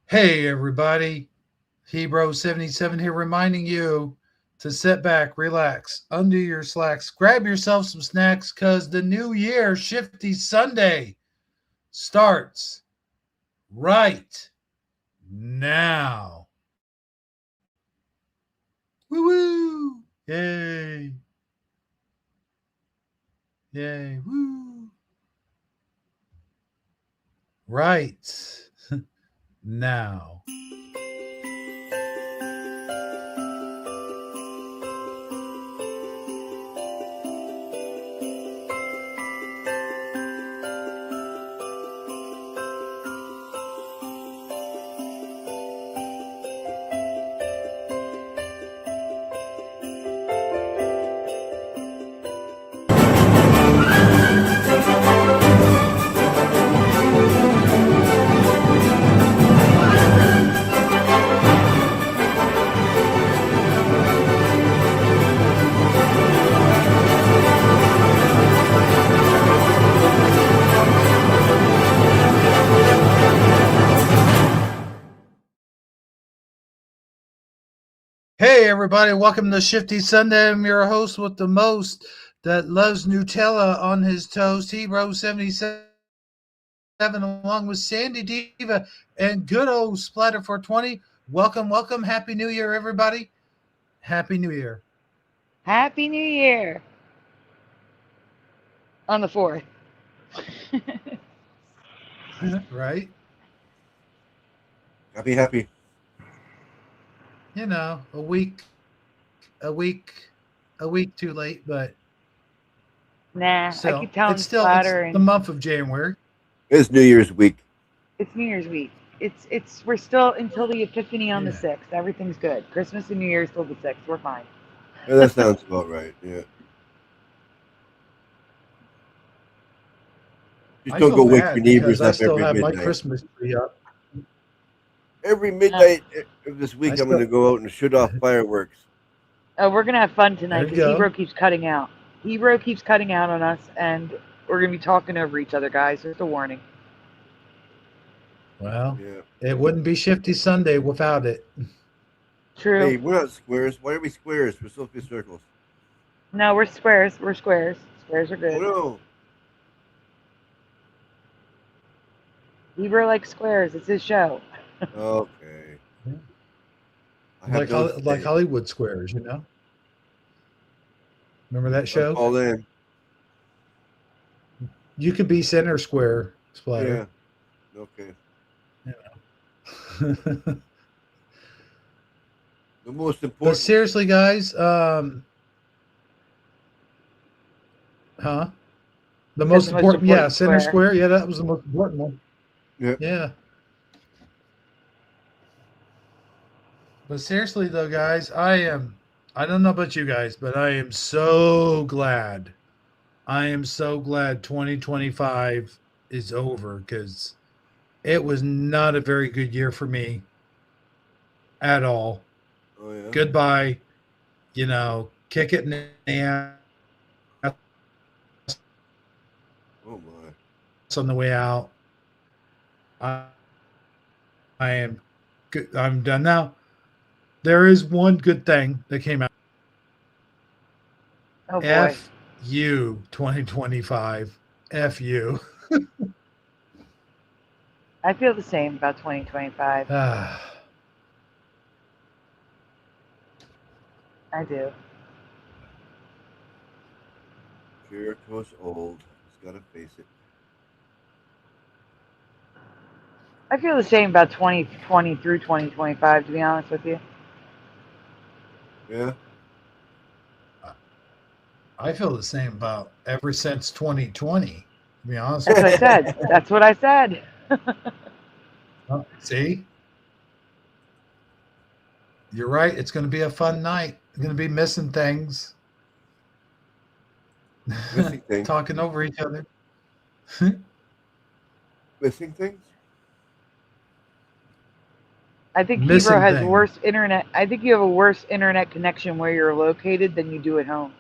Hey, everybody. Hebro77 here reminding you to sit back, relax, undo your slacks, grab yourself some snacks because the new year, Shifty Sunday, starts right now. Woo woo! Yay! Yay! Woo! Right now. Hey, everybody, welcome to Shifty Sunday. I'm your host with the most that loves Nutella on his toast, Hebro77, along with Sandy Diva and good old Splatter 420. Welcome, welcome. Happy New Year, everybody. Happy New Year. Happy New Year on the 4th. Right? Happy. You know, a week too late, but Nah, I still, keep telling it's Splatter, the and month of January. It's New Year's week. it's New Year's week. We're still until the Epiphany on the Yeah. 6th. Everything's good. Christmas and New Year's till the 6th. We're fine. Yeah, that sounds about right. Yeah. Just I don't feel go wake your bad because neighbors I up still every have my midnight. Christmas tree up. Every Uh, midnight of this I week, I'm going to still, go out and shoot off fireworks. oh, we're gonna have fun there tonight you because go. Hebrew keeps cutting out. Hebrew keeps cutting out on us, and we're gonna be talking over each other, guys. Just a warning. Well, Yeah. it wouldn't be Shifty Sunday without it. True. Hey, we're not squares. Why are we squares? We're supposed to be circles. No, we're squares. We're squares. Squares are Oh good. no. Hebrew likes squares. It's his show. Okay. I have Like no like say. Hollywood Squares, you know. Remember that I'm show? all in. You could be center square, Splatter. Yeah. Okay. The most But important. seriously, guys, huh? The He said most the most important, yeah, important center square. square. Yeah, that was the most important one. Yeah. Yeah. But seriously, though, guys, I don't know about you guys, but I am so glad. I am so glad 2025 is over because it was not a very good year for me at all. Oh yeah. Goodbye, kick it in the ass on the way out. I am Oh my. I'm done now. There is one good thing that came out of it. Oh boy. F you 2025. F you. I feel the same about 2025. Ah, I do. Jericho's old. He's got to face it. I feel the same about 2020 through 2025, to be honest with you. Yeah. I feel the same about ever since 2020, to be honest That's with what I you. said. That's what I said. See, you're right. It's going to be a fun night. We're going to be missing things, Missing things. talking over each other. Missing things. I think Hebrew Missing has things. worse internet. I think you have a worse internet connection where you're located than you do at home.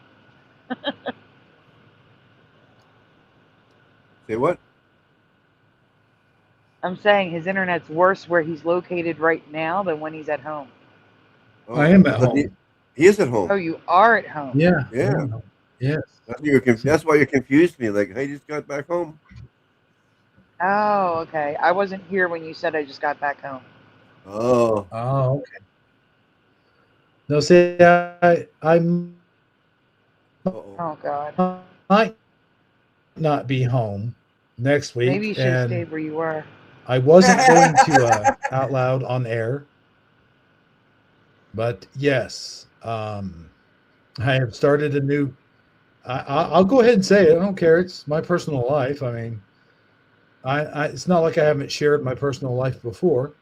Say what? I'm saying his internet's worse where he's located right now than when he's at home. Oh, I am at but home. he is at home. Oh, you are at home. Yeah. I Yeah. am at home. Yes. That's why you confused me. Like, I just got back home. Oh, okay. I wasn't here when you said I just got back home. Oh. Oh, okay. No, see, I Uh-oh. Oh God. might not be home next week, Maybe you should have and stayed where you were. I wasn't going to out loud on air, but yes, I have started a new. I'll go ahead and say it. I don't care. It's my personal life. I mean, it's not like I haven't shared my personal life before.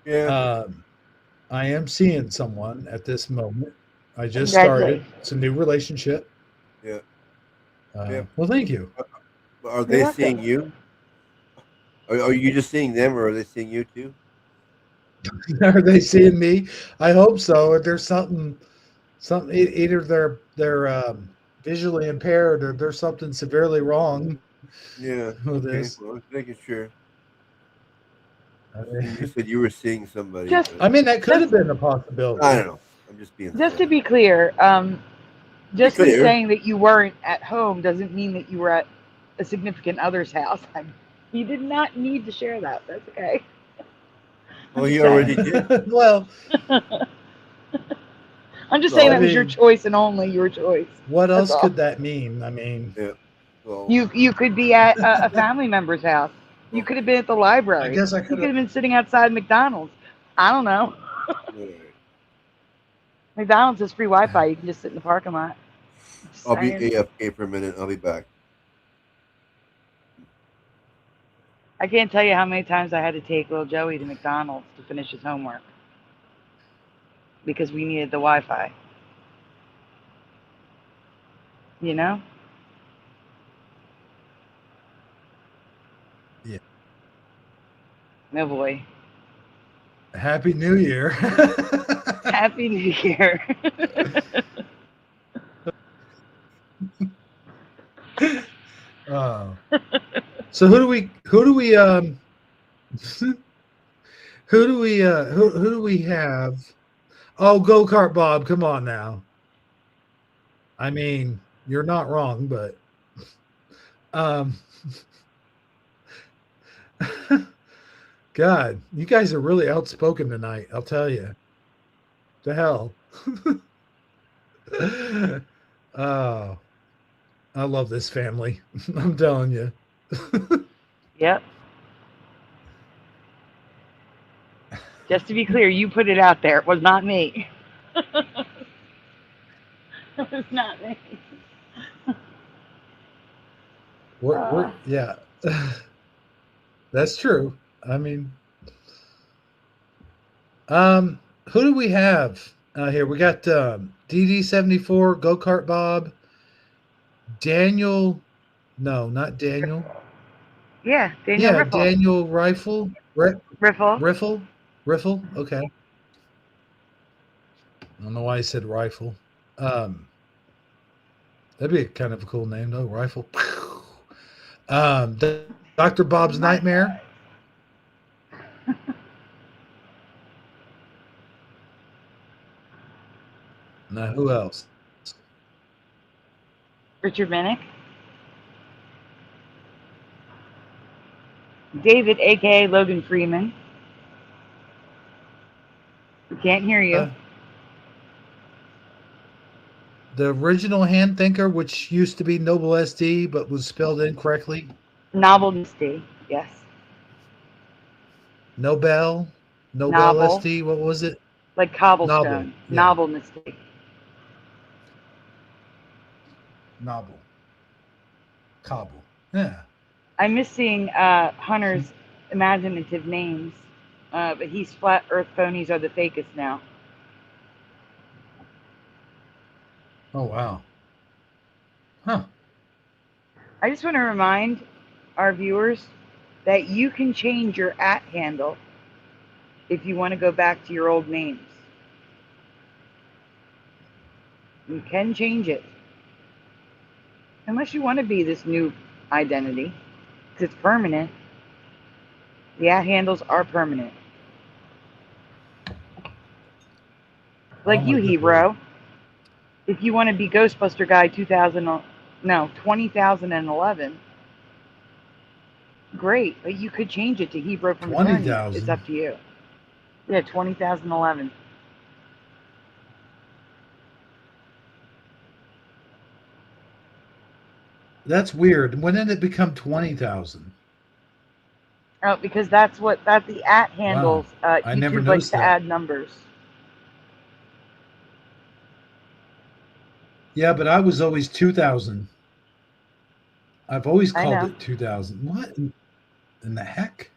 Yeah. I am seeing someone at this moment. I just started. Congratulations. It's a new relationship. Yeah. Yeah. Well, thank you. Are You're they welcome. seeing you? Are you just seeing them, or are they seeing you too? Are they seeing me? I hope so. If there's something, either they're visually impaired or there's something severely wrong Yeah. with Okay. this. Well, I was making sure. I You said you were seeing somebody, Just, but mean, that could have just, been a possibility. I don't know. I'm just being just to silly. be clear, just me clear. saying that you weren't at home doesn't mean that you were at a significant other's house. You did not need to share that. That's okay. Oh, I'm he just already saying. did. Well, I'm just saying So, that was your mean, choice and only your choice. what That's else all. could that mean? I mean, yeah. So, You could be at a family member's house. You could have been at the I library. guess I You could could have. have been sitting outside McDonald's. I don't know. all right. McDonald's has free Wi-Fi. You can just sit in the parking lot. Just I'll be saying. AFK for a minute. I'll be back. I can't tell you how many times I had to take little Joey to McDonald's to finish his homework because we needed the Wi-Fi. You know? Yeah. Oh boy. Happy New Year. Happy New Year. So who do we who do we have? Oh, Go-Kart Bob, come on now. I mean, you're not wrong, but um God, you guys are really outspoken tonight, I'll tell you. The hell. Oh, I love this family. I'm telling you. Yep. Just to be clear, you put it out there. It was not me. It was not me. We're yeah. That's true. I mean, who do we have here? We got DD74, Go-Kart Bob, Daniel. No, not Daniel. Yeah, Daniel Yeah, Riffle. Daniel Rifle. Riffle. Riffle. Okay. I don't know why I said rifle. Um, that'd be kind of a cool name, though. Rifle. Dr. Bob's Nightmare. Now, who else? Richard Minnick. David, aka Logan Freeman. We can't hear you. The original hand thinker, which used to be Noble SD, but was spelled incorrectly. Novel Misty. Yes. Nobel Novel. SD. What was it? Like Novel. cobblestone. Yeah. Novel Misty. Novel. Cobble. Yeah. I miss seeing Hunter's imaginative names, but he's flat Earth phonies are the fakest now. Oh wow. Huh. I just want to remind our viewers that you can change your @ handle if you want to go back to your old names. You can change it. Unless you want to be this new identity, because it's permanent. The at handles are permanent. Like Oh you, my good lord. Hebro. If you want to be Ghostbuster Guy 2011, great. But you could change it to Hebro from Eternia. It's 20,000. up to you. Yeah, 2011. That's weird. When did it become 20,000? Oh, because that's the at Wow. handles. I never YouTube likes noticed to that. add numbers. Yeah, but I was always 2000. I've always I called know. it 2000. What in the heck?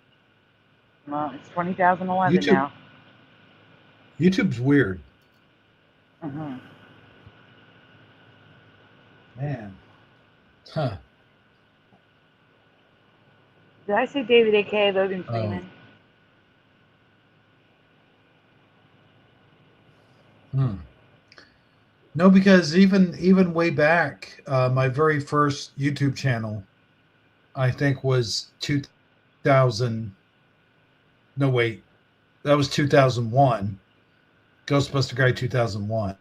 Well, it's 2011 YouTube now. YouTube's weird. Mm-hmm. Man. Huh. Did I say David A.K. Logan Oh. Freeman? Hmm. No, because even way back, my very first YouTube channel, I think was 2000. No, wait, that was 2001. Ghostbuster Guy 2001.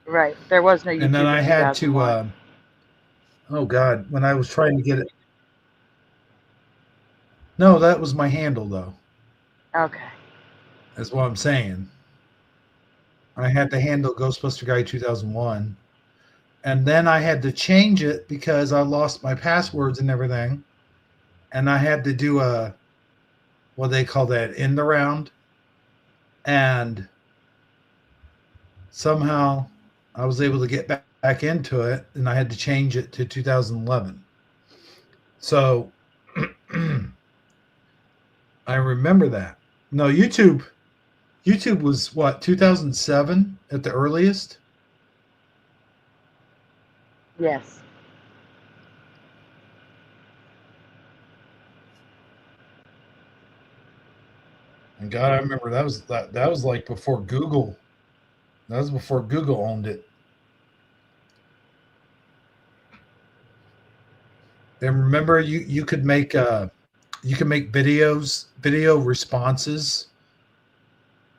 Right. There was no And then YouTube I in had to, 2001. oh God, when I was trying to get it. No, that was my handle though. Okay. That's what I'm saying. I had to handle Ghostbuster Guy 2001. And then I had to change it because I lost my passwords and everything. And I had to do a, what they call that, in the round. And somehow I was able to get back into it, and I had to change it to 2011. So I remember that. No, YouTube was what, 2007 at the earliest? Yes. And God, I remember that was like before Google. That was before Google owned it. And remember, you could make video responses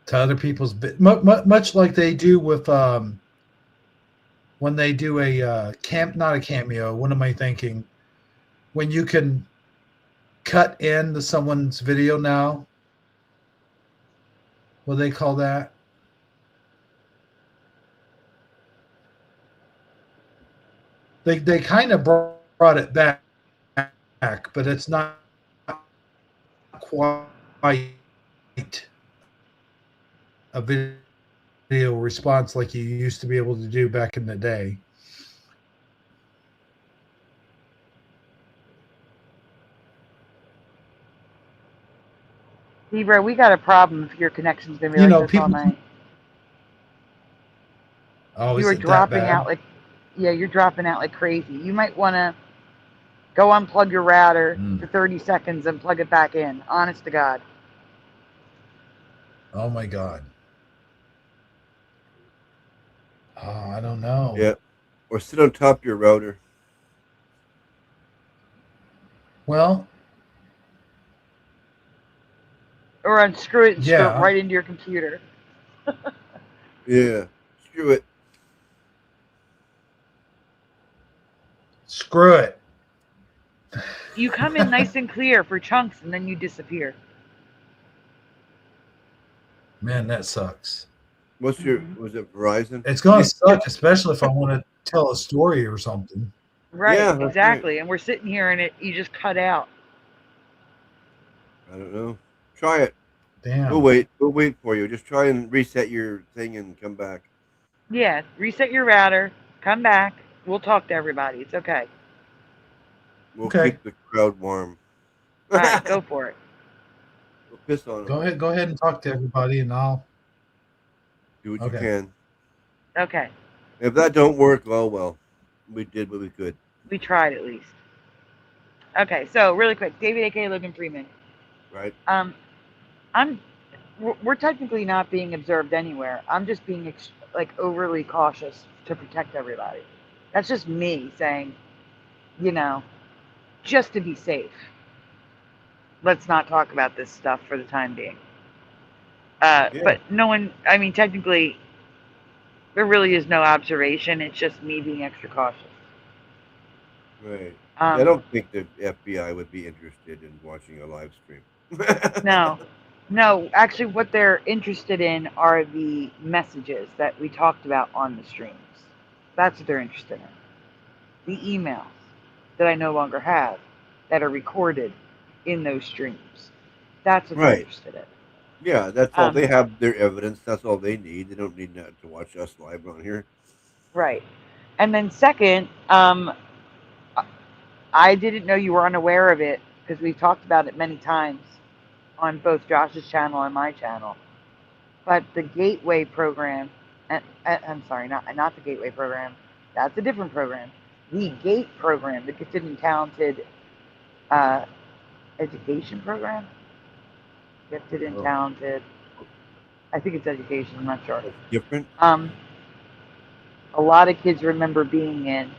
to other people's much like they do with when they do a not a cameo. What am I thinking? When you can cut into someone's video now, what do they call that? They kind of brought it back, but it's not quite a video response like you used to be able to do back in the day. Zebra, we got a problem if your connection's going to be You like know, this all people. night. Oh, You is are it that dropping bad? out like, yeah, you're dropping out like crazy. You might want to go unplug your router for 30 seconds and plug it back in. Honest to God. Oh my God. Oh, I don't know. Yeah. Or sit on top of your router. Well, Or unscrew it and screw it yeah. right into your computer. Yeah. Screw it. Screw it. You come in nice and clear for chunks and then you disappear. Man, that sucks. What's your, was it Verizon? It's going to suck, especially if I want to tell a story or something. Right, Yeah, that's right. exactly. And we're sitting here and you just cut out. I don't know. Try it. Damn. We'll wait. We'll wait for you. Just try and reset your thing and come back. Yeah, reset your router, come back. We'll talk to everybody. It's okay. We'll Okay. keep the crowd warm. All right, go for it. We'll piss on them. Go ahead and talk to everybody, and I'll. Do what you Okay. can. Okay. If that don't work, oh well. We did what we could. We tried at least. Okay, so really quick, David A.K. Logan Freeman. Right? We're technically not being observed anywhere. I'm just being like overly cautious to protect everybody. That's just me saying, you know, just to be safe. let's not talk about this stuff for the time being. Yeah. But no one, I mean, technically, there really is no observation. It's just me being extra cautious. Right. I Um, don't think the FBI would be interested in watching a live stream. no, no, actually, what they're interested in are the messages that we talked about on the streams. That's what they're interested in. The emails that I no longer have that are recorded in those streams. That's what they're Right. interested in. Yeah, that's all. Um, They have their evidence. That's all they need. They don't need to watch us live on here. right. And then second, I didn't know you were unaware of it because we've talked about it many times on both Josh's channel and my channel. But the Gateway program, I'm sorry, not the Gateway program. That's a different program. The GATE program, the Gifted and Talented uh, Education Program. Gifted and Oh, Talented. I think it's education. I'm not sure. that's different. A lot of kids remember being in,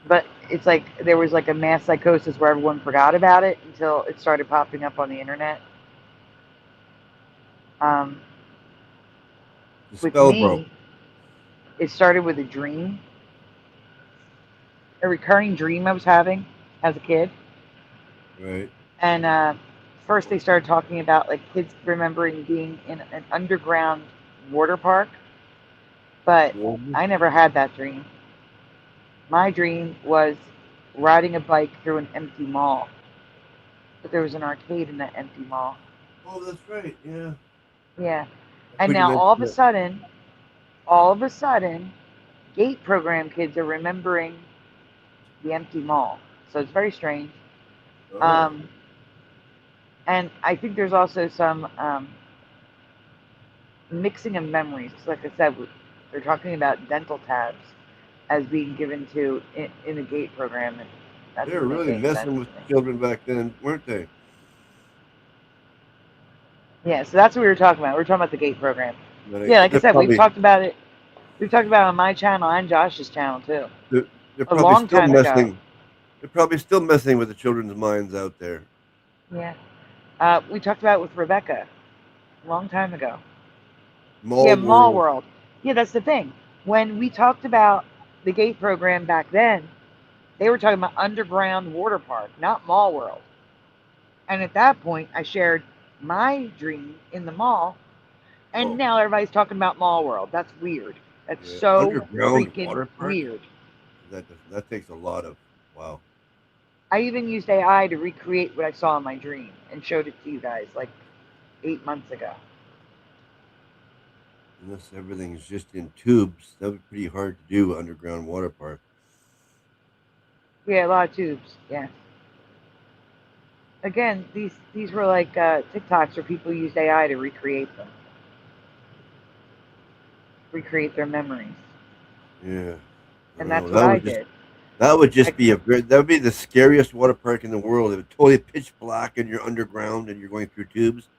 but it's like there was like a mass psychosis where everyone forgot about it until it started popping up on the internet. Um, The with spell broke. me, it started with a dream, a recurring dream I was having as a kid. Right. And first they started talking about like kids remembering being in an underground water park, but Mhm. I never had that dream. My dream was riding a bike through an empty mall, but there was an arcade in that empty mall. Oh, that's right. Yeah. Yeah. I And thought you now mentioned that. all of a sudden, gate program kids are remembering the empty mall. So it's very strange. Oh. Um, and I think there's also some mixing of memories. Like I said, they're talking about dental tabs as being given to in the gate program, and that They were doesn't make really any sense messing with to me. children back then, weren't they? Yeah, so that's what we were talking about. We were talking about the gate program. But Yeah, like I they're said, we've probably talked about it. We've talked about it on my channel and Josh's channel too, they're, they're a probably long still time ago. messing. They're probably still messing with the children's minds out there. Yeah, we talked about it with Rebecca a long time ago. Yeah, Mall Mall world. World. Yeah, that's the thing. When we talked about the gate program back then, they were talking about underground water park, not Mall World. And at that point, I shared my dream in the mall, and Oh, now everybody's talking about Mall World. That's weird. That's yeah. so Underground freaking water park. weird. That takes a lot of wow. I even used AI to recreate what I saw in my dream and showed it to you guys like 8 months ago. Unless everything's just in tubes, that would be pretty hard to do underground water park. Yeah, a lot of tubes. Yeah. Again, these were like TikToks where people used AI to recreate them, recreate their memories, Yeah. I and don't know. that's what I did. That would I, just be that would be the scariest water park in the world. It would totally pitch black and you're underground and you're going through tubes.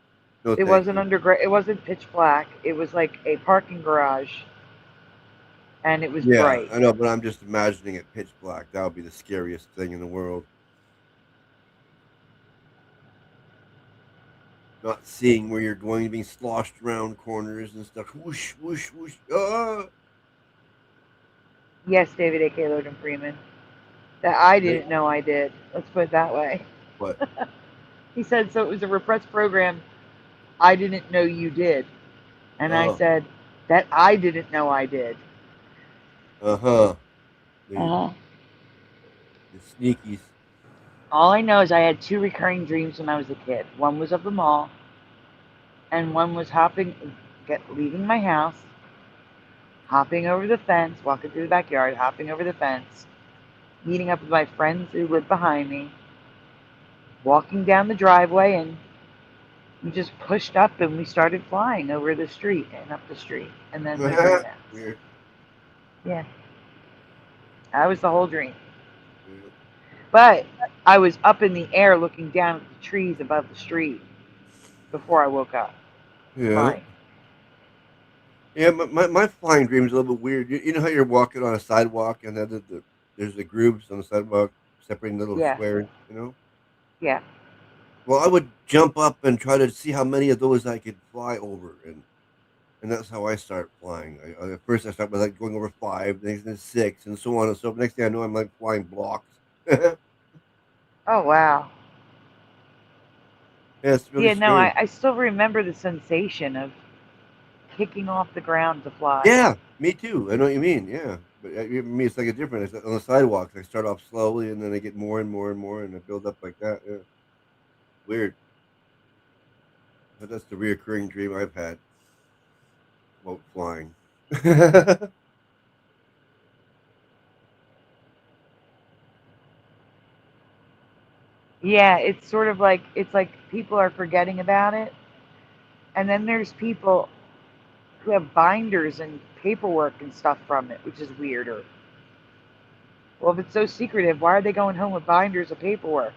No, it thank wasn't you. underground. It wasn't pitch black. It was like a parking garage, and it was Yeah, bright. I know, but I'm just imagining it pitch black. That would be the scariest thing in the world. Not seeing where you're going, being sloshed around corners and stuff. Whoosh, whoosh, whoosh. Ah! Yes, David A.K. Logan Freeman. That I Right. didn't know I did. Let's put it that way. But He said, so it was a repressed program I didn't know you did. And I oh, said, that I didn't know I did. uh-huh. The Uh-huh. the sneakies. All I know is I had two recurring dreams when I was a kid. One was of the mall, and one was leaving my house, hopping over the fence, walking through the backyard, hopping over the fence, meeting up with my friends who lived behind me, walking down the driveway, and we just pushed up and we started flying over the street and up the street, and then my dream ends. Weird. Yeah, that was the whole dream. Yeah. But I was up in the air looking down at the trees above the street before I woke up, Yeah. flying. Yeah, my flying dream is a little bit weird. You know how you're walking on a sidewalk and then there's the grooves on the sidewalk separating the little Yeah, squares, you know? Yeah. Well, I would jump up and try to see how many of those I could fly over, and that's how I start flying. At first, I start with like going over 5, then 6, and so on and so. Next thing I know, I'm like flying blocks. Yeah, Oh wow. it's really Yeah, no, scary. I still remember the sensation of kicking off the ground to fly. Yeah, me too. I know what you mean. Yeah, but me, it's like a different. It's like on the sidewalks. I start off slowly, and then I get more and more and more, and I build up like that. Yeah, weird. But that's the reoccurring dream I've had about flying. Yeah, it's sort of like it's like people are forgetting about it, and then there's people who have binders and paperwork and stuff from it, which is weirder. Well, if it's so secretive, why are they going home with binders of paperwork?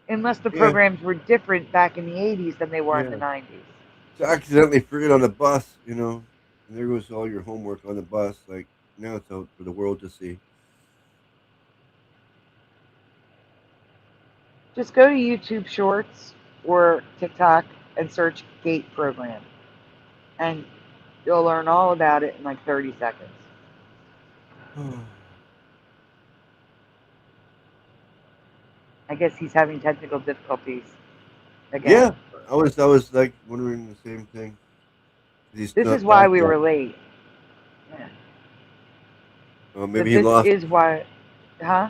Unless the Yeah, programs were different back in the 80s than they were in the yeah. 90s. To accidentally forget on the bus, and there goes all your homework on the bus. Like now it's out for the world to see. Just go to YouTube Shorts or TikTok and search GATE program, and you'll learn all about it in like 30 seconds. I guess he's having technical difficulties again. Yeah, I was like wondering the same thing. He's This is not why back we yet. were late. Yeah. Maybe But he this lost. is why, huh?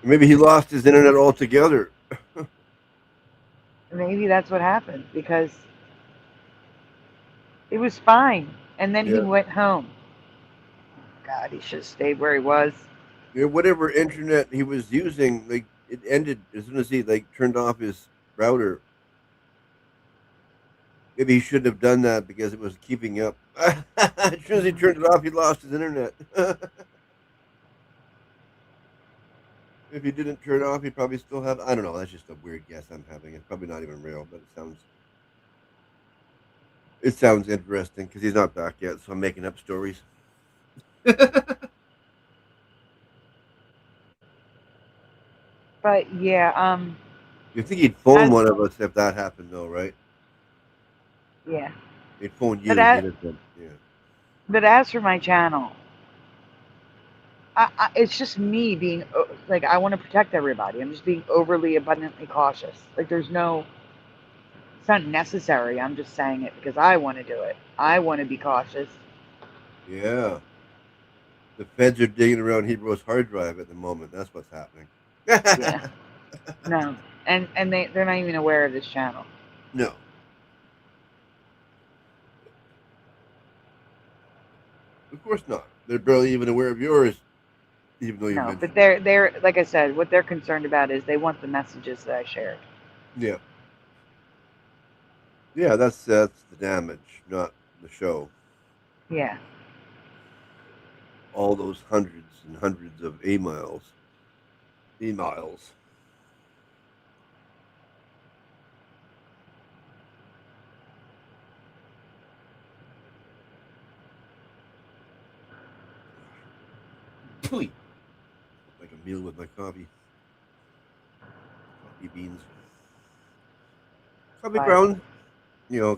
Maybe he lost his internet altogether. Maybe that's what happened because it was fine. And then he Yeah. went home. God, he should have stayed where he was. Yeah, whatever internet he was using, like it ended as soon as he like turned off his router. Maybe he shouldn't have done that because it was keeping up. As soon as he turned it off, he lost his internet. If he didn't turn it off, he probably still have. I don't know. That's just a weird guess I'm having. It's probably not even real, but it sounds interesting because he's not back yet. So I'm making up stories. You But yeah, think he'd phone as one of us if that happened, though, right? yeah. He'd phone But you and as, get it done. Yeah. but as for my channel, it's just me being like I want to protect everybody. I'm just being overly abundantly cautious. Like there's no, it's not necessary. I'm just saying it because I want to do it. I want to be cautious. Yeah. The feds are digging around Hebrews hard drive at the moment. That's what's happening. Yeah. No. And they're not even aware of this channel. No, of course not. They're barely even aware of yours, even though you No, but mentioned it. they're like I said, what they're concerned about is they want the messages that I shared. Yeah, yeah. That's the damage, not the show. Yeah. All those hundreds and hundreds of emails. Pooey. Like a meal with my coffee beans, coffee But grounds.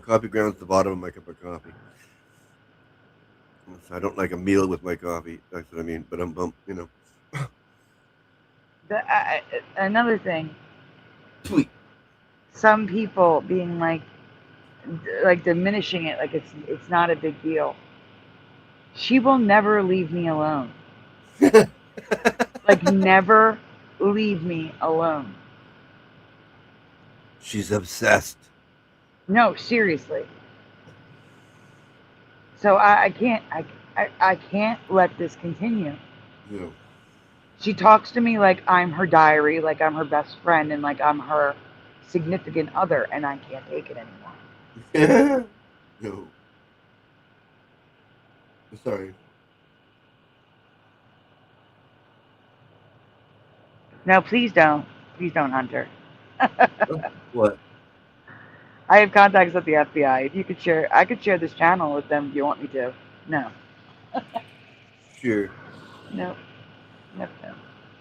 Coffee grounds the bottom of my cup of coffee. So I don't like a meal with my coffee. That's what I mean. But I'm. another thing, Pooey. some people being like diminishing it, like it's not a big deal. She will never leave me alone. Like never leave me alone. She's obsessed. No, seriously. So I can't I can't let this continue. No. She talks to me like I'm her diary, like I'm her best friend, and like I'm her significant other, and I can't take it anymore. No. Sorry. No, please don't, Hunter. What? I have contacts with the FBI. If you could share, I could share this channel with them if you want me to. No, Sure. no, no, no.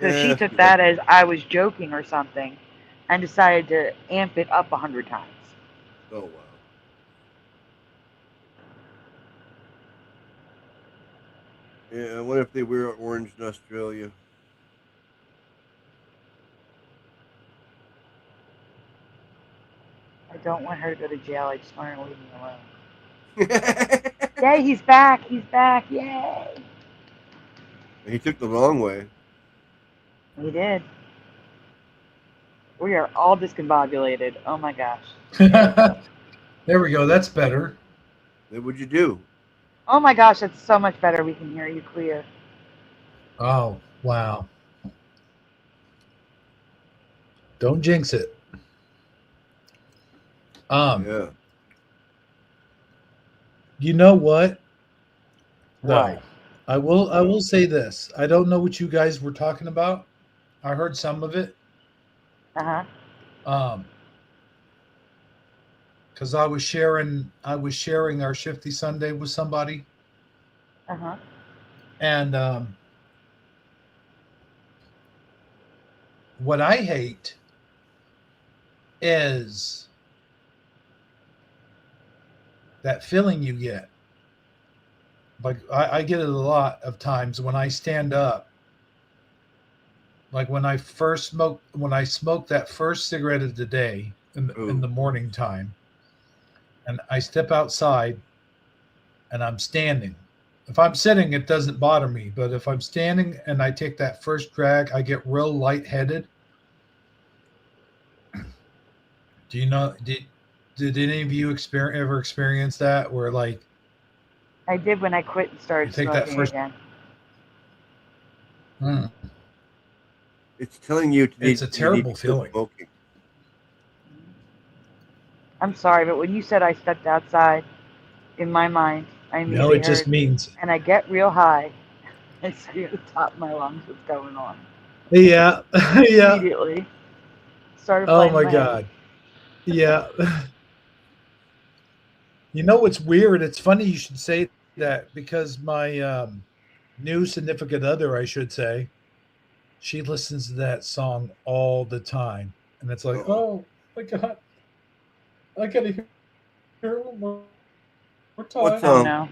So she Yeah, took yeah. that as I was joking or something and decided to amp it up 100 times. Oh wow. Yeah, I wonder if they wear orange in Australia. I don't want her to go to jail. I just want her to leave me alone. And Yay, he's back. He's back. Yay. he took the wrong way. He did. We are all discombobulated. Oh my gosh. There we go. That's better. Then what'd you do? Oh my gosh, that's so much better. We can hear you clear. Oh, wow. Don't jinx it. Yeah. You know what? What? Though, I will say this. I don't know what you guys were talking about. I heard some of it. Uh huh. Um, because I was sharing our Shifty Sunday with somebody, Uh huh. and what I hate is that feeling you get. Like I get it a lot of times when I stand up. Like when I smoked that first cigarette of the day in the Ooh. morning time, and I step outside and I'm standing. If I'm sitting, it doesn't bother me. But if I'm standing and I take that first drag, I get real lightheaded. Do you know? Did any of you ever experience that? Where like I did when I quit and you started take that smoking first. again. Mm, It's telling you it's a you need terrible to quit feeling. smoking. I'm sorry, but when you said I stepped outside, in my mind, I No, immediately it just heard, means and I get real high. I see at the top of my lungs what's going on. yeah, yeah. Immediately started Oh playing in my my head. god, yeah. You know what's weird? It's funny you should say that because my new significant other, I should say, she listens to that song all the time, and it's like, Uh-oh. oh my god, I gotta hear it one more What time. Oh song? no,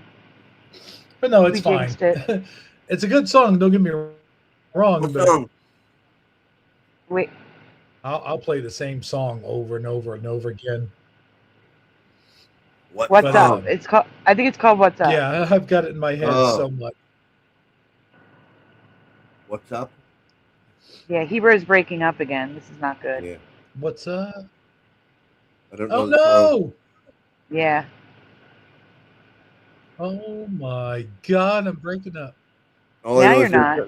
But no, it's we fine. jinxed it. It's a good song. Don't get me wrong, What but song? Wait, I'll play the same song over and over and over again. What what's But up? song? It's called. I think it's called What's Up. yeah, I've got it in my head Oh, so much. what's up? Yeah, Hebrew's breaking up again. This is not good. Yeah. What's up? I don't Oh know the song. no! Yeah. Oh my god, I'm breaking up. All I Now know you're is not.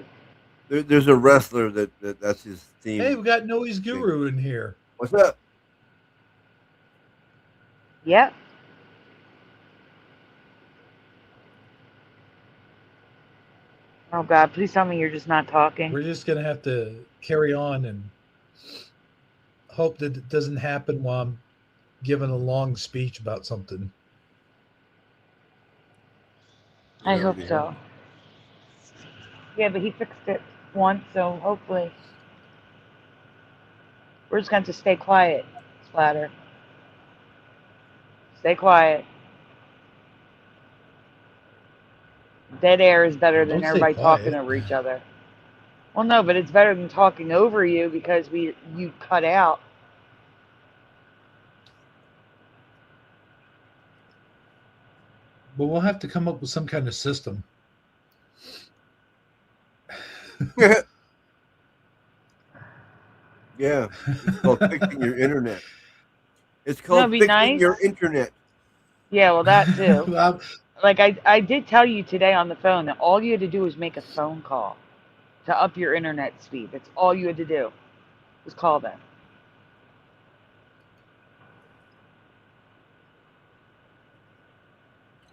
there's a wrestler that's his Hey, theme. we got Noise Thing. Guru in here. What's up? Yep. Oh God, please tell me you're just not talking. We're just gonna have to carry on and hope that it doesn't happen while I'm giving a long speech about something. It I hope already so. happened. Yeah, but he fixed it once, so hopefully we're just going to stay quiet, Splatter. Stay quiet. Dead air is better Well, than don't stay everybody talking quiet. over each other. Well, no, but it's better than talking over you because you cut out. But we'll have to come up with some kind of system. Yeah. It's called fixing your internet. It's You know, called it'd be fixing nice. your internet. Yeah, well, that too. Well, Like I did tell you today on the phone that all you had to do was make a phone call to up your internet speed. That's all you had to do was call them.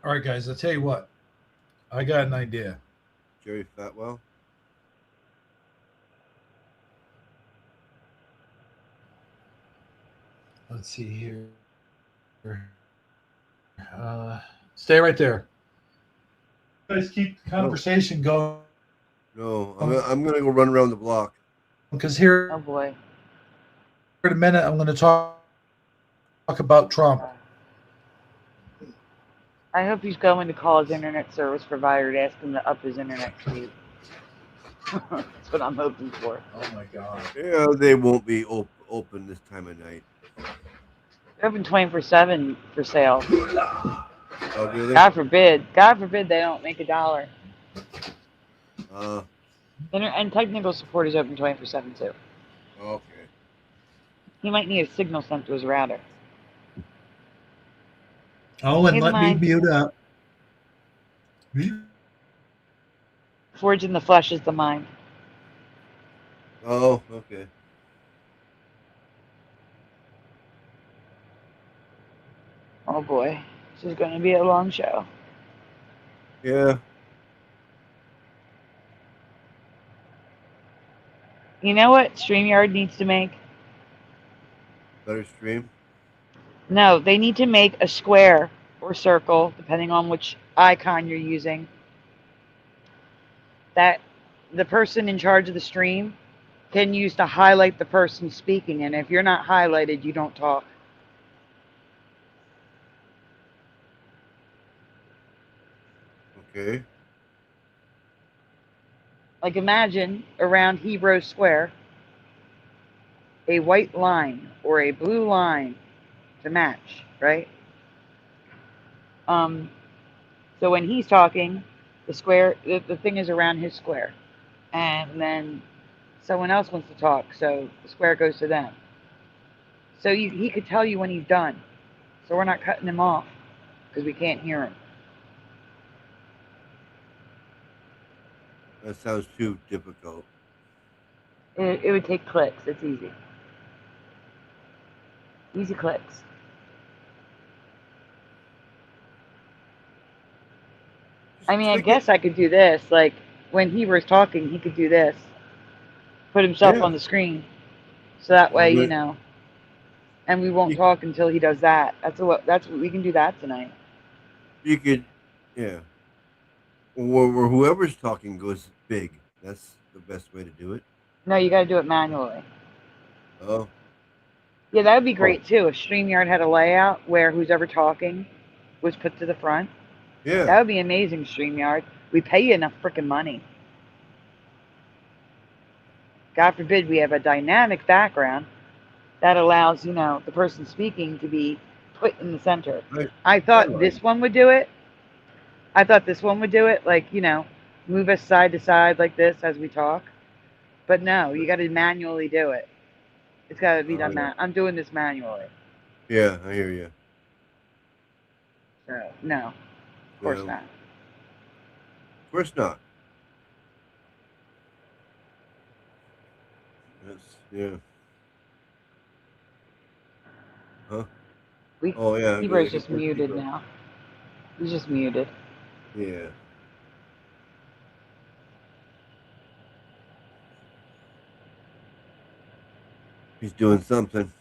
all right, guys, I'll tell you what. I got an idea. Jerry Fatwell. Let's see here. Stay right there. You guys keep the Oh, conversation going No, I'm gonna go run around the block. Because here Oh boy. in a minute, I'm going to talk about Trump. I hope he's going to call his internet service provider to ask him to up his internet speed. That's what I'm hoping for. Oh my God. Yeah, they won't be open this time of night. They're open 24/7 for sale. Oh, really? God forbid they don't make $1. And technical support is open 24/7 too. Okay. He might need a signal sent to his router. Oh, and Never let me mind. mute up. Forge in the flesh is the mind. Oh, okay. Oh boy, this is going to be a long show. Yeah. You know what StreamYard needs to make? Better stream. No, they need to make a square or circle, depending on which icon you're using, that the person in charge of the stream can use to highlight the person speaking. And if you're not highlighted, you don't talk. Okay. Like imagine around Hebrew Square a white line or a blue line to match, right? So when he's talking, the square, the thing is around his square, and then someone else wants to talk, so the square goes to them. So he could tell you when he's done, so we're not cutting him off because we can't hear him. That sounds too difficult. It would take clicks. It's easy. Easy clicks. I mean, I guess I could do this. Like when he was talking, he could do this. Put himself on the screen, so that way you know. And we won't talk until he does that. That's what we can do that tonight. You could, yeah. Or whoever's talking goes big. That's the best way to do it. No, you got to do it manually. Oh. Yeah, that would be great too. If StreamYard had a layout where who's ever talking was put to the front. Yeah. That would be amazing, StreamYard. We pay you enough freaking money. God forbid we have a dynamic background that allows, you know, the person speaking to be put in the center. I thought this one would do it. Like, you know, move us side to side like this as we talk. But no, you got to manually do it. It's got to be done. I'm doing this manually. Yeah, I hear you. So, no, of course not. Of course not. That's, yeah. Huh? Oh, yeah. Hebrew's just muted now. He's just muted. Yeah. He's doing something.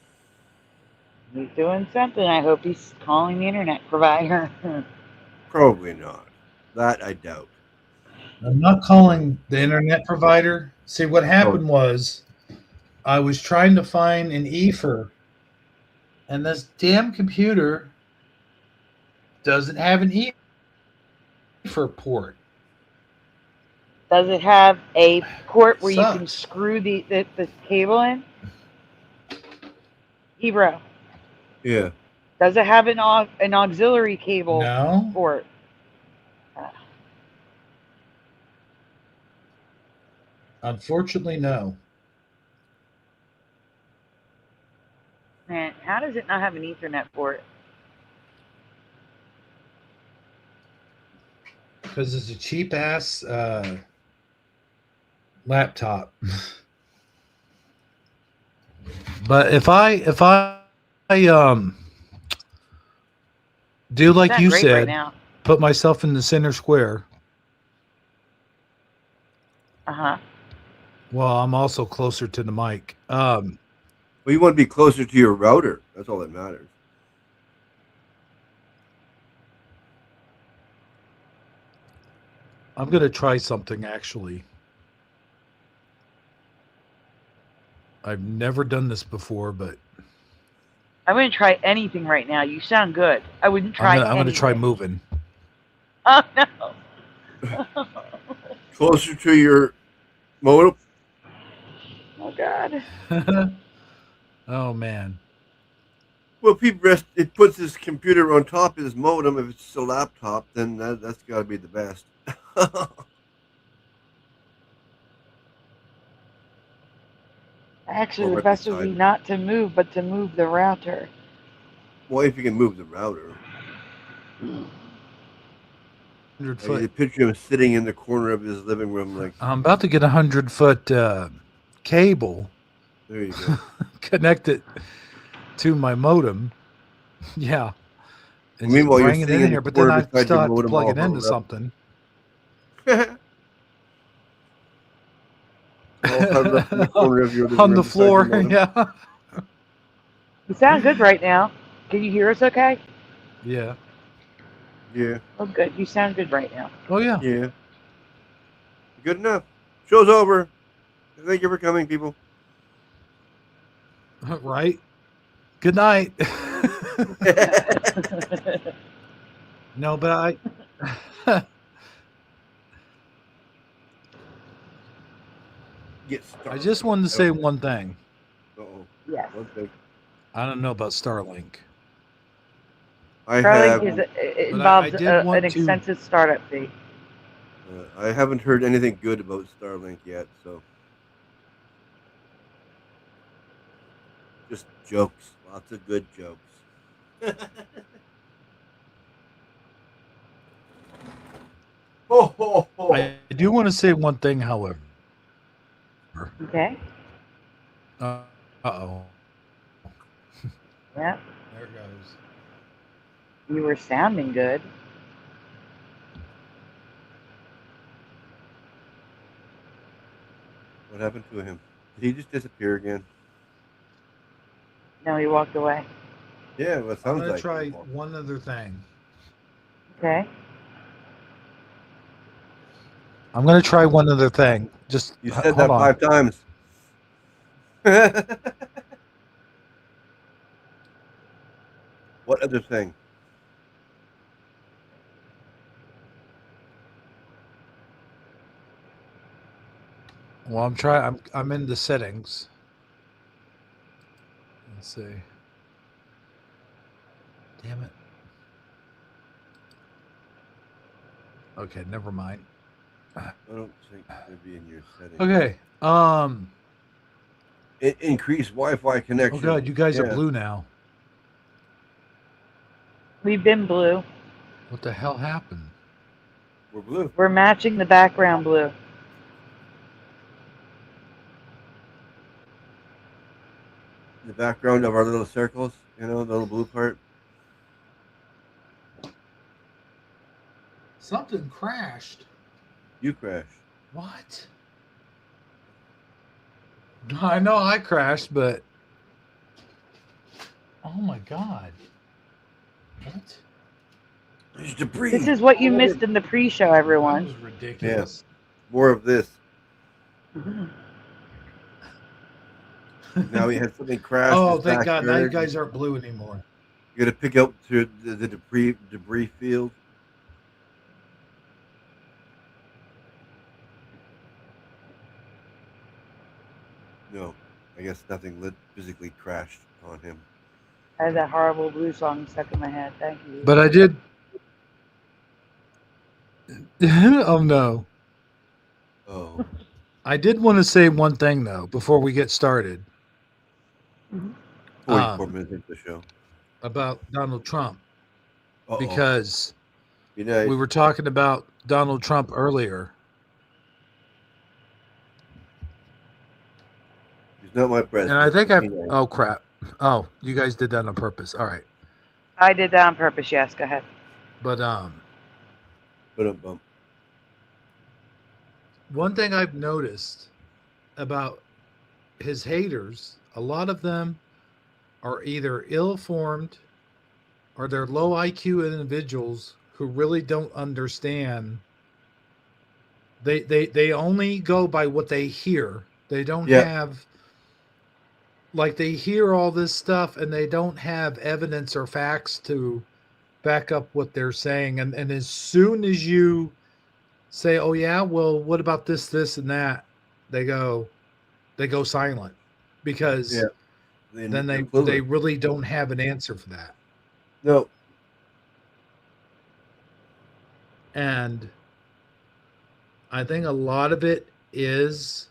He's doing something. I hope he's calling the internet provider. Probably not. That I doubt. I'm not calling the internet provider. See, what happened was I was trying to find an ether, and this damn computer doesn't have an ether port. Does it have a port where you can screw the cable in? Hebrew. Yeah. Does it have an auxiliary cable port? Unfortunately, no. Man, how does it not have an Ethernet port? Because it's a cheap ass laptop. But if I do like you said, put myself in the center square. Uh-huh. Well, I'm also closer to the mic. Well, you want to be closer to your router. That's all that matters. I'm going to try something, actually. I've never done this before, but I'm going to try anything right now. You sound good. I wouldn't try I'm gonna try anything. moving. Oh, no. Closer to your modem. Oh, God. Oh man. Well, it puts his computer on top of his modem. If it's a laptop, then that's got to be the best. Actually, Or the right best would be beside it. not to move, but to move the router. Well, if you can move the router. 100 I get foot. a picture of him sitting in the corner of his living room, like, I'm about to get 100-foot cable there you go. connected to my modem. Yeah. And just Meanwhile, you're bring it sitting in in the here, but then corner I beside still your have to modem, plug all it into huddled up. something. All huddled up in the corner of your living On room the beside your floor. modem. Yeah. You sound good right now. Can you hear us okay? Yeah. Yeah, Oh, good. You sound good right now. Oh yeah. yeah. Good enough. Show's over. Thank you for coming, people. Right. Good night. No, but Get I started. just wanted to say one thing. Uh-oh. Yes. One thing. I don't know about Starlink. I Starlink have. it But I involves did an want to. extensive startup fee. I haven't heard anything good about Starlink yet, so just jokes. Lots of good jokes. Ho ho ho! I do want to say one thing, however. Okay. Uh-oh. Yeah. There it goes. You were sounding good. What happened to him? Did he just disappear again? No, he walked away. Yeah, well, it I'm sounds gonna like try it. one other thing. Okay. I'm gonna try one other thing. Just You said hold that on. 5 times. What other thing? Well, I'm trying. I'm in the settings. Let's see. Damn it. Okay, never mind. I don't think it's gonna be in your settings. Okay. Increase Wi-Fi Oh connection. god, you guys are Yeah. blue now. We've been blue. What the hell happened? We're blue. We're matching the background blue. The background of our little circles, the little blue part. Something crashed. You crashed. What? I know I crashed, but oh my god. What? There's debris. This is what you missed in the pre-show, That everyone. was ridiculous. More of this. Mhm. Now we had something crash. Oh, his thank God. Now you backyard. guys aren't blue anymore. You got to pick up to the debris field. No, I guess nothing physically crashed on him. I had that horrible blue song stuck in my head. Thank you. But I did. Oh no. Oh, I did want to say one thing though before we get started 44 minutes into the show. about Donald Trump Uh-oh. because Be nice. we were talking about Donald Trump earlier. He's not my president. And I think Be nice. oh crap. Oh, you guys did that on purpose. All right. I did that on purpose. Yes, go ahead. But Bump. one thing I've noticed about his haters, a lot of them are either ill-formed or they're low IQ individuals who really don't understand. They only go by what they hear. They don't have like they hear all this stuff and they don't have evidence or facts to back up what they're saying. And as soon as you say, oh yeah, well, what about this, this, and that, they go silent because then they're they clueless. really don't have an answer for that. No. And I think a lot of it is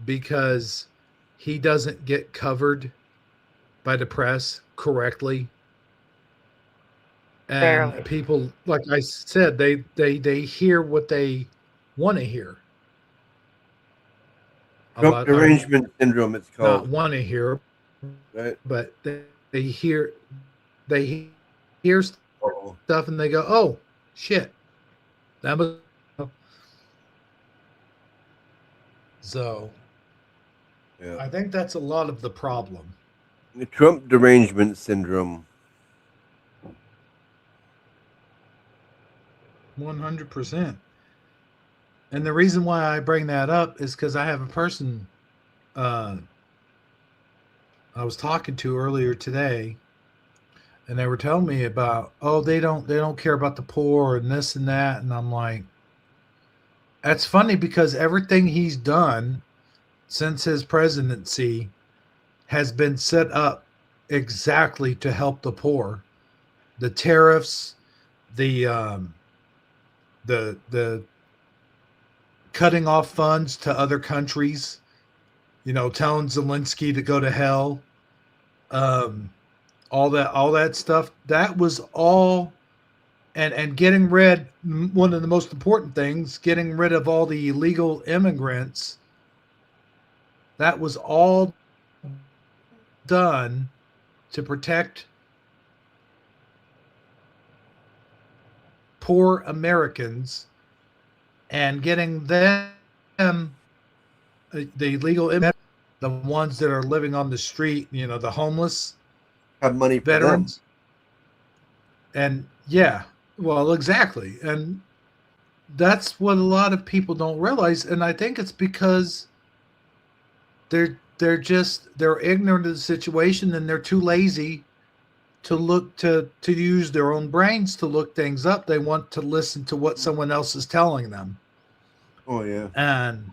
because he doesn't get covered by the press correctly. And Barely. people, like I said, they hear what they want to hear. Trump derangement syndrome, it's Not called. want to hear, Right? but they hear stuff and they go, oh shit, that was so. Yeah. I think that's a lot of the problem. The Trump derangement syndrome. 100%. And the reason why I bring that up is because I have a person I was talking to earlier today, and they were telling me about, oh, they don't care about the poor and this and that, and I'm like, that's funny because everything he's done since his presidency has been set up exactly to help the poor. The tariffs, the cutting off funds to other countries, telling Zelensky to go to hell, all that stuff. That was all, and getting rid. One of the most important things, getting rid of all the illegal immigrants. That was all done to protect poor Americans and getting them, the illegal immigrants, the ones that are living on the street, the homeless, have money for veterans. them. And yeah, well, exactly. And that's what a lot of people don't realize. And I think it's because they're ignorant of the situation and they're too lazy to look to use their own brains to look things up. They want to listen to what someone else is telling them. Oh yeah. And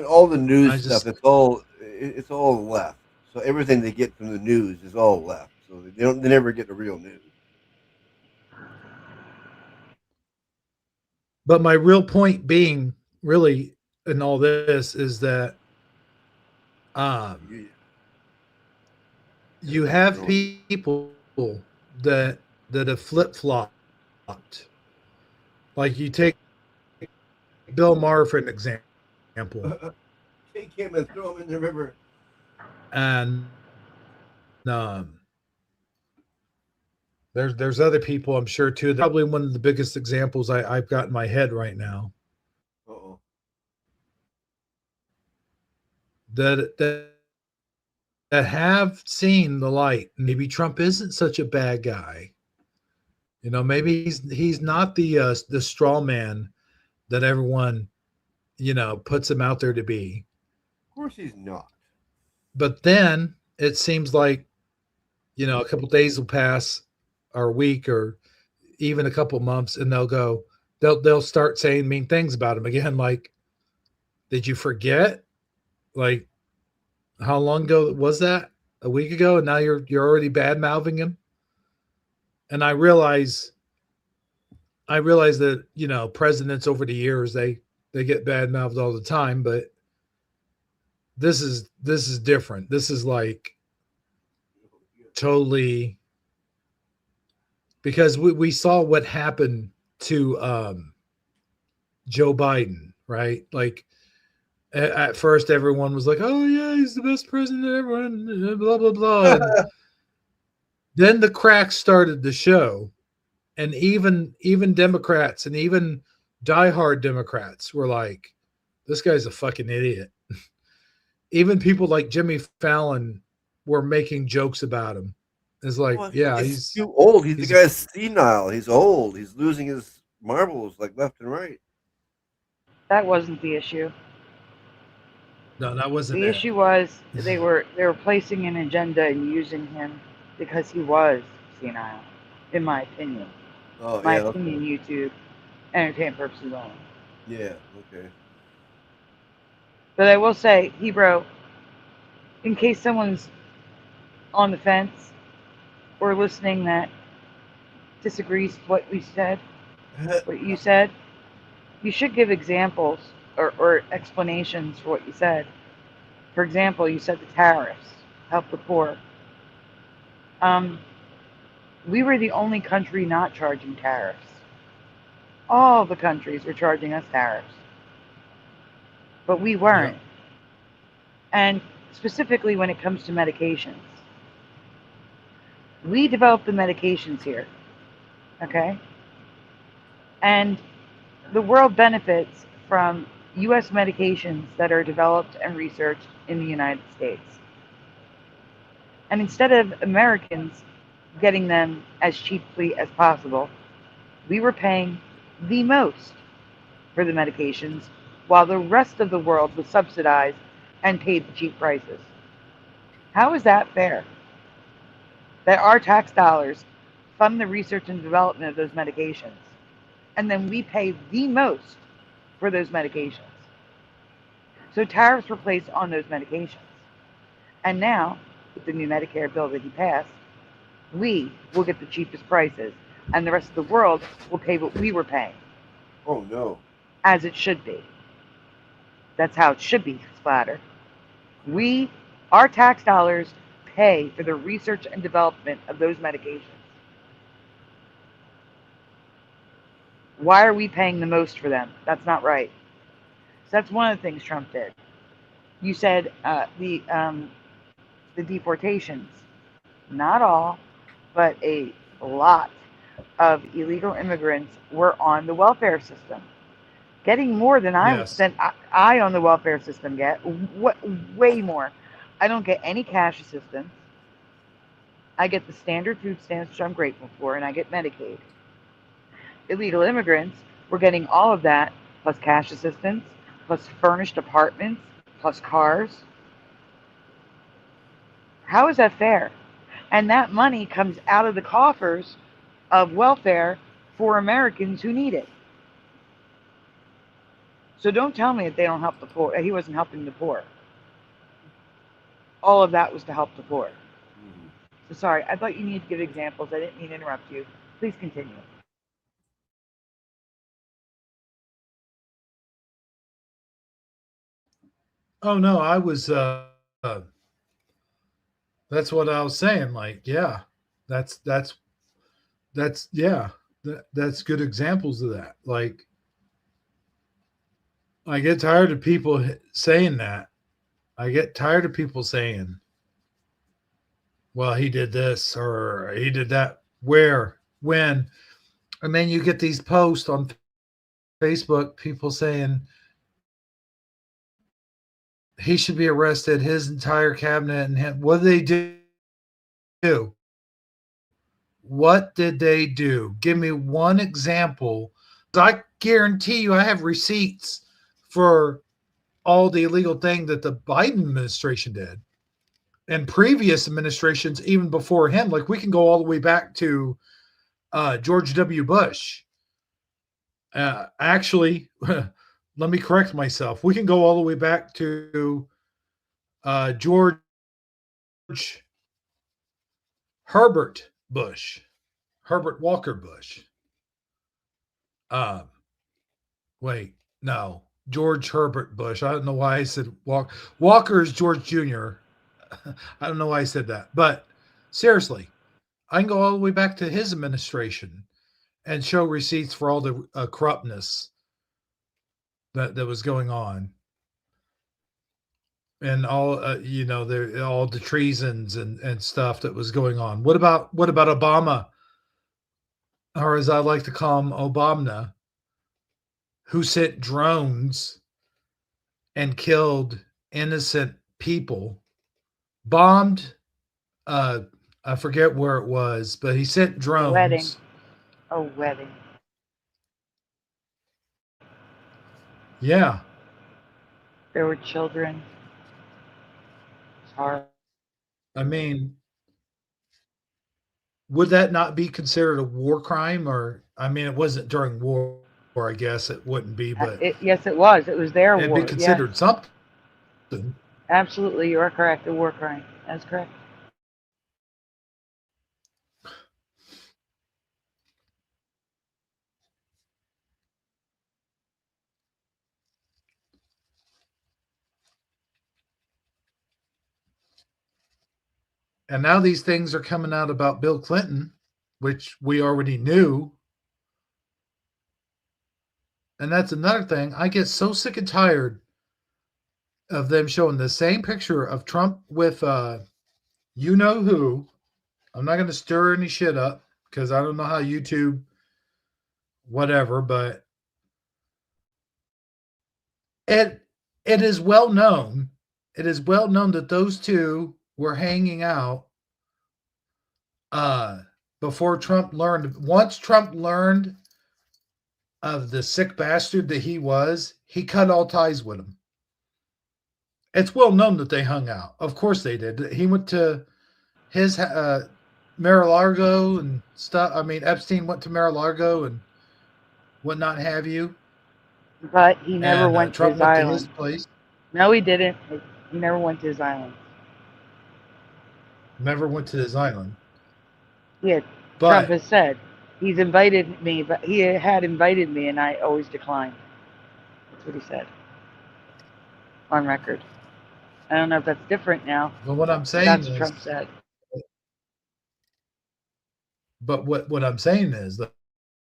all the news stuff, it's all left. So everything they get from the news is all left. So they never get the real news. But my real point being, really, in all this is that you have people that have flip-flopped. Like you take Bill Maher for an example. Take him and throw him in the river. And there's other people I'm sure too. Probably one of the biggest examples I've got in my head right now. Uh-oh. That have seen the light. Maybe Trump isn't such a bad guy. Maybe he's not the straw man that everyone puts him out there to be. Of course he's not. But then it seems like a couple days will pass, or a week, or even a couple months, and they'll start saying mean things about him again. Like, did you forget? Like, how long ago was that? A week ago, and now you're already bad mouthing him. And I realize that presidents over the years they get bad mouthed all the time, but this is different. This is like totally, because we saw what happened to Joe Biden, right? Like at first everyone was like, oh yeah, he's the best president ever, and blah blah blah. And then the cracks started to show, and even Democrats and even diehard Democrats were like, this guy's a fucking idiot. Even people like Jimmy Fallon were making jokes about him. It's like, yeah, he's too old. The guy's senile. He's old. He's losing his marbles like left and right. That wasn't the issue. No, that wasn't The it. issue was they were placing an agenda and using him because he was senile, in my opinion. Oh My yeah, opinion, okay. YouTube, entertainment purposes only. Yeah, okay. But I will say, Hebrew, in case someone's on the fence or listening that disagrees with what you said, you should give examples or explanations for what you said. For example, you said the tariffs help the poor. Um, we were the only country not charging tariffs. All the countries were charging us tariffs, but we Yeah. weren't. And specifically when it comes to medications, we developed the medications here, okay? And the world benefits from US medications that are developed and researched in the United States. And instead of Americans getting them as cheaply as possible, we were paying the most for the medications while the rest of the world was subsidized and paid the cheap prices. How is that fair? That our tax dollars fund the research and development of those medications, and then we pay the most for those medications. So tariffs were placed on those medications. And now, with the new Medicare bill that he passed, we will get the cheapest prices, and the rest of the world will pay what we were paying, Oh no. as it should be. That's how it should be, Splatter. Our tax dollars pay for the research and development of those medications. Why are we paying the most for them? That's not right. So that's one of the things Trump did. You said the deportations. Not all, but a lot of illegal immigrants were on the welfare system, getting more than Yes. I on the welfare system get. What way more? I don't get any cash assistance. I get the standard food stamps, which I'm grateful for, and I get Medicaid. Illegal immigrants were getting all of that, plus cash assistance, plus furnished apartments, plus cars. How is that fair? And that money comes out of the coffers of welfare for Americans who need it. So don't tell me that they don't help the poor. He wasn't helping the poor. All of that was to help the poor. Mhm. So sorry, I thought you needed to give examples. I didn't mean to interrupt you. Please continue. Oh no, I was that's what I was saying. Like, yeah, that's that's yeah, that's good examples of that. Like, I get tired of people saying that. I get tired of people saying, "Well, he did this or he did that." Where, when, and then you get these posts on Facebook, people saying he should be arrested, his entire cabinet, and him. What did they do? What did they do? Give me one example. I guarantee you, I have receipts for all the illegal thing that the Biden administration did and previous administrations, even before him. Like, we can go all the way back to George W. Bush. Actually, let me correct myself. We can go all the way back to George Herbert Bush, Herbert Walker Bush. Um, Wait, no, George Herbert Bush. I don't know why I said Walker. Walker is George Jr. I don't know why I said that, but seriously, I can go all the way back to his administration and show receipts for all the corruptness that was going on, and all all the treasons and stuff that was going on. What about Obama, or as I like to call him, Obama, who sent drones and killed innocent people, bombed, uh I forget where it was, but he sent A wedding. drones. A wedding. Yeah. There were children. horrible. I mean, would that not be considered a war crime? Or, I mean, it wasn't during war, I guess it wouldn't be, but Yes, it was. It was their it'd be war. Yes, considered something. absolutely. You are correct. A war crime. That's correct. And now these things are coming out about Bill Clinton, which we already knew. And that's another thing. I get so sick and tired of them showing the same picture of Trump with you know who. I'm not going to stir any shit up because I don't know how YouTube, whatever, but it is well known. It is well known that those two were hanging out before Trump learned. Once Trump learned of the sick bastard that he was, he cut all ties with him. It's well known that they hung out. Of course they did. He went to his Mar-a-Lago and stuff. I mean, Epstein went to Mar-a-Lago and what not have you. But he never And went to Trump his went to island. his place. No, he didn't. He never went to his island. Never went to his island. Yeah, But Trump has said he's invited me, but he had invited me, and I always declined. That's what he said on record. I don't know if that's different now. But what I'm saying That's is, what Trump said. But what I'm saying is,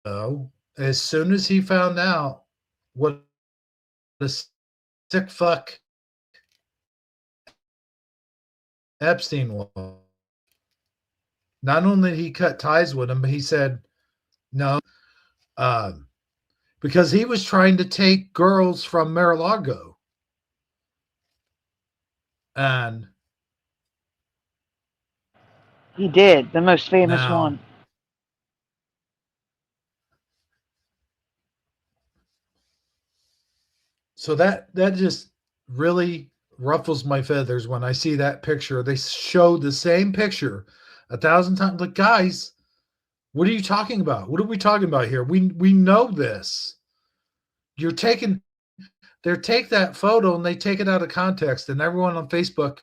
though, as soon as he found out what the sick fuck Epstein was, not only did he cut ties with him, but he said no, because he was trying to take girls from Mar-a-Lago, and He did, the most famous now, one. So that just really ruffles my feathers when I see that picture. They showed the same picture 1,000 times. Like, guys, what are you talking about? What are we talking about here? We know this. They take that photo and they take it out of context, and everyone on Facebook,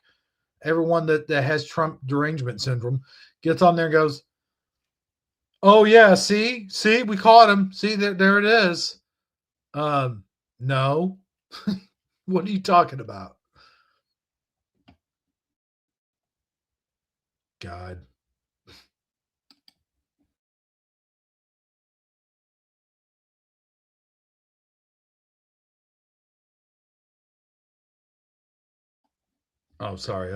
everyone that has Trump derangement syndrome, gets on there and goes, "Oh yeah, see, we caught him. See, there it is." No. What are you talking about? God. Oh, sorry.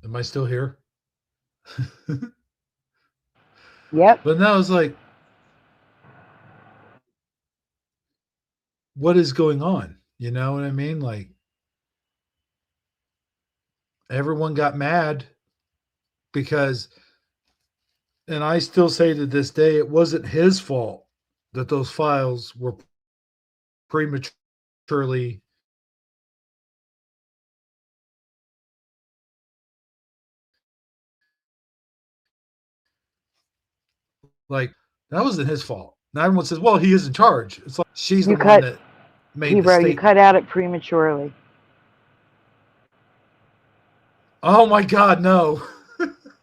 Am I still here? Yep. But now it's like, what is going on? You know what I mean? Like, everyone got mad because, and I still say to this day, it wasn't his fault that those files were prematurely like, that wasn't his fault. Now everyone says, well, he is in charge. It's like she's the one that made the Hebrew, you statement. cut out it prematurely. Oh my God, no.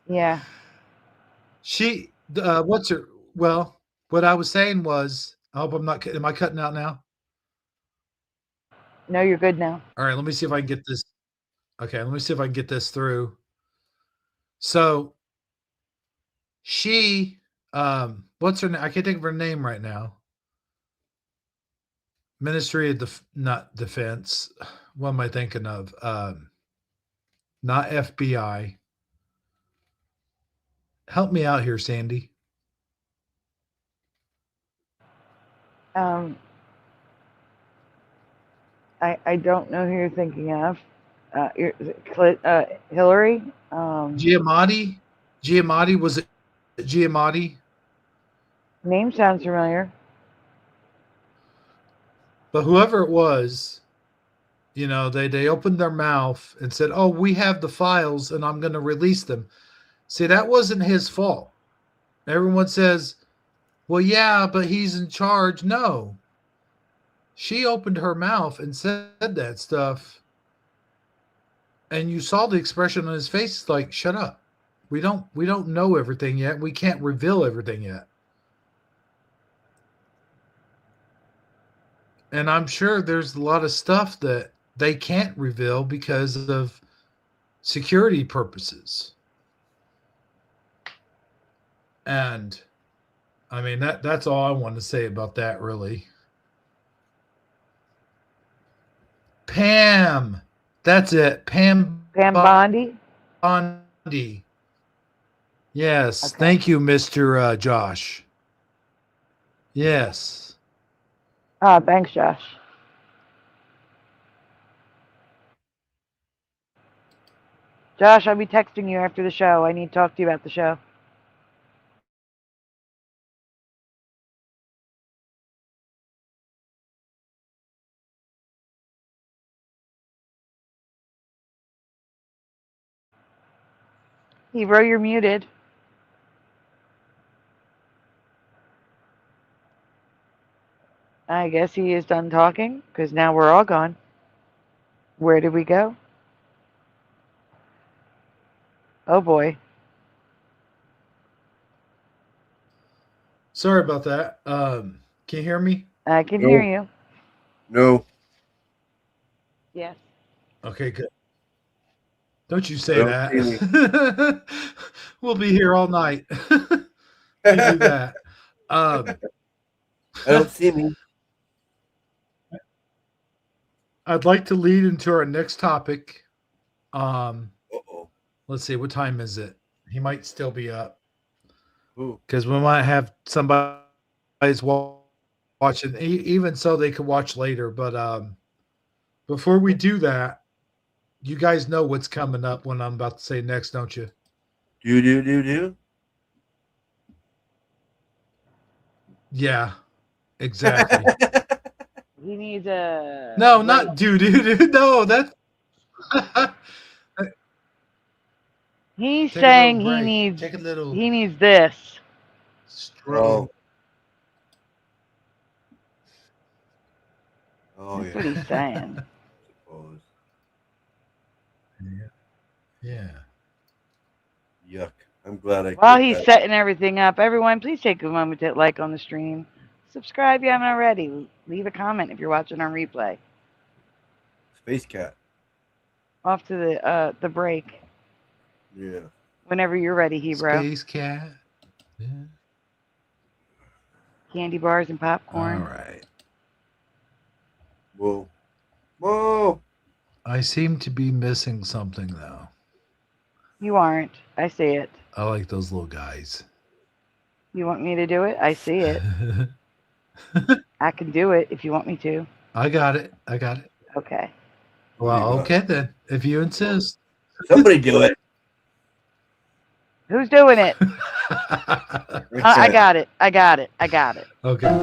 Yeah. She, what's her? Well, what I was saying was, I hope I'm not. Am I cutting out now? No, you're good now. All right, let me see if I can get this. Okay, let me see if I can get this through. So she, what's her name? I can't think of her name right now. Ministry of not Defense. What am I thinking of? Not FBI. Help me out here, Sandy. I don't know who you're thinking of. Hillary. Giamatti. Giamatti, was it Giamatti? Name sounds familiar. But whoever it was, You know, they opened their mouth and said, "Oh, we have the files and I'm going to release them." See, that wasn't his fault. Everyone says, "Well, yeah, but he's in charge." No. She opened her mouth and said that stuff, and you saw the expression on his face like, "Shut up. We don't know everything yet. We can't reveal everything yet." And I'm sure there's a lot of stuff that they can't reveal because of security purposes. And I mean that's all I want to say about that, really. Pam. That's it. Pam Bondi? Bondi. Yes. Okay. Thank you, Mr. Josh. Yes. Thanks, Josh. Josh, I'll be texting you after the show. I need to talk to you about the show. Hebrew, you're muted. I guess he is done talking, because now we're all gone. Where did we go? Oh boy. Sorry about that. Can you hear me? I can No. hear you. No. Yes. Okay, good. Don't you I say don't see any. that. We'll be here all night. You do that. I don't see me. I'd like to lead into our next topic. Uh-oh. Let's see, what time is it? He might still be up Who? because we might have somebody's watching. Even so, they could watch later. But before we do that, you guys know what's coming up when I'm about to say next, don't you? Do. Yeah, exactly. He needs a No, break. not dude. No, that's He's take saying a little break. Take a little he needs this. stroll. Oh That's yeah. what he's saying. I suppose. Yeah. Yuck. I'm glad I While quit he's that. setting everything up, everyone, please take a moment to hit like on the stream. Subscribe if you haven't already. Leave a comment if you're watching on replay. Space Cat. Off to the break. Yeah. Whenever you're ready, Hebrew. Space cat. Yeah. Candy bars and popcorn. All right. Whoa. Whoa. I seem to be missing something though. You aren't. I see it. I like those little guys. You want me to do it? I see it. I can do it if you want me to. I got it. Okay. Well, okay then. If you insist. Somebody do it. Who's doing it? I got it. Okay.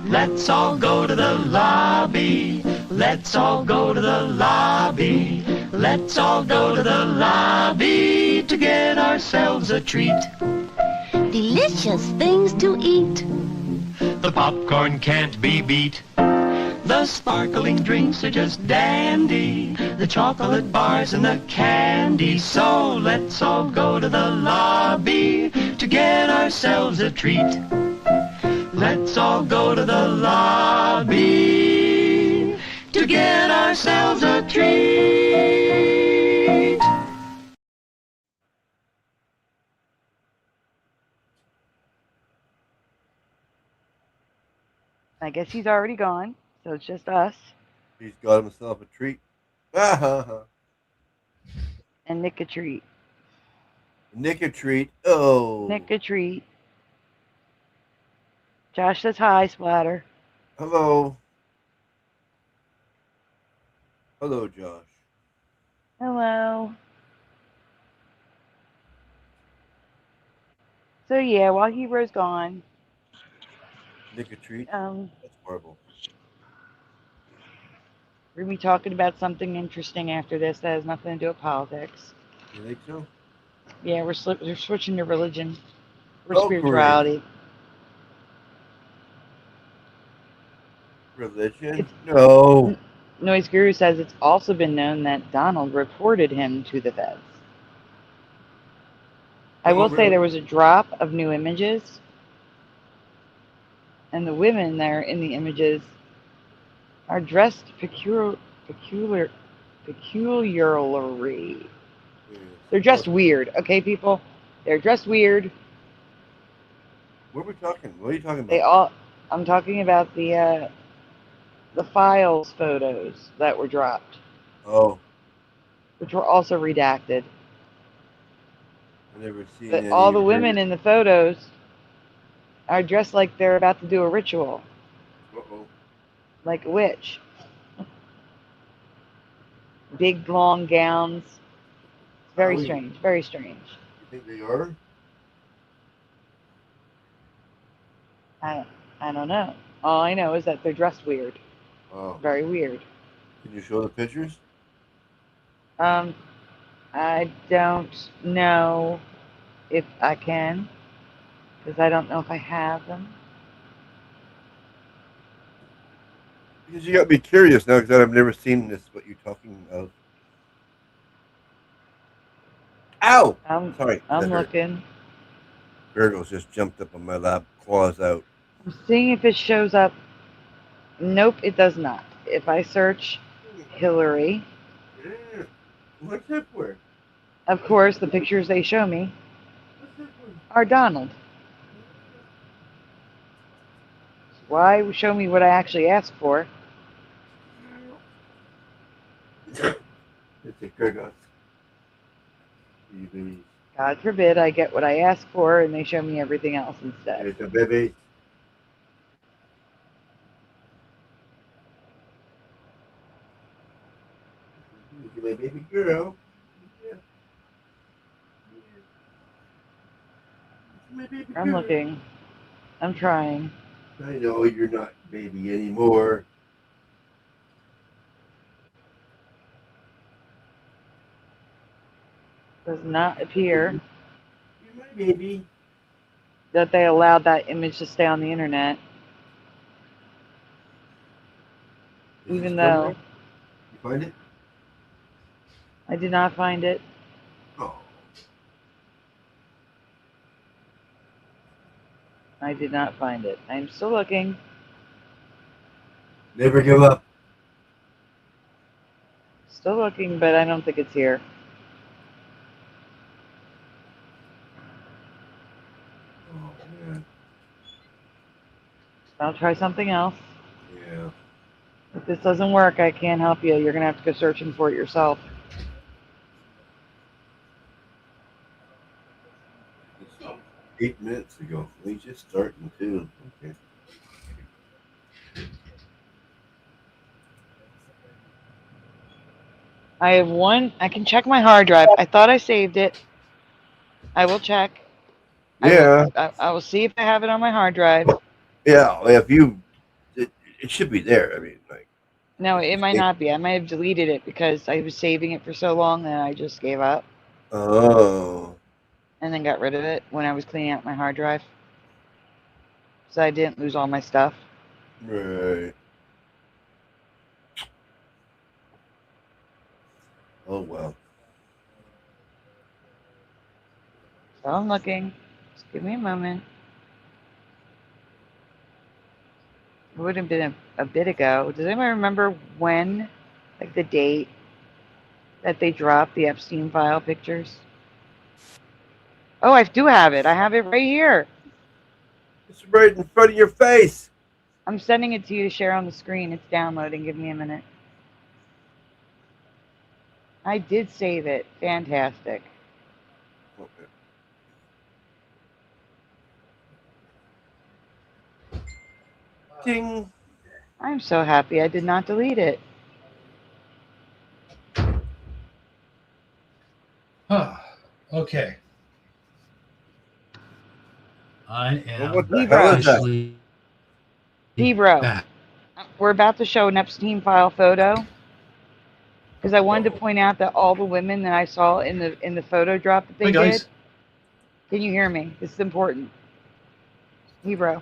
Let's all go to the lobby. Let's all go to the lobby. Let's all go to the lobby to get ourselves a treat. Delicious things to eat. The popcorn can't be beat. The sparkling drinks are just dandy. The chocolate bars and the candy. So let's all go to the lobby to get ourselves a treat. Let's all go to the lobby to get ourselves a treat. I guess he's already gone, so it's just us He's got himself a treat. and Nick a treat. Nick a treat. Oh. Nick a treat. Josh says hi, Splatter. Hello. Hello, Josh. Hello. So yeah, while Hebrew's gone, Nick a treat. That's horrible. We're going to be talking about something interesting after this that has nothing to do with politics. You think so? Yeah, we're switching to religion or Oh, great. spirituality. Religion? It's No. Noise Guru says it's also been known that Donald reported him to the feds. I Oh, will say really? there was a drop of new images, and the women there in the images are dressed peculiarly. Yes. They're dressed weird, okay, people? They're dressed weird. What are we talking? What are you talking They about? all. I'm talking about the files photos that were dropped, Oh, which were also redacted. I never seen But any. all the women in the photos are dressed like they're about to do a ritual, Uh-oh. like a witch. Big long gowns. Very You strange. Very strange. think they are? I don't know. All I know is that they're dressed weird. Oh. Very weird. Can you show the pictures? Um, I don't know if I can, because I don't know if I have them. Because you got me curious now, because I've never seen this. What you're talking of? Ow! Sorry, I'm that hurt. looking. Virgil's just jumped up on my lap, claws out. I'm seeing if it shows up. Nope, it does not. If I search Hillary, Yeah. What's that for? of course, the pictures they show me What's that for? are Donald. Why show me what I actually asked for? It's a Kyrgyz. Baby. God forbid I get what I asked for and they show me everything else instead. It's a baby. It's my baby girl. Yeah. It's my baby girl. I'm looking. I'm trying. I know you're not baby anymore. Does not appear You're my baby. that they allowed that image to stay on the internet, Is even it though somewhere? You find it? I did not find it. Oh. I did not find it. I'm still looking. Never give up. Still looking, but I don't think it's here. Oh man. I'll try something else. Yeah. If this doesn't work, I can't help you. You're going to have to go searching for it yourself. It's 8 minutes ago. We just starting too. Okay. I have one. I can check my hard drive. I thought I saved it. I will check. Yeah. I will see if I have it on my hard drive. Yeah. If you, it should be there. I mean, like. No, it might not be. I might have deleted it because I was saving it for so long that I just gave up Oh. and then got rid of it when I was cleaning out my hard drive. So I didn't lose all my stuff. Right. Oh well. So I'm looking. Just give me a moment. It would have been a bit ago. Does anyone remember when, like the date that they dropped the Epstein file pictures? Oh, I do have it. I have it right here. It's right in front of your face. I'm sending it to you to share on the screen. It's downloading. Give me a minute. I did save it. Fantastic. Okay. Ding. I'm so happy I did not delete it. Okay. I am Well, what the hell is that? officially P-Bro, back. we're about to show an Epstein file photo. Because I wanted to point out that all the women that I saw in the photo drop that Hey they guys. did. Can you hear me? This is important. Hebrew,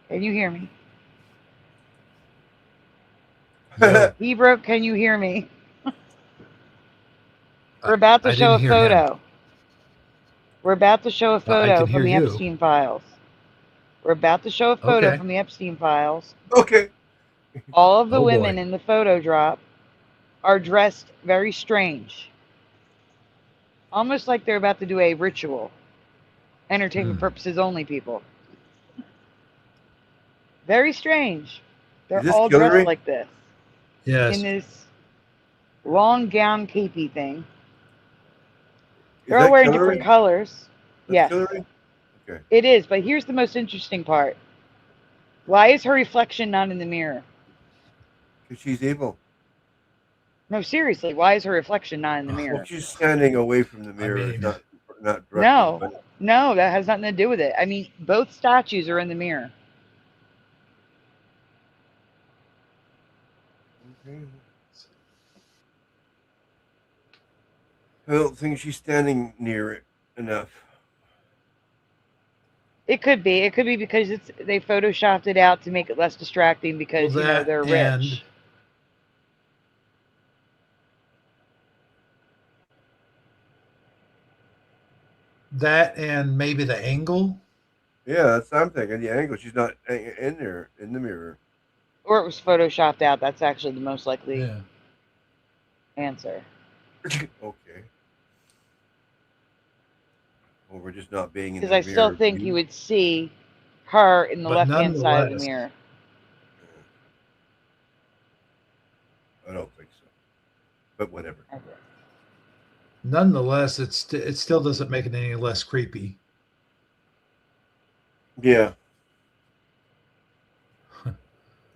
can you hear me? No, Hebrew, can you hear me? We're about to I show didn't a hear him. photo. We're about to show a I photo can from hear the you. Epstein files. We're about to show a photo Okay. from the Epstein files. Okay. All of the Oh women boy. in the photo drop are dressed very strange. Almost like they're about to do a ritual. Entertainment purposes only, people. Very strange. Is They're this all dressed Hillary? like this. Yes. In this long gown capey thing. Is They're all that wearing different Hillary? colors. That's Yes, Hillary? Okay. it is. But here's the most interesting part. Why is her reflection not in the mirror? Because she's evil. No, seriously, why is her reflection not in the Oh, Well, mirror? she's standing away from the I mirror, mean, not directly in No, front. no, that has nothing to do with it. I mean, both statues are in the mirror. Okay. I don't think she's standing near it enough. It could be. It could be because they photoshopped it out to make it less distracting well, because, you know, they're rich. that and maybe the angle. Yeah, that's what I'm thinking. The angle, she's not in there in the mirror. Or it was photoshopped out. That's actually the most likely Yeah. answer. Okay. Well, we're just not being in Because the I still mirror think you view. would see her in the But left-hand side of the nonetheless, mirror. I don't think so. But whatever. nonetheless, it still doesn't make it any less creepy. Yeah.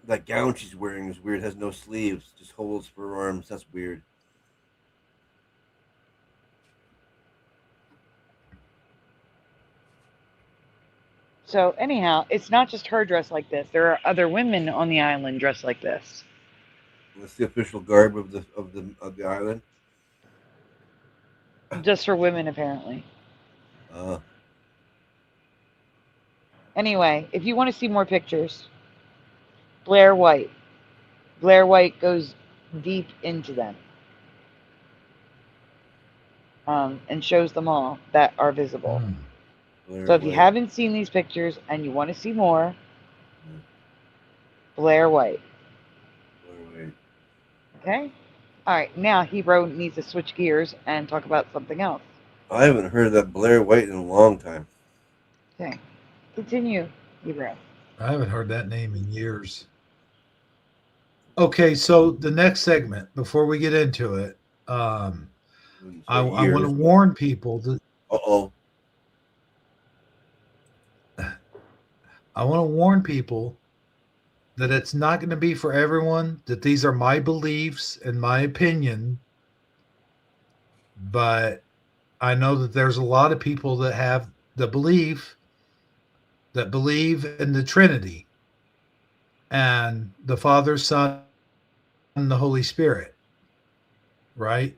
That gown she's wearing is weird. It has no sleeves, just holds for arms. That's weird. So anyhow, it's not just her dressed like this. There are other women on the island dressed like this. That's the official garb of the island. Just for women, apparently. Uh, Anyway, if you want to see more pictures, Blair White. Blair White goes deep into them and shows them all that are visible. Blair So if you White. haven't seen these pictures and you want to see more, Blair White. Blair White. Okay? All right, now Hebrew needs to switch gears and talk about something else. I haven't heard of that Blair White in a long time. Okay. Continue, Hebrew. I haven't heard that name in years. Okay, so the next segment, before we get into it, I want to warn people that Uh-oh. I want to warn people that it's not going to be for everyone, that these are my beliefs and my opinion, but I know that there's a lot of people that have the belief that believe in the Trinity and the Father, Son, and the Holy Spirit, right?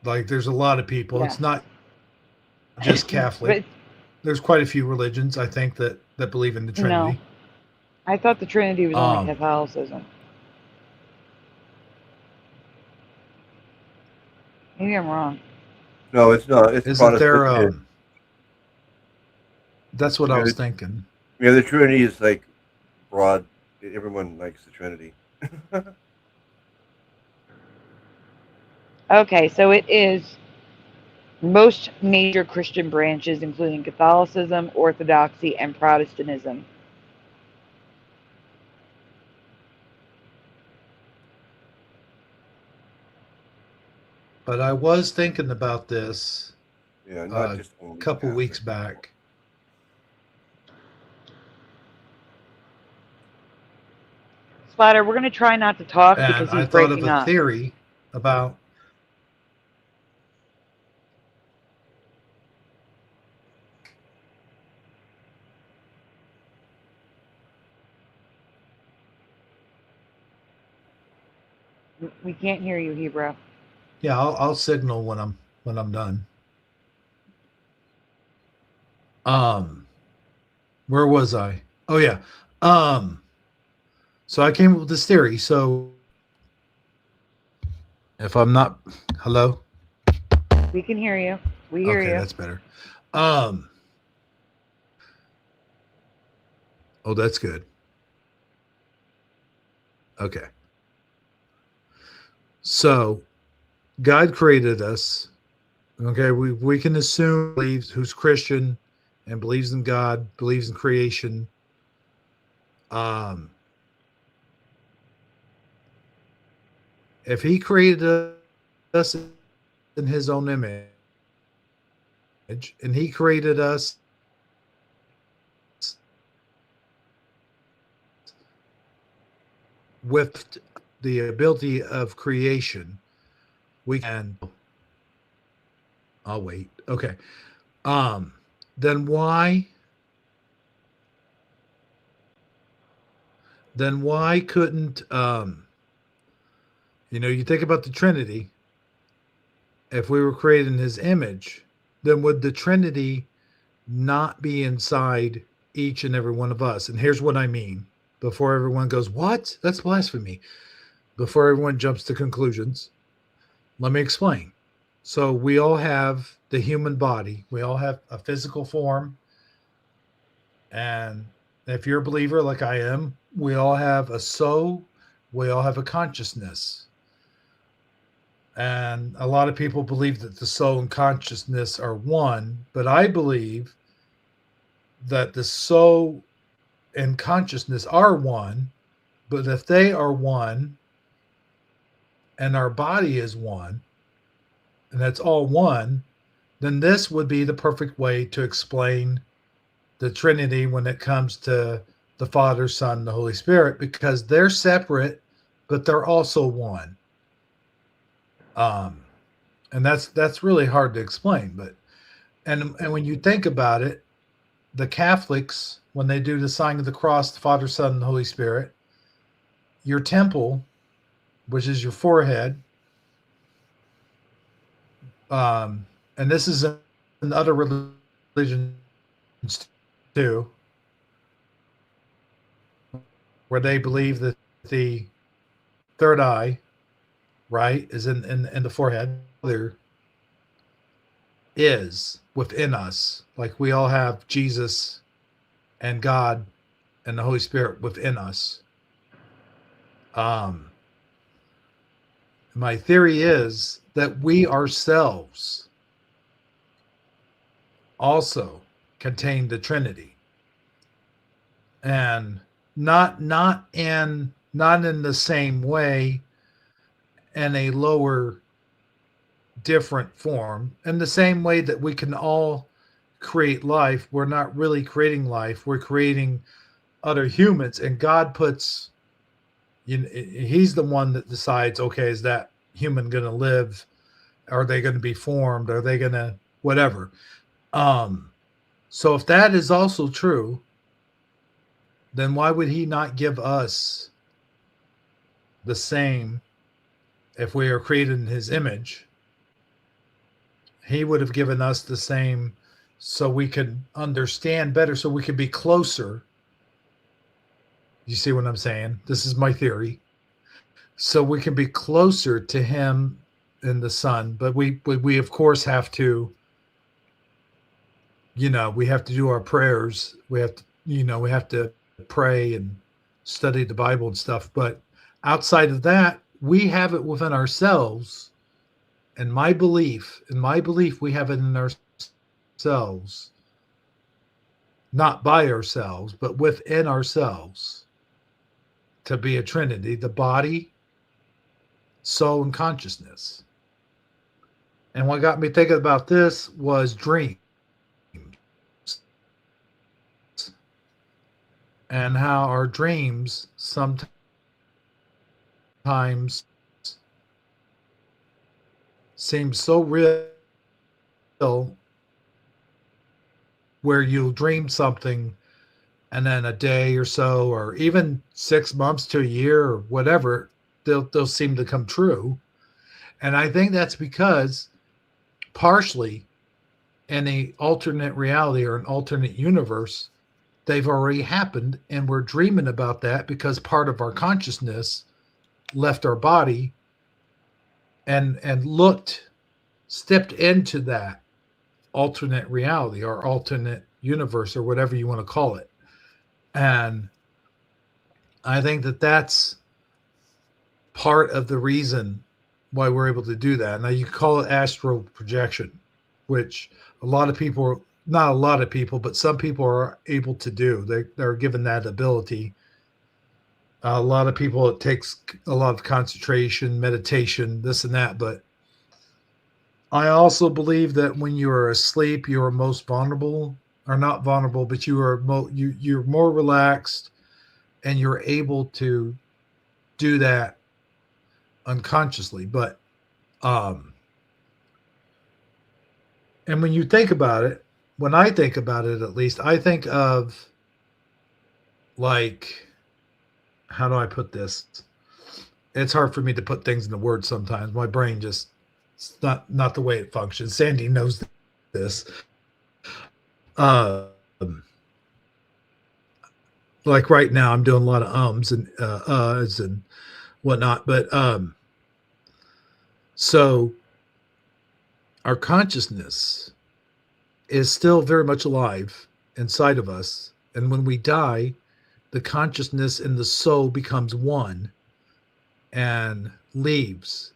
Like there's a lot of people. Yes. It's not just Catholic. There's quite a few religions, I think, that believe in the Trinity. No. I thought the Trinity was only Catholicism. Maybe I'm wrong. No, it's not. It's Isn't there? Protestant. That's what I was thinking. Yeah, the Trinity is like broad. Everyone likes the Trinity. Okay, so it is most major Christian branches, including Catholicism, Orthodoxy, and Protestantism. But I was thinking about this Yeah, not just a couple weeks back. Splatter, we're going to try not to talk And because I he's thought of breaking a up. theory about We can't hear you, Hebrew. Yeah, I'll signal when I'm done. Where was I? Oh yeah. So I came up with this theory. So if I'm not, hello? We can hear you. We hear Okay, you. that's better. Oh, that's good. Okay. So God created us. Okay, we can assume believes who's Christian and believes in God, believes in creation. If he created us in his own image, and he created us with the ability of creation, we can. I'll wait. Okay. Then why couldn't you think about the Trinity? If we were created in his image, then would the Trinity not be inside each and every one of us? And here's what I mean. Before everyone goes, what? That's blasphemy. Before everyone jumps to conclusions, let me explain. So we all have the human body. We all have a physical form. And if you're a believer like I am, we all have a soul. We all have a consciousness. And a lot of people believe that the soul and consciousness are one, but I believe that the soul and consciousness are one, but if they are one and our body is one, and that's all one, then this would be the perfect way to explain the Trinity when it comes to the Father, Son, and the Holy Spirit, because they're separate, but they're also one. And that's really hard to explain, but and when you think about it, the Catholics, when they do the sign of the cross, the Father, Son, and the Holy Spirit, your temple, which is your forehead, and this is in other religions too, where they believe that the third eye, right, is in the forehead. There is within us, like we all have Jesus and God and the Holy Spirit within us. My theory is that we ourselves also contain the Trinity, and not in the same way, in a lower, different form. In the same way that we can all create life, we're not really creating life, we're creating other humans, and God puts, he's the one that decides, okay, is that human going to live? Are they going to be formed? Are they going to whatever? So if that is also true, then why would he not give us the same? If we are created in his image, he would have given us the same, so we could understand better, so we could be closer. You see what I'm saying? This is my theory. So we can be closer to him and the Son, but we of course have to, we have to do our prayers. We have to, we have to pray and study the Bible and stuff. But outside of that, we have it within ourselves. And my belief, we have it in ourselves, not by ourselves, but within ourselves, to be a Trinity: the body, soul, and consciousness. And what got me thinking about this was dreams, and how our dreams sometimes seem so real, where you'll dream something and then a day or so, or even 6 months to a year or whatever, they'll seem to come true. And I think that's because partially in a alternate reality or an alternate universe, they've already happened, and we're dreaming about that because part of our consciousness left our body and stepped into that alternate reality or alternate universe or whatever you want to call it. And I think that that's part of the reason why we're able to do that. Now you call it astral projection, which a lot of people, not a lot of people, but some people are able to do. They're given that ability. A lot of people, it takes a lot of concentration, meditation, this and that. But I also believe that when you are asleep, you are most vulnerable, or not vulnerable, but you're more relaxed, and you're able to do that unconsciously. But and when you think about it, when I think about it, at least I think of, like, how do I put this? It's hard for me to put things into words sometimes. My brain just, it's not the way it functions. Sandy knows this. Like right now, I'm doing a lot of ums and uhs and whatnot. But so our consciousness is still very much alive inside of us. And when we die, the consciousness and the soul becomes one and leaves.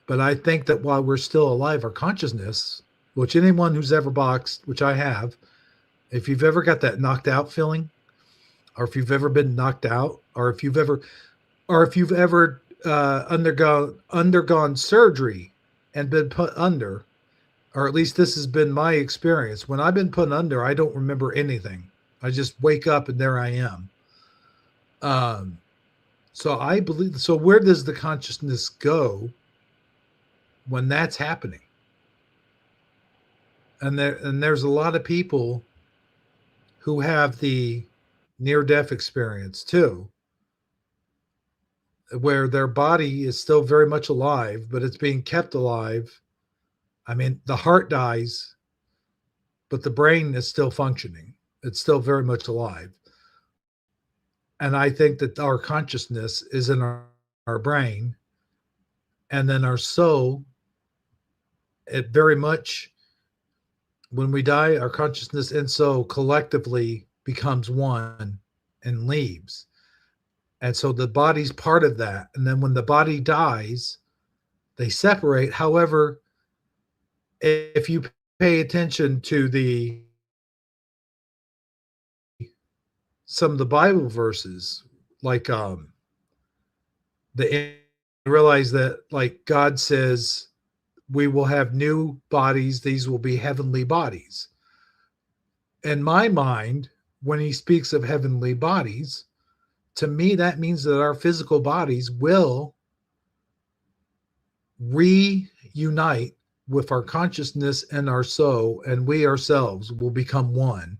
But I think that while we're still alive, our consciousness, which anyone who's ever boxed, which I have, if you've ever got that knocked out feeling, or if you've ever been knocked out, or if you've ever undergone surgery and been put under, or at least this has been my experience. When I've been put under, I don't remember anything. I just wake up and there I am. So I believe, so where does the consciousness go when that's happening? And there's a lot of people who have the near-death experience too, where their body is still very much alive, but it's being kept alive. I mean, the heart dies, but the brain is still functioning. It's still very much alive. And I think that our consciousness is in our brain, and then our soul, it very much, when we die, our consciousness and soul collectively becomes one and leaves. And so the body's part of that. And then when the body dies, they separate. However, if you pay attention to some of the Bible verses, like realize that, like, God says, we will have new bodies. These will be heavenly bodies. In my mind, when he speaks of heavenly bodies, to me, that means that our physical bodies will reunite with our consciousness and our soul, and we ourselves will become one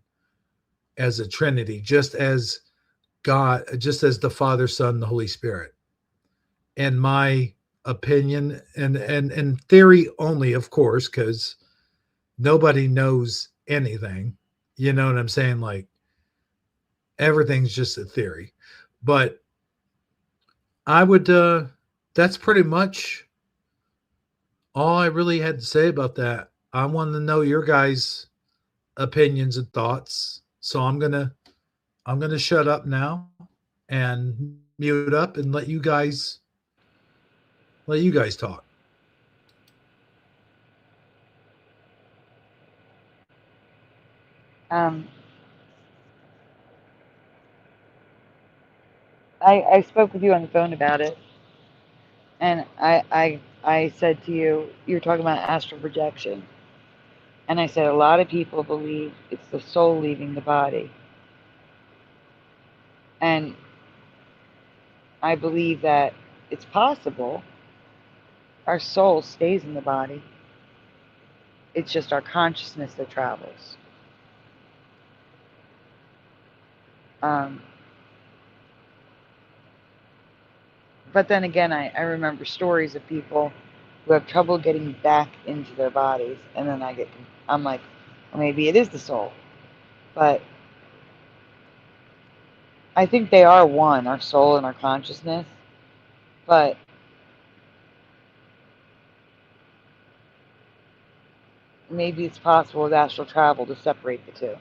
as a Trinity, just as God, just as the Father, Son, the Holy Spirit. In my opinion, and theory only, of course, because nobody knows anything. You know what I'm saying? Like, everything's just a theory. But I would, that's pretty much all I really had to say about that. I wanted to know your guys' opinions and thoughts. So I'm gonna shut up now and mute up and let you guys talk. I spoke with you on the phone about it, and I said to you, you're talking about astral projection, and I said a lot of people believe it's the soul leaving the body, and I believe that it's possible our soul stays in the body. It's just our consciousness that travels. But then again, I remember stories of people who have trouble getting back into their bodies, and then I'm like, well, maybe it is the soul. But I think they are one, our soul and our consciousness. But maybe it's possible with astral travel to separate the two.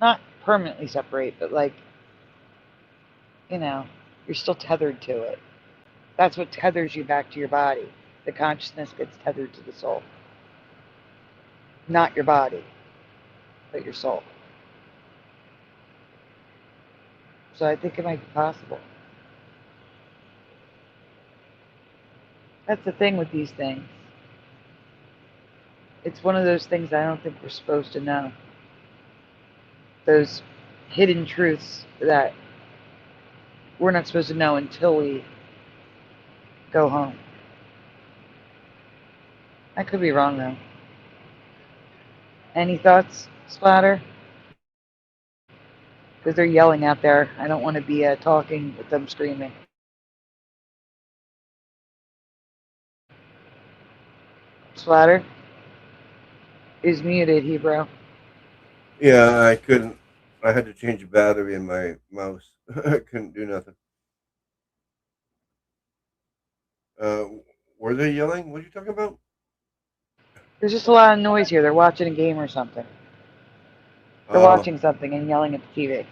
Not permanently separate, but like, you're still tethered to it. That's what tethers you back to your body. The consciousness gets tethered to the soul. Not your body, but your soul. So I think it might be possible. That's the thing with these things. It's one of those things I don't think we're supposed to know. Those hidden truths that we're not supposed to know until we go home. I could be wrong, though. Any thoughts, Splatter? Because they're yelling out there. I don't want to be talking with them screaming. Splatter is muted, Hebrew. Yeah, I couldn't. I had to change the battery in my mouse. I couldn't do nothing. Were they yelling? What are you talking about? There's just a lot of noise here. They're watching a game or something. They're watching something and yelling at the TV.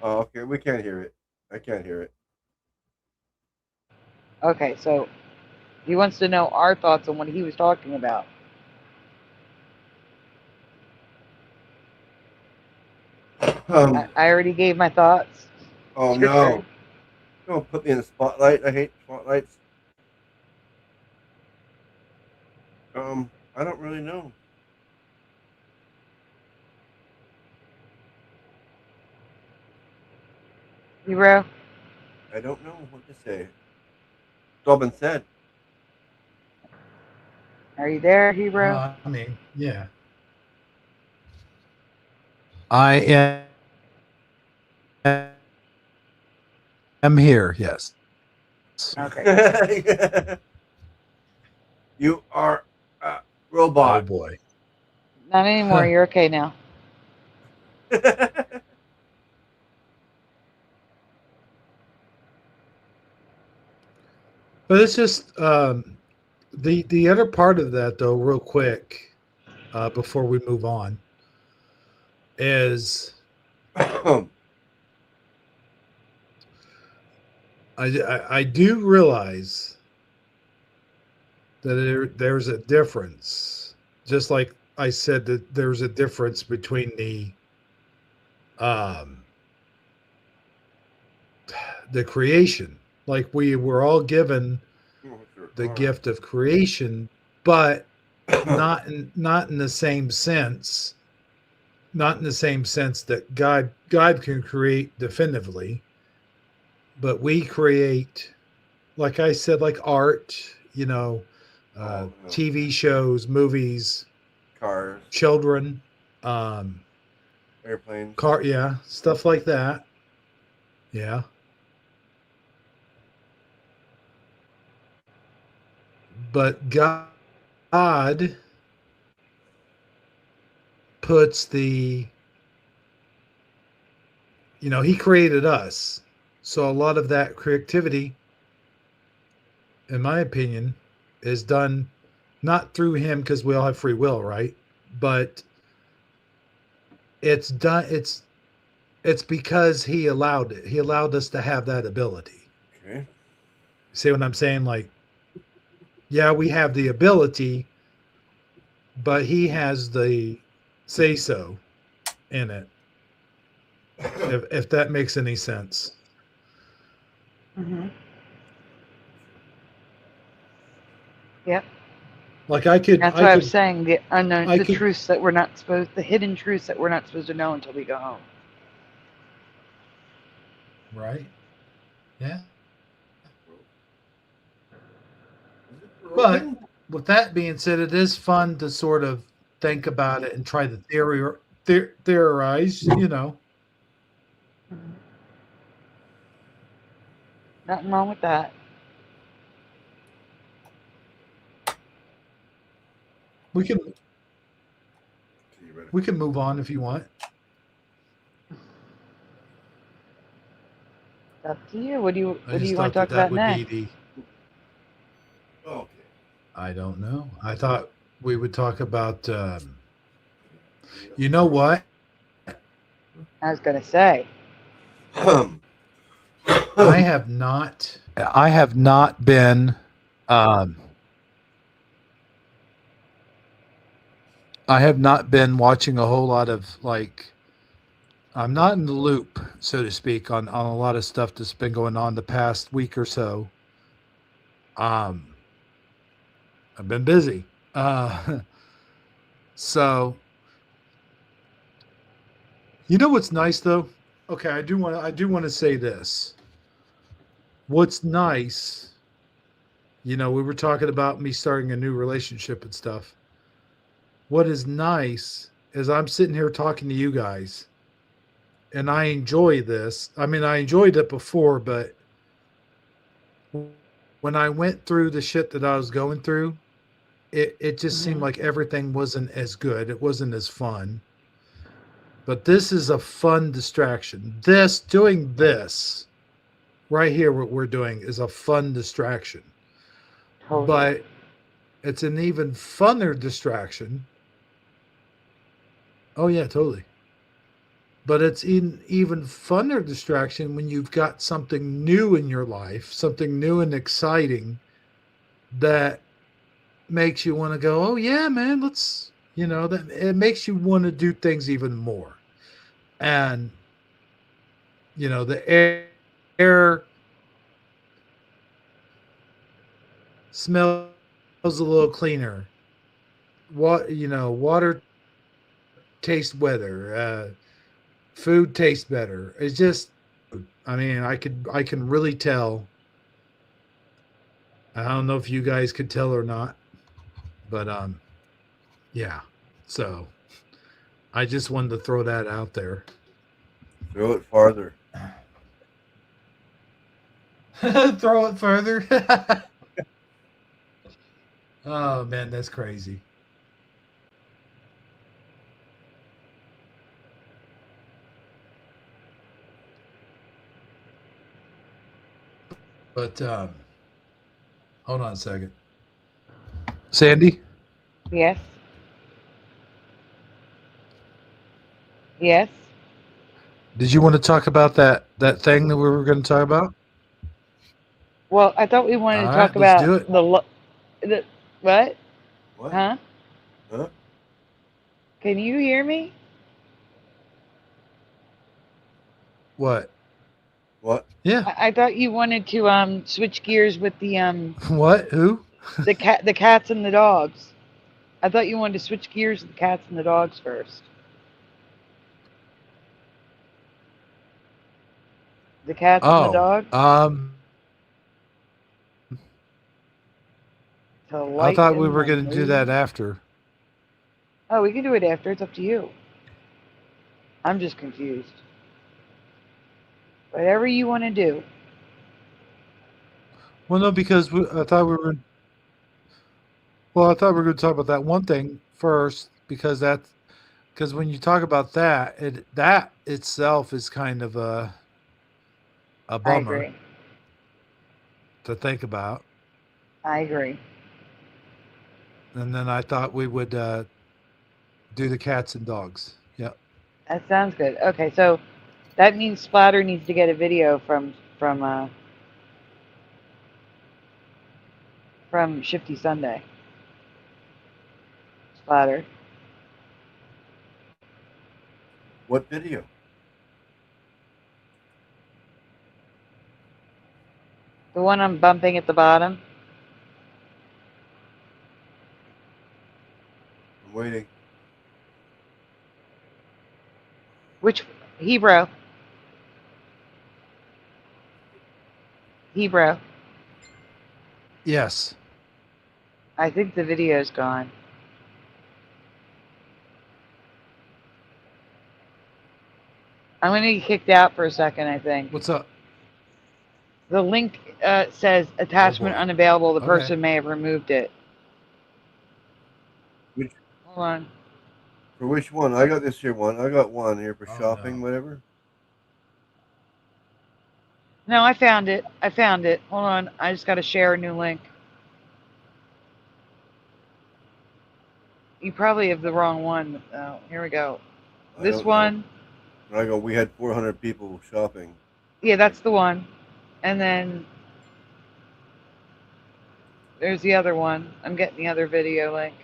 Oh, okay. We can't hear it. I can't hear it. Okay, so he wants to know our thoughts on what he was talking about. I already gave my thoughts. Oh no! Don't put me in the spotlight. I hate spotlights. I don't really know. Hero? I don't know what to say. It's all been said. Are you there, Hero? I mean, yeah. I am here, yes. Okay. You are a robot. Oh boy. Not anymore. You're okay now. But it's just the other part of that, though, real quick, before we move on, is I do realize that there's a difference, just like I said that there's a difference between the creation. Like we were all given the gift of creation, but not in the same sense. Not in the same sense that God can create definitively, but we create, like I said, like art, TV shows, movies, cars, children, airplanes, stuff like that. Yeah. But God puts he created us. So a lot of that creativity, in my opinion, is done not through him, because we all have free will, right? But it's because he allowed it. He allowed us to have that ability. Okay. See what I'm saying? Like, yeah, we have the ability, but he has the say so in it. If that makes any sense. Mm-hmm. Yep. Like I could. That's what I was saying. The unknown, the truths that we're not supposed, the hidden truths that we're not supposed to know until we go home. Right. Yeah. But with that being said, it is fun to sort of think about it and try to theorize, Nothing wrong with that. We can So you ready? we can move on if you want. It's up to you. What do you I What do just you want thought to talk that about would be next? the. Okay. I don't know. I thought we would talk about. You know what? I was gonna say. I have not. I have not been. Um, I have not been watching a whole lot of like. I'm not in the loop, so to speak, on a lot of stuff that's been going on the past week or so. Um, I've been busy. So you know what's nice though? Okay, I do want to say this. What's nice, you know, we were talking about me starting a new relationship and stuff. What is nice is I'm sitting here talking to you guys and I enjoy this. I mean, I enjoyed it before, but when I went through the shit that I was going through, it just seemed Hmm. like everything wasn't as good. It wasn't as fun. But this is a fun distraction. Doing this right here, what we're doing is a fun distraction. Totally. But it's an even funner distraction. Oh, yeah, totally. But it's an even funner distraction when you've got something new in your life, something new and exciting that makes you want to go, oh, yeah, man, let's, you know, that it makes you want to do things even more. And, you know, the air smells a little cleaner. What, you know, water tastes better. Food tastes better. It's just, I mean, I can really tell. I don't know if you guys could tell or not, but yeah. So I just wanted to throw that out there. Throw it farther. Throw it further. Oh man, that's crazy. But hold on a second. Sandy, Yes. Yes. did you want to talk about that thing that we were going to talk about? Well, I thought we wanted All to talk right, let's about do it. the what? What? Huh? Huh? Can you hear me? What? What? Yeah. I thought you wanted to switch gears with What? Who? the cats and the dogs. I thought you wanted to switch gears with the cats and the dogs first. The cats and the Oh, dogs to I thought we lighten were the going to do that mood. after. Oh, we can do it after. It's up to you. I'm just confused. Whatever you want to do. Well, no, because I thought we were. Well, I thought we were going to talk about that one thing first because when you talk about that, that itself is kind of a I bummer agree. to think about. I agree. And then I thought we would do the cats and dogs. Yep. That sounds good. Okay, so that means Splatter needs to get a video from Shifty Sunday. Splatter. What video? The one I'm bumping at the bottom. I'm waiting. Which Hebrew? Hebrew. Yes. I think the video's gone. I'm gonna get kicked out for a second, I think. What's up? The link says attachment boy. unavailable. The Okay. person may have removed it. Which, Hold on. for which one? I got this here one. I got one here for Oh, shopping, no. whatever. No, I found it. I found it. Hold on. I just got to share a new link. You probably have the wrong one. Oh, here we go. I This don't know. one. I go, we had 400 people shopping. Yeah, that's the one. And then there's the other one. I'm getting the other video link.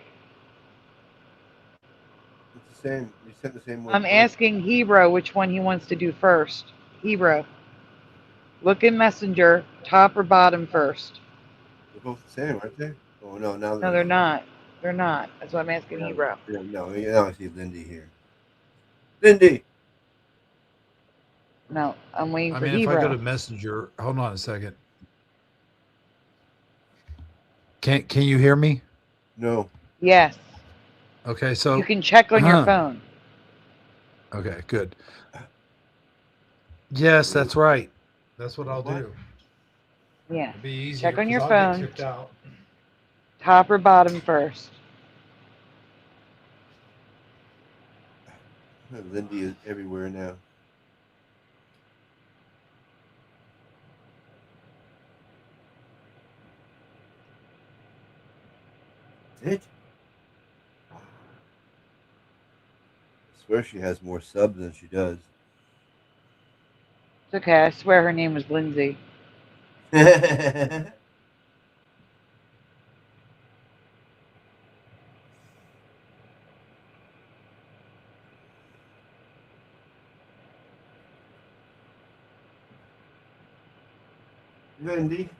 It's the same. You sent the same one. I'm twice. asking Hebrew which one he wants to do first. Hebrew. Look in Messenger, top or bottom first. They're both the same, aren't they? Oh, no, now No, they're not. They're not. That's what I'm asking Yeah, Hebrew. yeah, no, now I see Lindy here. Lindy! No, I'm waiting I for mean, if Hebrew. I go to Messenger, hold on a second. Can you hear me? No. Yes. Okay, so You can check on your phone. Okay, good. Yes, that's right. That's what I'll do. Yeah. It'll be easier Check on your 'cause I'll get phone. kicked out. Top or bottom first. Lindy is everywhere now. It? I swear she has more subs than she does. It's okay. I swear her name was Lindsay. Lindy?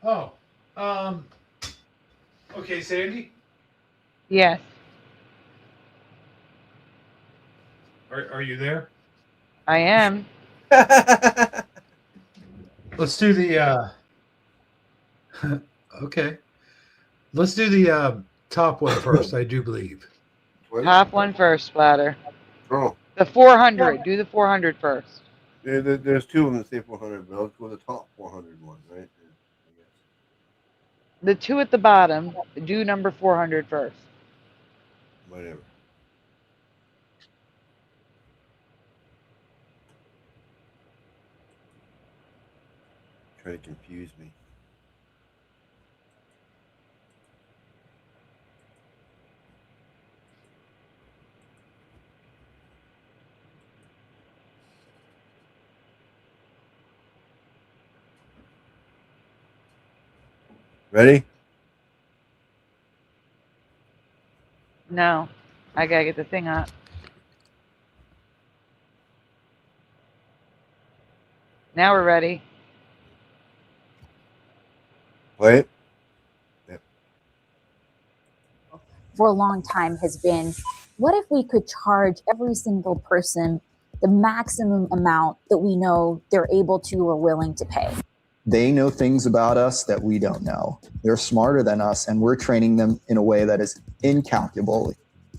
Oh, okay, Sandy, Yes. are you there? I am. Let's do the okay. Let's do the top one first, I do believe. Top one first, Splatter. Oh. The 400. Do the 400 first. Yeah, there's two of them that say 400, but I'll go with the top 400 one, right? Yeah, I guess. The two at the bottom. Do number 400 first. Whatever. Try to confuse me. Ready? No. I gotta get the thing up. Now we're ready. Wait. Yep. For a long time has been, what if we could charge every single person the maximum amount that we know they're able to or willing to pay? They know things about us that we don't know. They're smarter than us, and we're training them in a way that is incalculable.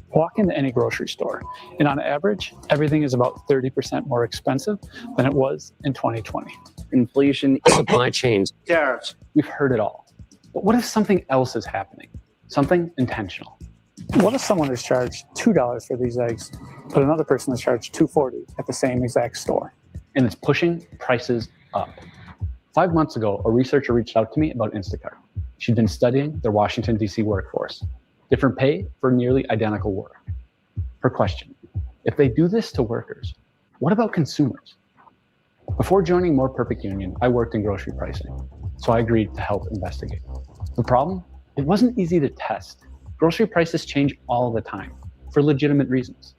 Walk into any grocery store, and on average, everything is about 30% more expensive than it was in 2020. Inflation, supply chains, Tariffs. We've heard it all. But what if something else is happening? Something intentional. What if someone is charged $2 for these eggs, but another person is charged $2.40 at the same exact store? And it's pushing prices up. 5 months ago, a researcher reached out to me about Instacart. She'd been studying their Washington, D.C. workforce. Different pay for nearly identical work. Her question, if they do this to workers, what about consumers? Before joining More Perfect Union, I worked in grocery pricing, so I agreed to help investigate. The problem? It wasn't easy to test. Grocery prices change all the time, for legitimate reasons.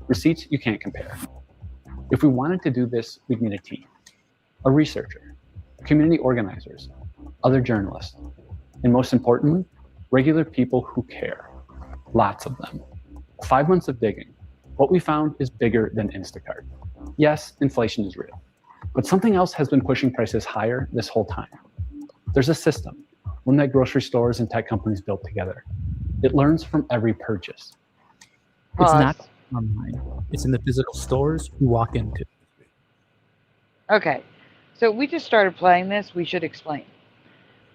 Receipts you can't compare. If we wanted to do this, we'd need a team. A researcher, community organizers, other journalists, and most importantly, regular people who care. Lots of them. 5 months of digging. What we found is bigger than Instacart. Yes, inflation is real, but something else has been pushing prices higher this whole time. There's a system, one that grocery stores and tech companies built together. It learns from every purchase. It's Pause. not online. It's in the physical stores you walk into. Okay, so we just started playing this. We should explain.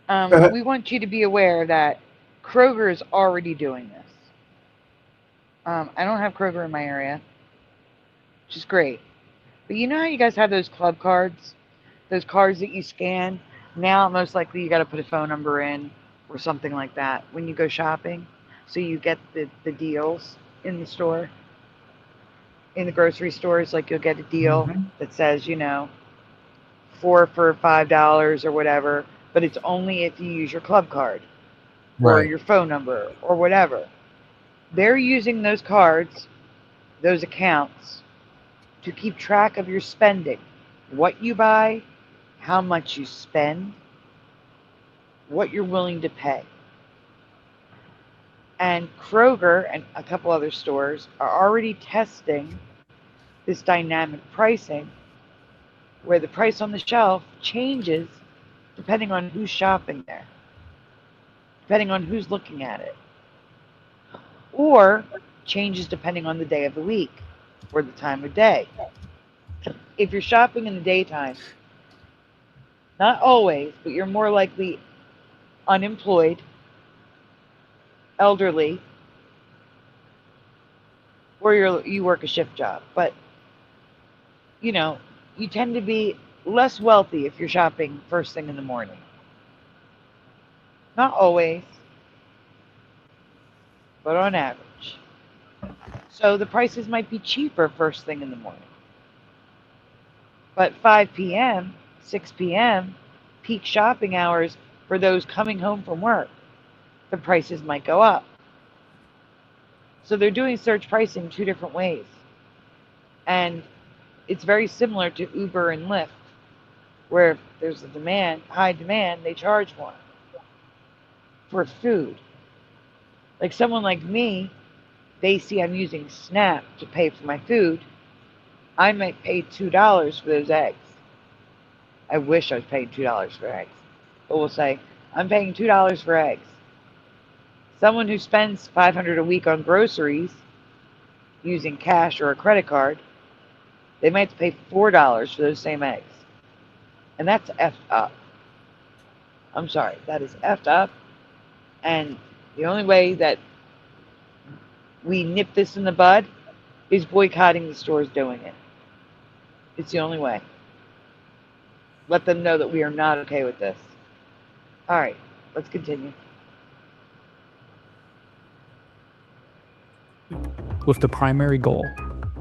We want you to be aware that Kroger is already doing this. I don't have Kroger in my area, which is great. But you know how you guys have those club cards? Those cards that you scan? Now, most likely, you got to put a phone number in or something like that when you go shopping. So you get the deals in the store. In the grocery stores, like you'll get a deal that says, you know, 4 for $5 or whatever, but it's only if you use your club card or your phone number or whatever. They're using those cards, those accounts, to keep track of your spending, what you buy, how much you spend, what you're willing to pay. And Kroger and a couple other stores are already testing this dynamic pricing where the price on the shelf changes depending on who's shopping there, depending on who's looking at it, or changes depending on the day of the week or the time of day. If you're shopping in the daytime, not always, but you're more likely unemployed, elderly, or you work a shift job. But, you know, you tend to be less wealthy if you're shopping first thing in the morning. Not always, but on average. So the prices might be cheaper first thing in the morning. But 5 p.m., 6 p.m., peak shopping hours for those coming home from work, the prices might go up. So they're doing surge pricing 2 different ways. And it's very similar to Uber and Lyft, where if there's a demand, high demand, they charge more for food. Like someone like me, they see I'm using Snap to pay for my food. I might pay $2 for those eggs. I wish I was paying $2 for eggs. But we'll say, I'm paying $2 for eggs. Someone who spends $500 a week on groceries using cash or a credit card, they might have to pay $4 for those same eggs. And that's effed up. I'm sorry, that is effed up. And the only way that we nip this in the bud is boycotting the stores doing it. It's the only way. Let them know that we are not okay with this. All right, let's continue. With the primary goal,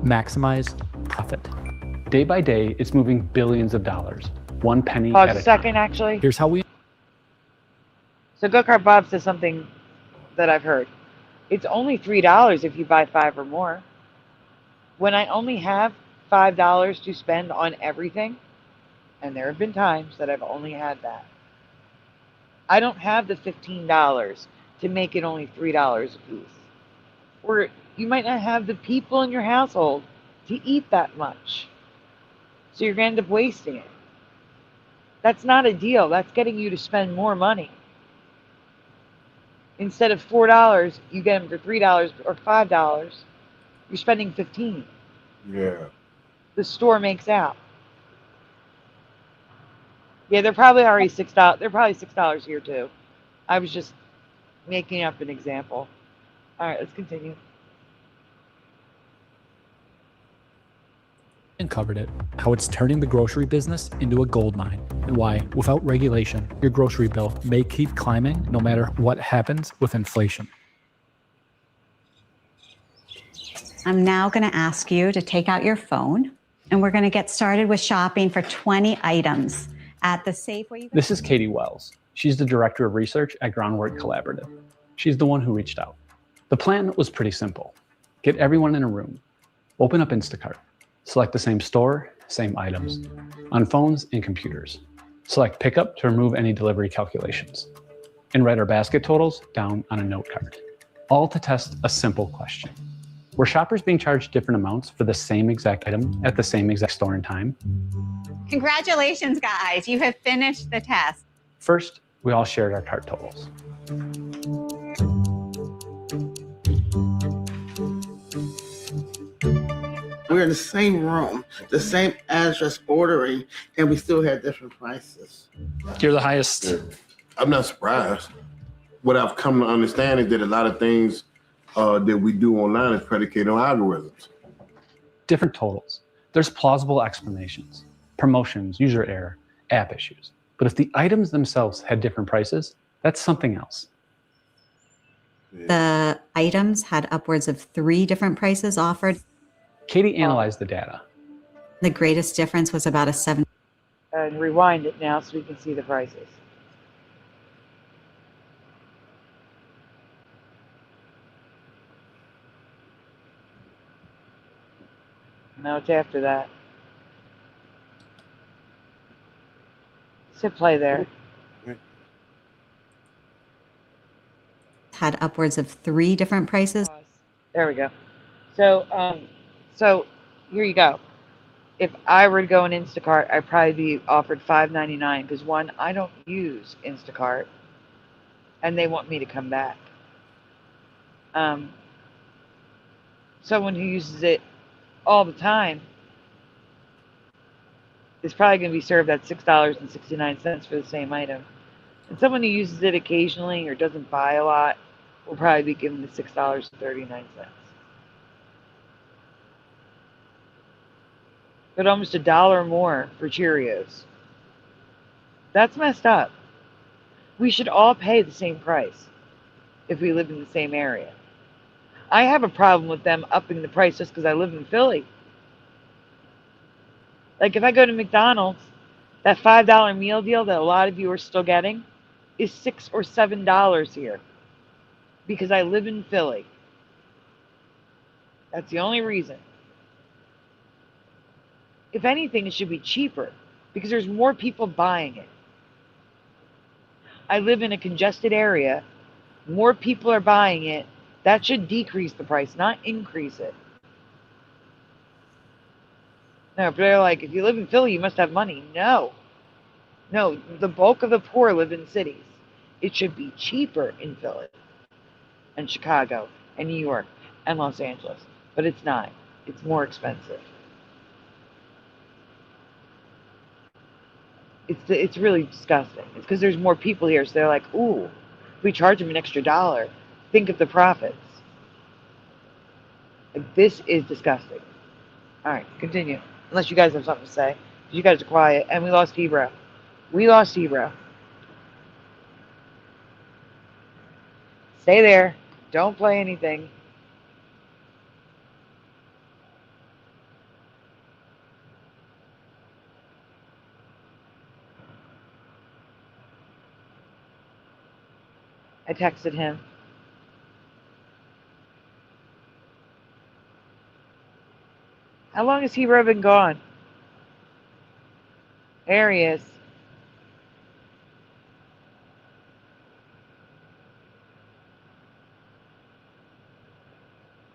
maximize profit. Day by day, it's moving billions of dollars, one penny Pause at a a second, time. actually. Here's how we... So Go-Kart Bob says something that I've heard. It's only $3 if you buy 5 or more. When I only have $5 to spend on everything, and there have been times that I've only had that, I don't have the $15 to make it only $3 a piece. Or you might not have the people in your household to eat that much. So you're going to end up wasting it. That's not a deal. That's getting you to spend more money. Instead of $4, you get them for $3 or $5. You're spending $15. Yeah. The store makes out. Yeah, they're probably already $6. They're probably $6 here too. I was just making up an example. All right, let's continue. And covered it, how it's turning the grocery business into a gold mine, and why, without regulation, your grocery bill may keep climbing no matter what happens with inflation. I'm now going to ask you to take out your phone, and we're going to get started with shopping for 20 items at the Safeway. This is Katie Wells. She's the Director of Research at Groundwork Collaborative. She's the one who reached out. The plan was pretty simple. Get everyone in a room, open up Instacart, select the same store, same items, on phones and computers. Select pickup to remove any delivery calculations, and write our basket totals down on a note card. All to test a simple question. Were shoppers being charged different amounts for the same exact item at the same exact store and time? Congratulations, guys. You have finished the test. First, we all shared our cart totals. We're in the same room, the same address ordering, and we still had different prices. You're the highest. I'm not surprised. What I've come to understand is that a lot of things that we do online is predicated on algorithms. Different totals. There's plausible explanations, promotions, user error, app issues. But if the items themselves had different prices, that's something else. The items had upwards of 3 different prices offered. Katie analyzed the data. The greatest difference was about a 7. And rewind it now so we can see the prices. Now it's after that. Hit play there. Had upwards of 3 different prices. There we go. So here you go. If I were to go in Instacart, I'd probably be offered $5.99 because one, I don't use Instacart, and they want me to come back. Someone who uses it all the time is probably going to be served at $6.69 for the same item. And someone who uses it occasionally or doesn't buy a lot will probably be given the $6.39. But almost $1 more for Cheerios. That's messed up. We should all pay the same price if we live in the same area. I have a problem with them upping the price just because I live in Philly. Like if I go to McDonald's, that $5 meal deal that a lot of you are still getting is $6 or $7 here because I live in Philly. That's the only reason. If anything, it should be cheaper because there's more people buying it. I live in a congested area. More people are buying it. That should decrease the price, not increase it. No, but they're like, if you live in Philly, you must have money. No. No, the bulk of the poor live in cities. It should be cheaper in Philly and Chicago and New York and Los Angeles. But it's not. It's more expensive. It's really disgusting. It's because there's more people here, so they're like, ooh, if we charge them an extra $1, think of the profits. Like, this is disgusting. All right, continue. Unless you guys have something to say. You guys are quiet, and we lost Hebrew. We lost Hebrew. Stay there. Don't play anything. I texted him. How long has Hero been gone? There he is.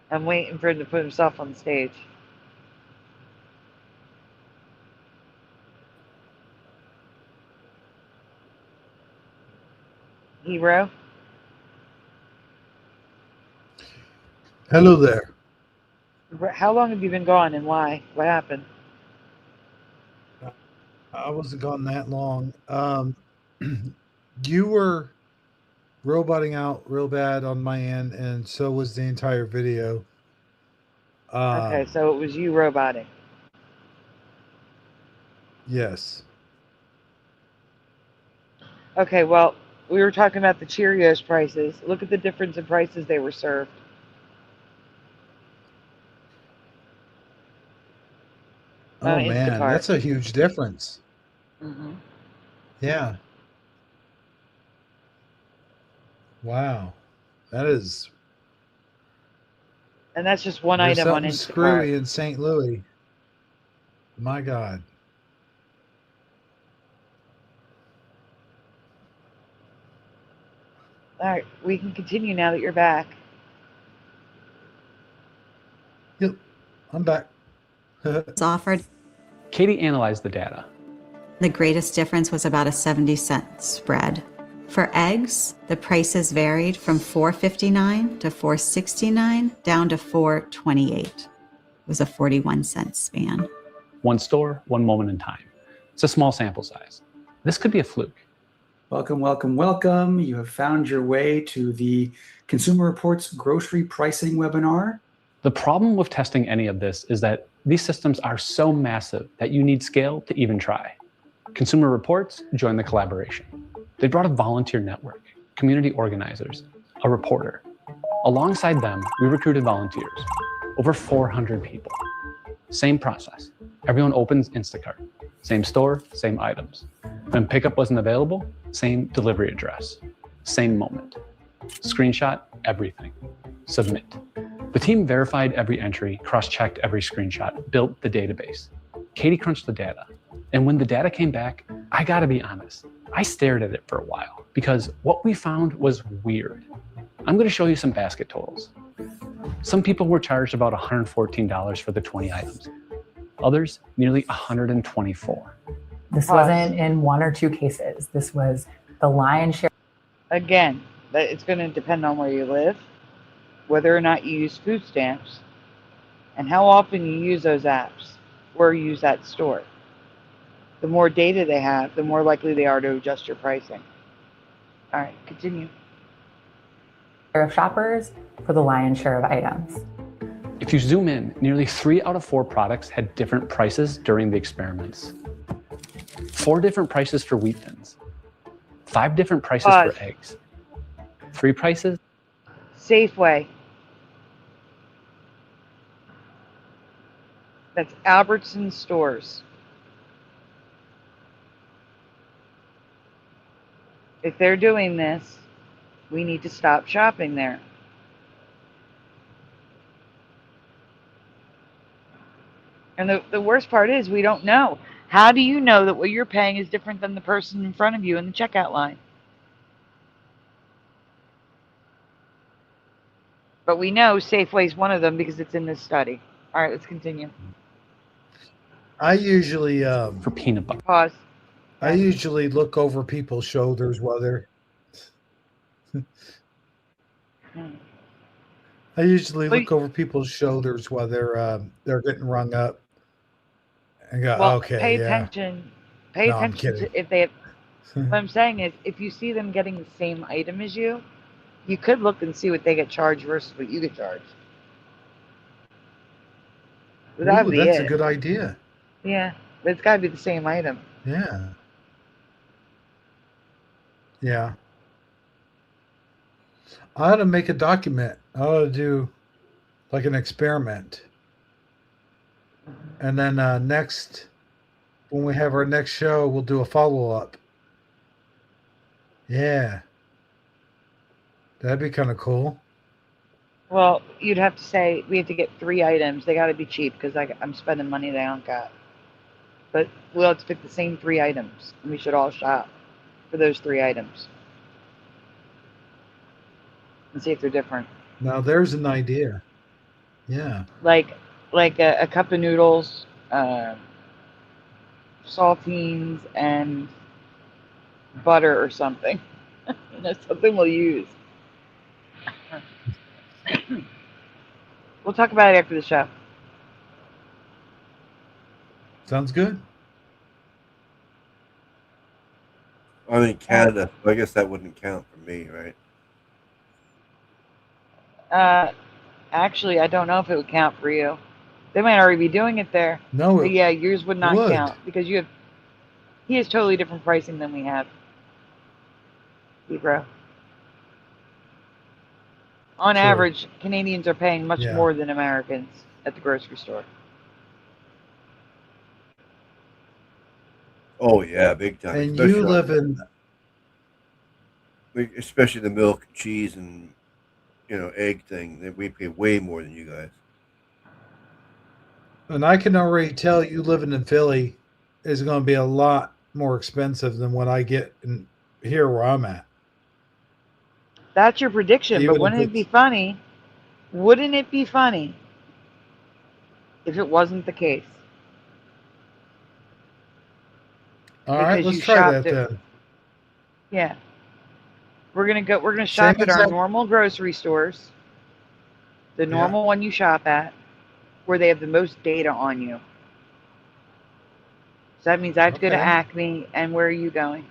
I'm waiting for him to put himself on the stage. Hero? Hello there. How long have you been gone and why? What happened? I wasn't gone that long. You were roboting out real bad on my end, and so was the entire video. Okay, so it was you roboting. Yes. Okay, well, we were talking about the Cheerios prices. Look at the difference in prices they were served. Oh, man, Instacart. that's a huge difference. Mm-hmm. Yeah. Wow. That is... And that's just one There's item on something Instacart. screwy in St. Louis. My God. All right, we can continue now that you're back. Yep, I'm back. It's offered. Katie analyzed the data. The greatest difference was about a 70-cent spread. For eggs, the prices varied from $4.59 to $4.69 down to $4.28. It was a 41-cent span. One store, one moment in time. It's a small sample size. This could be a fluke. Welcome, welcome, welcome. You have found your way to the Consumer Reports grocery pricing webinar. The problem with testing any of this is that these systems are so massive that you need scale to even try. Consumer Reports joined the collaboration. They brought a volunteer network, community organizers, a reporter. Alongside them, we recruited volunteers, over 400 people. Same process. Everyone opens Instacart. Same store, same items. When pickup wasn't available, same delivery address. Same moment. Screenshot everything. Submit. The team verified every entry, cross-checked every screenshot, built the database. Katie crunched the data. And when the data came back, I gotta be honest, I stared at it for a while because what we found was weird. I'm gonna show you some basket totals. Some people were charged about $114 for the 20 items. Others, nearly $124. This wasn't in one or two cases. This was the lion's share. Again, it's going to depend on where you live, whether or not you use food stamps, and how often you use those apps or use that store. The more data they have, the more likely they are to adjust your pricing. All right, continue. Of shoppers for the lion's share of items. If you zoom in, nearly 3 out of 4 products had different prices during the experiments. 4 different prices for wheat thins. 5 different prices for eggs. 3 prices. Safeway. That's Albertsons stores. If they're doing this, we need to stop shopping there. And the worst part is we don't know. How do you know that what you're paying is different than the person in front of you in the checkout line? But we know Safeway is one of them because it's in this study. All right, let's continue. I usually for peanut butter. Pause. I usually look over people's shoulders while they're. I usually look over people's shoulders while they're getting rung up, and go, Well, okay, pay yeah. attention. Pay No, I'm attention kidding. to if they have. What I'm saying is, if you see them getting the same item as you, you could look and see what they get charged versus what you get charged. That'd Ooh, be that's it. a good idea. Yeah, but it's got to be the same item. Yeah. Yeah. I ought to make a document. I ought to do like an experiment. And then next, when we have our next show, we'll do a follow-up. Yeah. That'd be kind of cool. Well, you'd have to say we have to get 3 items. They got to be cheap because I'm spending money they don't got. But we'll have to pick the same 3 items, and we should all shop for those 3 items and see if they're different. Now there's an idea. Yeah. Like a cup of noodles, saltines, and butter or something. Something we'll use. We'll talk about it after the show. Sounds good. I'm in Canada, so I guess that wouldn't count for me, right? Actually, I don't know if it would count for you. They might already be doing it there. No, But yeah, yours would not would. count because he has totally different pricing than we have. Bro. On True. average, Canadians are paying much Yeah. more than Americans at the grocery store. Oh yeah, big time. And Especially you live in especially the milk, cheese, and egg thing. That we pay way more than you guys. And I can already tell you living in Philly is going to be a lot more expensive than what I get in here where I'm at. That's your prediction, Even but wouldn't it be funny? Wouldn't it be funny if it wasn't the case? All right, because let's you try shopped that at- then. Yeah. We're gonna shop Same at our exact- normal grocery stores. The Yeah. normal one you shop at, where they have the most data on you. So that means I have to go to Okay. Acme, and where are you going?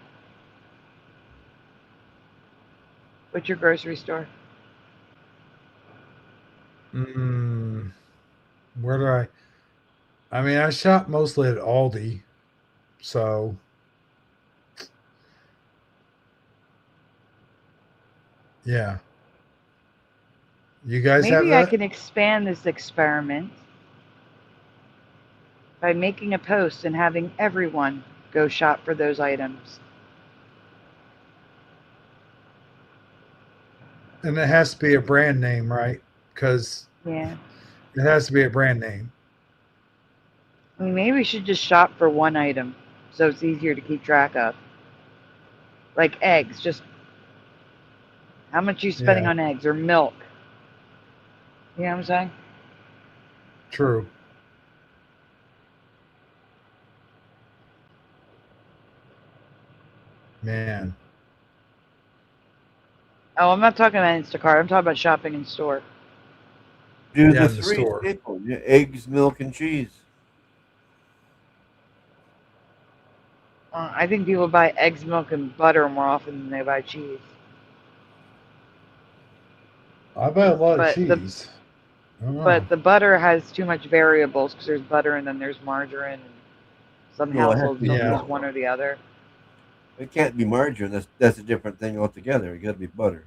What's your grocery store? Where do I mean, I shop mostly at Aldi, so yeah. You guys have Maybe I that? can expand this experiment by making a post and having everyone go shop for those items. And it has to be a brand name, right? Because Yeah. it has to be a brand name. I mean, maybe we should just shop for one item so it's easier to keep track of. Like eggs, just how much are you spending Yeah. on eggs or milk? You know what I'm saying? True. Man. Oh, I'm not talking about Instacart. I'm talking about shopping in store. Do Yeah, the in the three store. staple: eggs, milk, and cheese. I think people buy eggs, milk, and butter more often than they buy cheese. I buy a lot of But the cheese. I don't know. but the butter has too much variables because there's butter and then there's margarine. And some No, it has to households be don't Yeah. use one or the other. It can't be margarine. That's a different thing altogether. It got to be butter.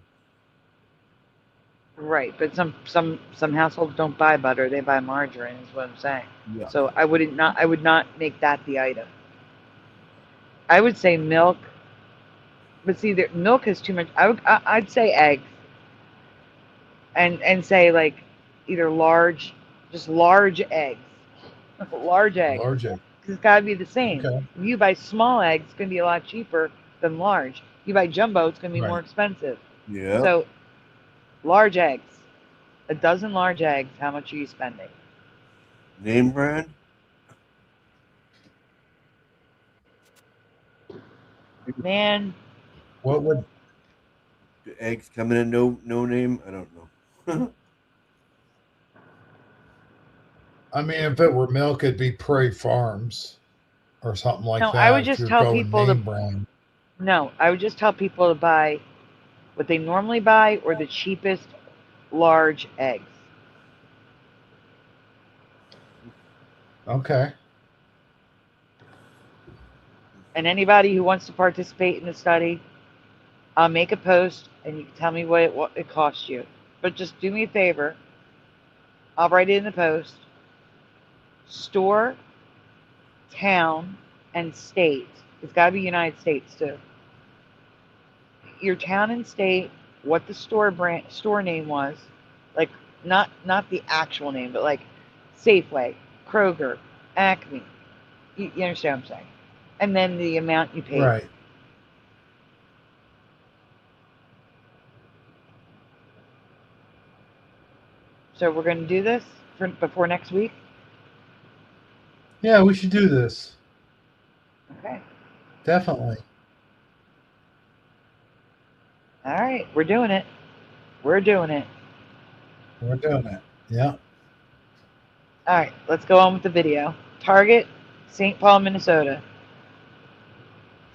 Right, but some households don't buy butter; they buy margarine. Is what I'm saying. Yeah. So I would not make that the item. I would say milk, but see, milk has too much. I'd say eggs, and say like either just large eggs, large eggs. Large egg. 'Cause it's got to be the same. Okay. If you buy small eggs, it's going to be a lot cheaper than large. If you buy jumbo, it's going to be more Right. expensive. Yeah. So, large eggs, a dozen large eggs. How much are you spending? Name brand. Man, What would Do eggs come in a no name? I don't know. I mean, if it were milk, it'd be Prairie Farms or something like no, that. I would if just you're tell going people to name brand. no. I would just tell people to buy what they normally buy or the cheapest large eggs. Okay. And anybody who wants to participate in the study, I'll make a post and you can tell me what it costs you. But just do me a favor. I'll write it in the post. Store, town, and state. It's got to be United States too. Your town and state, what the store name was, like not the actual name, but like Safeway, Kroger, Acme. You understand what I'm saying? And then the amount you paid. Right. So we're going to do this before next week? Yeah, we should do this. Okay. Definitely. All right. We're doing it. We're doing it. We're doing it. Yeah. All right. Let's go on with the video. Target, St. Paul, Minnesota.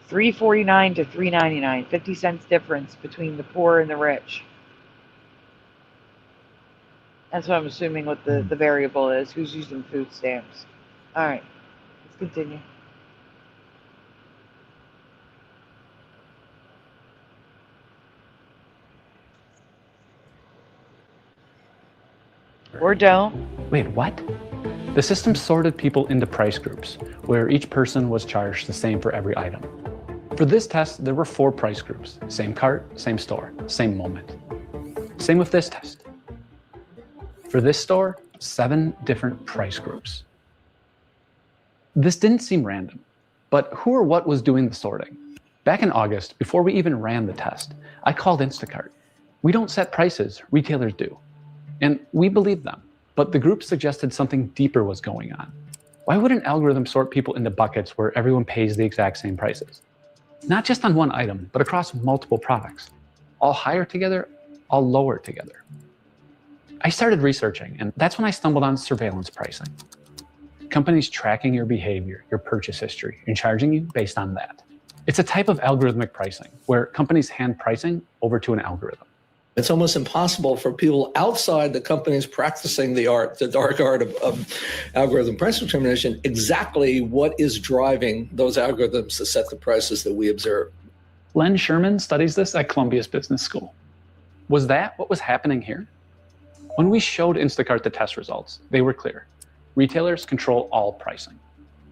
$3.49 to $3.99. 50 cents difference between the poor and the rich. That's what I'm assuming what the variable is. Who's using food stamps. All right. Let's continue. Or don't. Wait, what? The system sorted people into price groups, where each person was charged the same for every item. For this test, there were 4 price groups. Same cart, same store, same moment. Same with this test. For this store, 7 different price groups. This didn't seem random, but who or what was doing the sorting? Back in August, before we even ran the test, I called Instacart. We don't set prices, retailers do. And we believed them, but the group suggested something deeper was going on. Why would an algorithm sort people into buckets where everyone pays the exact same prices? Not just on one item, but across multiple products. All higher together, all lower together. I started researching, and that's when I stumbled on surveillance pricing. Companies tracking your behavior, your purchase history, and charging you based on that. It's a type of algorithmic pricing where companies hand pricing over to an algorithm. It's almost impossible for people outside the companies practicing the dark art of algorithm price determination, exactly what is driving those algorithms to set the prices that we observe. Len Sherman studies this at Columbia's Business School. Was that what was happening here? When we showed Instacart the test results, they were clear. Retailers control all pricing.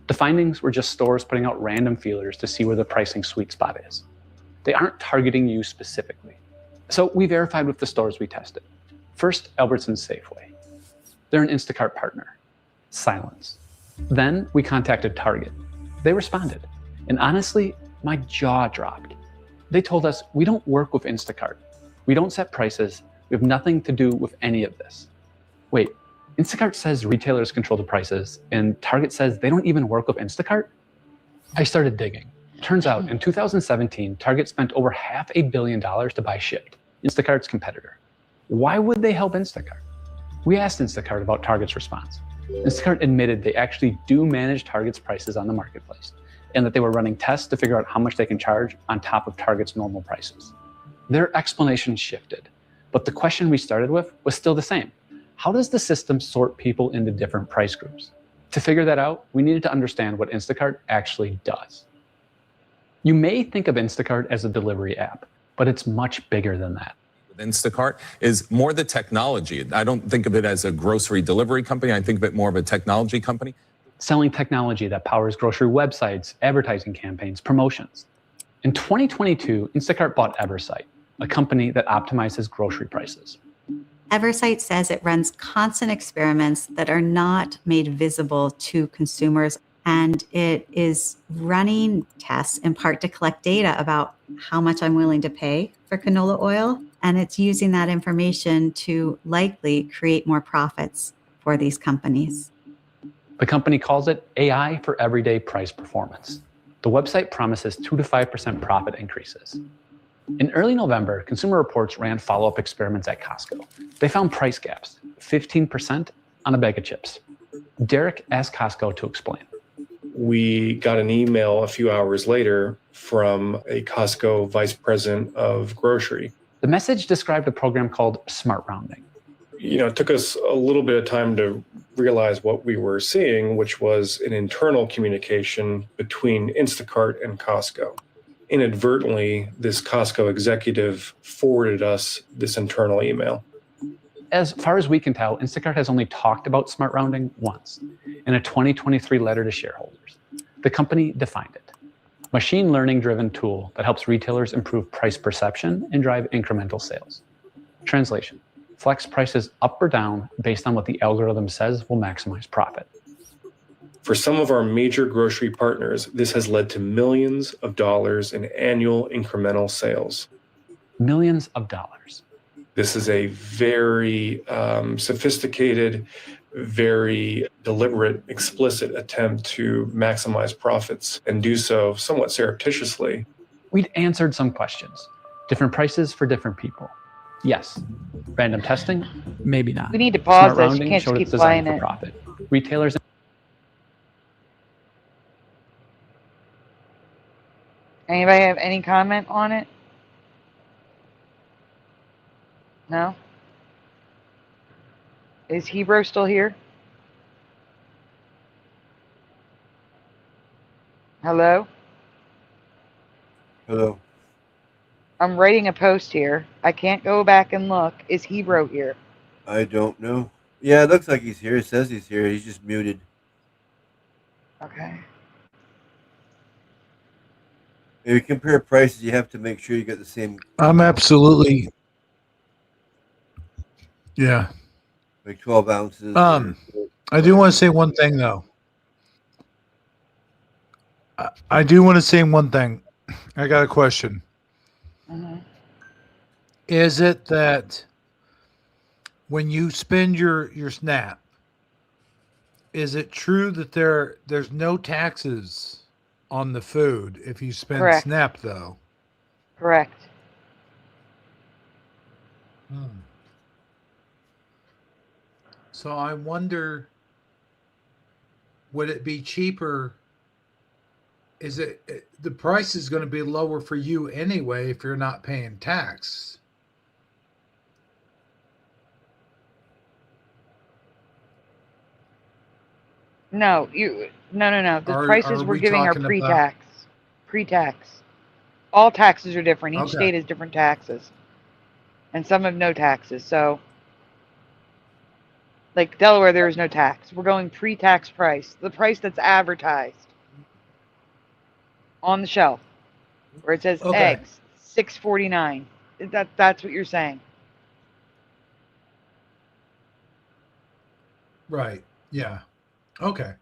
The findings were just stores putting out random feelers to see where the pricing sweet spot is. They aren't targeting you specifically. So we verified with the stores we tested. First, Albertsons Safeway. They're an Instacart partner. Silence. Then we contacted Target. They responded. And honestly, my jaw dropped. They told us, we don't work with Instacart. We don't set prices. We have nothing to do with any of this. Wait, Instacart says retailers control the prices, and Target says they don't even work with Instacart? I started digging. Turns out, in 2017, Target spent over $500 million to buy Shipt, Instacart's competitor. Why would they help Instacart? We asked Instacart about Target's response. Instacart admitted they actually do manage Target's prices on the marketplace, and that they were running tests to figure out how much they can charge on top of Target's normal prices. Their explanation shifted, but the question we started with was still the same. How does the system sort people into different price groups? To figure that out, we needed to understand what Instacart actually does. You may think of Instacart as a delivery app, but it's much bigger than that. Instacart is more the technology. I don't think of it as a grocery delivery company. I think of it more of a technology company. Selling technology that powers grocery websites, advertising campaigns, promotions. In 2022, Instacart bought Eversight, a company that optimizes grocery prices. Eversight says it runs constant experiments that are not made visible to consumers, and it is running tests in part to collect data about how much I'm willing to pay for canola oil, and it's using that information to likely create more profits for these companies. The company calls it AI for everyday price performance. The website promises 2 to 5% profit increases. In early November, Consumer Reports ran follow-up experiments at Costco. They found price gaps, 15% on a bag of chips. Derek asked Costco to explain. We got an email a few hours later from a Costco vice president of grocery. The message described a program called Smart Rounding. It took us a little bit of time to realize what we were seeing, which was an internal communication between Instacart and Costco. Inadvertently, this Costco executive forwarded us this internal email. As far as we can tell, Instacart has only talked about Smart Rounding once, in a 2023 letter to shareholders. The company defined it. Machine learning-driven tool that helps retailers improve price perception and drive incremental sales. Translation: flex prices up or down based on what the algorithm says will maximize profit. For some of our major grocery partners, this has led to millions of dollars in annual incremental sales. Millions of dollars. This is a very sophisticated, very deliberate, explicit attempt to maximize profits and do so somewhat surreptitiously. We'd answered some questions. Different prices for different people. Yes. Random testing? Maybe not. We need to pause Smart this. You rounding can't showed just it's keep designed playing for it. profit. Retailers. Anybody have any comment on it? No? Is Hebrew still here? Hello? Hello. I'm writing a post here. I can't go back and look. Is Hebrew here? I don't know. Yeah, it looks like he's here. It says he's here. He's just muted. Okay. If you compare prices, you have to make sure you get the same. I'm absolutely. Yeah. Like 12 ounces. I do want to say one thing, though. I do want to say one thing. I got a question. Mm-hmm. Is it that when you spend your SNAP, is it true that there's no taxes on the food if you spend Correct. SNAP though? Correct. So I wonder, would it be cheaper? Is it the price is going to be lower for you anyway if you're not paying tax? No. The prices are we're we giving are talking about- pre-tax. Pre-tax. All taxes are different. Each Okay. state has different taxes, and some have no taxes. So, like Delaware, there is no tax. We're going pre-tax price, the price that's advertised on the shelf, where it says Okay. eggs $6.49. That's what you're saying. Right. Yeah. Okay.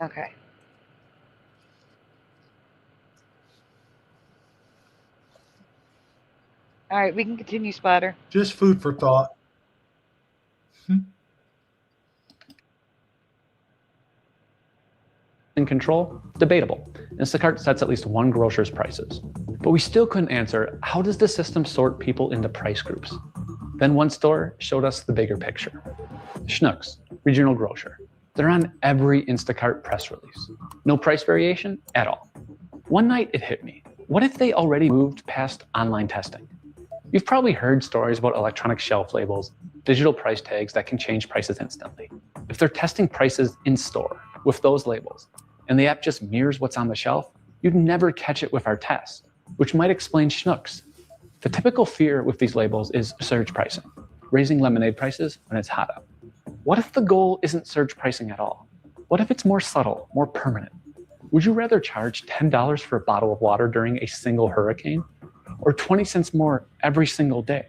Okay. All right, we can continue, Splatter. Just food for thought. In control? Debatable. Instacart sets at least one grocer's prices. But we still couldn't answer, how does the system sort people into price groups? Then one store showed us the bigger picture. Schnucks, regional grocer. They're on every Instacart press release. No price variation at all. One night it hit me. What if they already moved past online testing? You've probably heard stories about electronic shelf labels, digital price tags that can change prices instantly. If they're testing prices in store with those labels, and the app just mirrors what's on the shelf, you'd never catch it with our test, which might explain Schnucks. The typical fear with these labels is surge pricing, raising lemonade prices when it's hot out. What if the goal isn't surge pricing at all? What if it's more subtle, more permanent? Would you rather charge $10 for a bottle of water during a single hurricane, or 20 cents more every single day?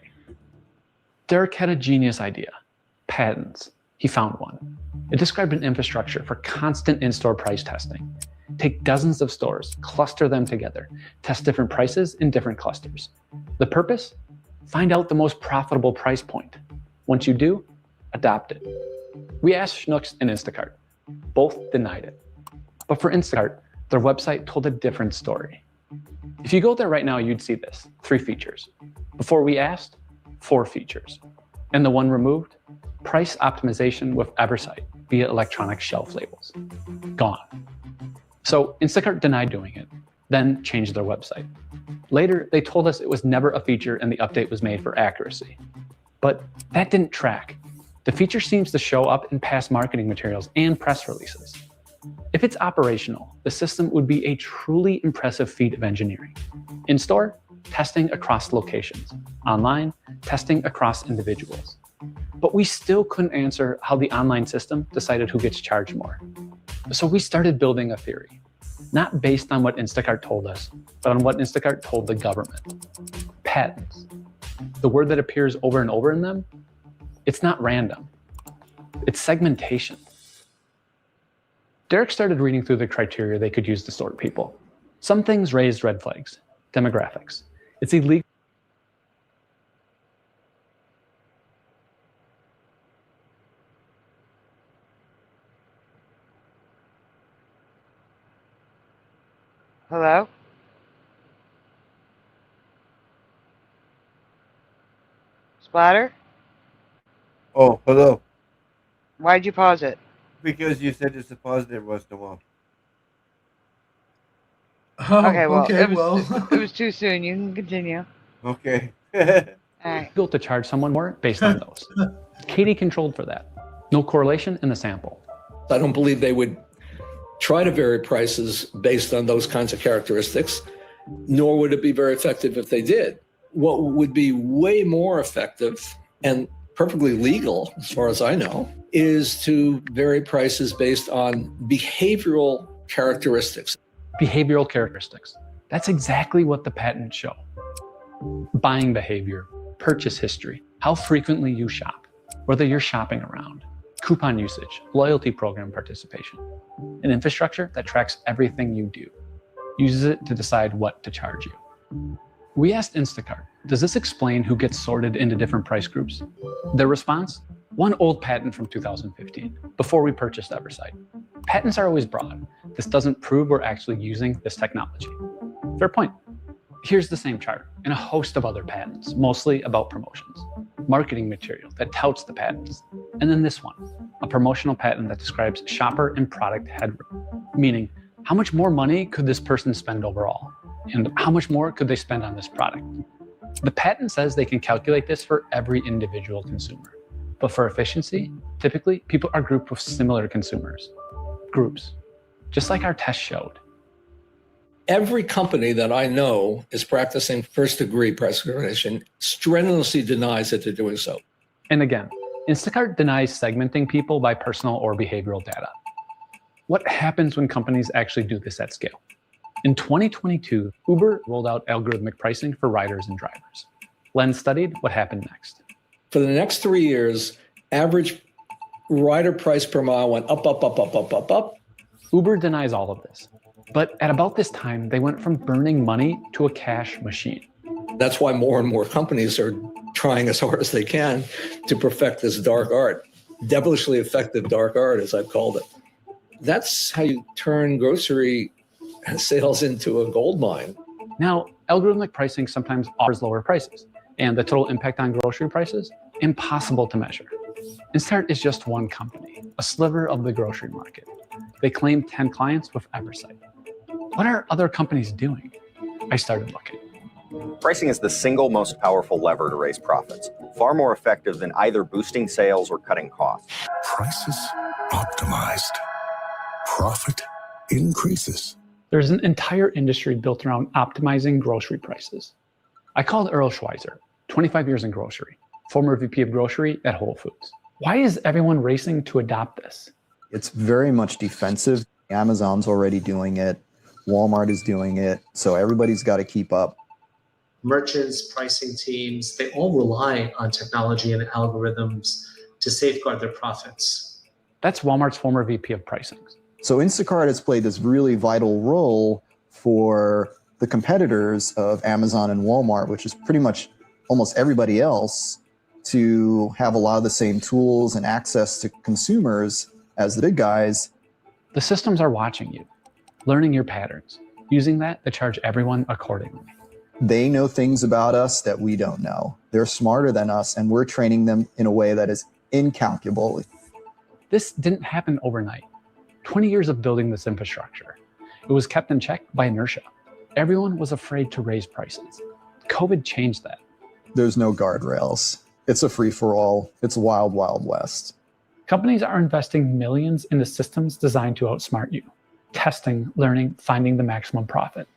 Derek had a genius idea, patents. He found one. It described an infrastructure for constant in-store price testing. Take dozens of stores, cluster them together, test different prices in different clusters. The purpose? Find out the most profitable price point. Once you do, adopt it. We asked Schnucks and Instacart. Both denied it. But for Instacart, their website told a different story. If you go there right now, you'd see this, 3 features. Before we asked, 4 features. And the one removed, price optimization with Eversight via electronic shelf labels. Gone. So Instacart denied doing it, then changed their website. Later, they told us it was never a feature and the update was made for accuracy. But that didn't track. The feature seems to show up in past marketing materials and press releases. If it's operational, the system would be a truly impressive feat of engineering. In store, testing across locations. Online, testing across individuals. But we still couldn't answer how the online system decided who gets charged more. So we started building a theory, not based on what Instacart told us, but on what Instacart told the government. Patents. The word that appears over and over in them, it's not random. It's segmentation. Derek started reading through the criteria they could use to sort people. Some things raised red flags. Demographics. It's illegal. Hello? Splatter? Oh, hello. Why'd you pause it? Because you said it's a positive once in a while. Oh, Okay, well, okay, it was too soon. You can continue. Okay. All right. Built to charge someone more based on those. Katie controlled for that. No correlation in the sample. I don't believe they would try to vary prices based on those kinds of characteristics, nor would it be very effective if they did. What would be way more effective and perfectly legal, as far as I know, is to vary prices based on behavioral characteristics. Behavioral characteristics. That's exactly what the patents show. Buying behavior, purchase history, how frequently you shop, whether you're shopping around, coupon usage, loyalty program participation, an infrastructure that tracks everything you do, uses it to decide what to charge you. We asked Instacart, does this explain who gets sorted into different price groups? Their response? One old patent from 2015, before we purchased Eversight. Patents are always broad. This doesn't prove we're actually using this technology. Fair point. Here's the same chart and a host of other patents, mostly about promotions. Marketing material that touts the patents. And then this one, a promotional patent that describes shopper and product headroom, meaning how much more money could this person spend overall? And how much more could they spend on this product? The patent says they can calculate this for every individual consumer. But for efficiency, typically people are grouped with similar consumers. Groups, just like our test showed. Every company that I know is practicing first-degree price discrimination strenuously denies that they're doing so. And again, Instacart denies segmenting people by personal or behavioral data. What happens when companies actually do this at scale? In 2022, Uber rolled out algorithmic pricing for riders and drivers. Len studied what happened next. For the next 3 years, average rider price per mile went up, up, up, up, up, up, up. Uber denies all of this. But at about this time, they went from burning money to a cash machine. That's why more and more companies are trying as hard as they can to perfect this dark art. Devilishly effective dark art, as I've called it. That's how you turn grocery sales into a gold mine. Now, algorithmic pricing sometimes offers lower prices, and the total impact on grocery prices, impossible to measure. Instacart is just one company, a sliver of the grocery market. They claim 10 clients with Eversight. What are other companies doing? I started looking. Pricing is the single most powerful lever to raise profits, far more effective than either boosting sales or cutting costs. Prices optimized. Profit increases. There's an entire industry built around optimizing grocery prices. I called Earl Schweizer, 25 years in grocery, former VP of grocery at Whole Foods. Why is everyone racing to adopt this? It's very much defensive. Amazon's already doing it. Walmart is doing it. So everybody's got to keep up. Merchants, pricing teams, they all rely on technology and algorithms to safeguard their profits. That's Walmart's former VP of pricing. So Instacart has played this really vital role for the competitors of Amazon and Walmart, which is pretty much almost everybody else, to have a lot of the same tools and access to consumers as the big guys. The systems are watching you, learning your patterns, using that to charge everyone accordingly. They know things about us that we don't know. They're smarter than us, and we're training them in a way that is incalculable. This didn't happen overnight. 20 years of building this infrastructure. It was kept in check by inertia. Everyone was afraid to raise prices. COVID changed that. There's no guardrails. It's a free-for-all. It's wild, wild west. Companies are investing millions into systems designed to outsmart you. Testing, learning, finding the maximum profit.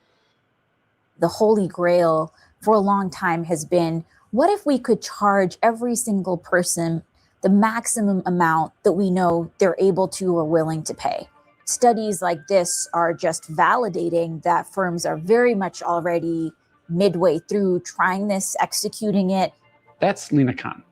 The holy grail for a long time has been, what if we could charge every single person the maximum amount that we know they're able to or willing to pay? Studies like this are just validating that firms are very much already midway through trying this, executing it. That's Lena Khan,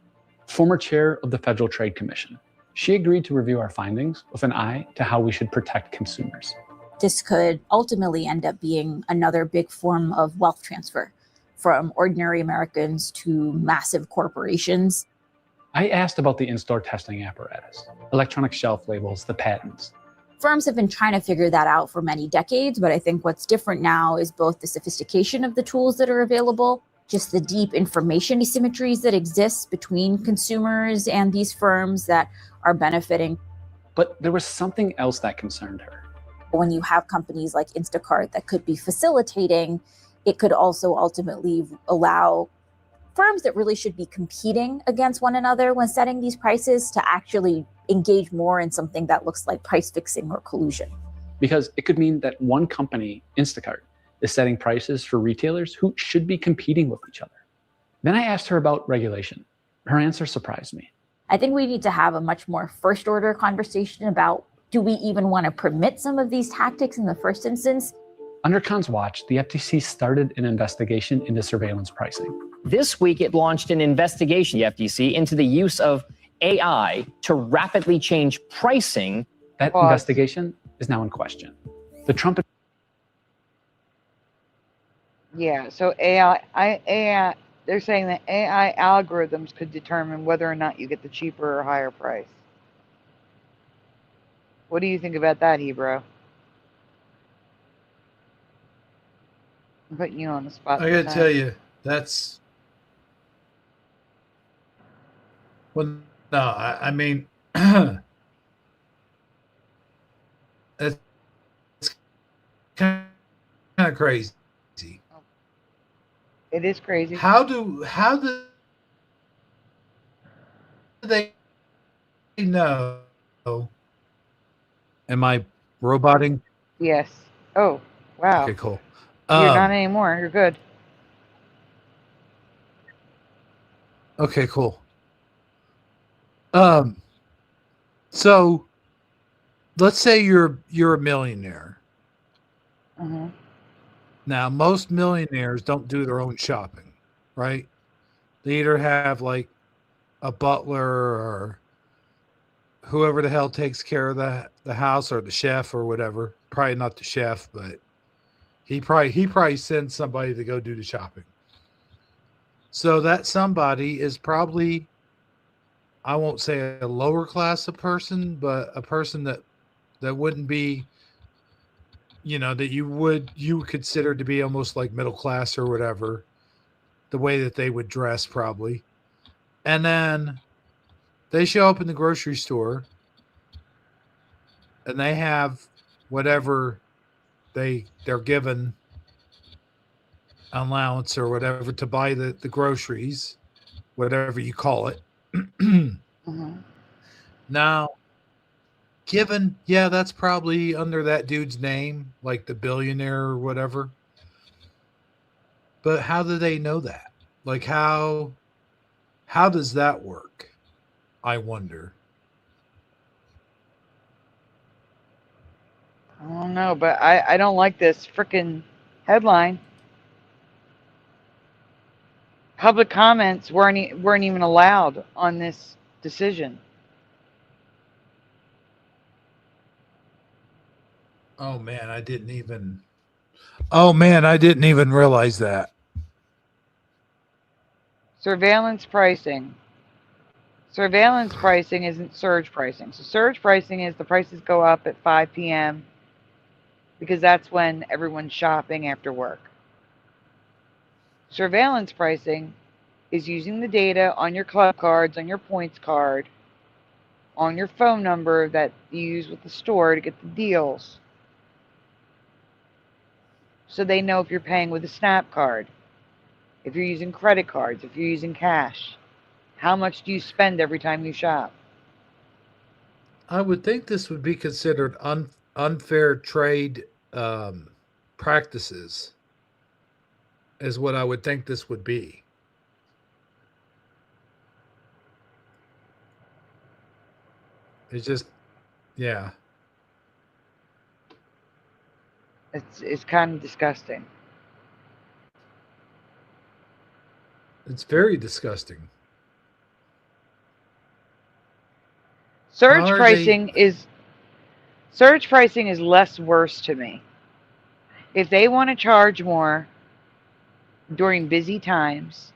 former chair of the Federal Trade Commission. She agreed to review our findings with an eye to how we should protect consumers. This could ultimately end up being another big form of wealth transfer from ordinary Americans to massive corporations. I asked about the in-store testing apparatus, electronic shelf labels, the patents. Firms have been trying to figure that out for many decades, but I think what's different now is both the sophistication of the tools that are available, just the deep information asymmetries that exist between consumers and these firms that are benefiting. But there was something else that concerned her. When you have companies like Instacart that could be facilitating, it could also ultimately allow firms that really should be competing against one another when setting these prices to actually engage more in something that looks like price fixing or collusion. Because it could mean that one company, Instacart, is setting prices for retailers who should be competing with each other. Then I asked her about regulation. Her answer surprised me. I think we need to have a much more first order conversation about, do we even want to permit some of these tactics in the first instance? Under Khan's watch, the FTC started an investigation into surveillance pricing. This week, it launched an investigation, the FTC, into the use of AI to rapidly change pricing. That investigation is now in question. The Trump... Yeah, so AI they're saying that AI algorithms could determine whether or not you get the cheaper or higher price. What do you think about that, Hebrew? I'm putting you on the spot. I gotta tell you, that's well. No, I mean, it's kind of crazy. It is crazy. How do they know? Am I roboting? Yes. Oh, wow. Okay, cool. You're not anymore. You're good. Okay, cool. So let's say you're a millionaire. Mm-hmm. Now, most millionaires don't do their own shopping, right? They either have like a butler or whoever the hell takes care of the house, or the chef or whatever. Probably not the chef, but he probably sends somebody to go do the shopping. So that somebody is probably, I won't say a lower class of person, but a person that wouldn't be, that you would consider to be almost like middle class or whatever, the way that they would dress probably. And then they show up in the grocery store and they have whatever they're given allowance or whatever to buy the groceries, whatever you call it. Mm-hmm. Now, given, yeah, that's probably under that dude's name, like the billionaire or whatever. But how do they know that? Like, how does that work? I wonder. I don't know, but I don't like this freaking headline. Public comments weren't even allowed on this decision. Oh man, I didn't even realize that. Surveillance pricing. Surveillance pricing isn't surge pricing. So surge pricing is the prices go up at 5 p.m. because that's when everyone's shopping after work. Surveillance pricing is using the data on your club cards, on your points card, on your phone number that you use with the store to get the deals. So they know if you're paying with a Snap card, if you're using credit cards, if you're using cash. How much do you spend every time you shop? I would think this would be considered unfair trade practices, is what I would think this would be. It's just, yeah. It's kind of disgusting. It's very disgusting. Surge pricing is less worse to me. If they want to charge more during busy times,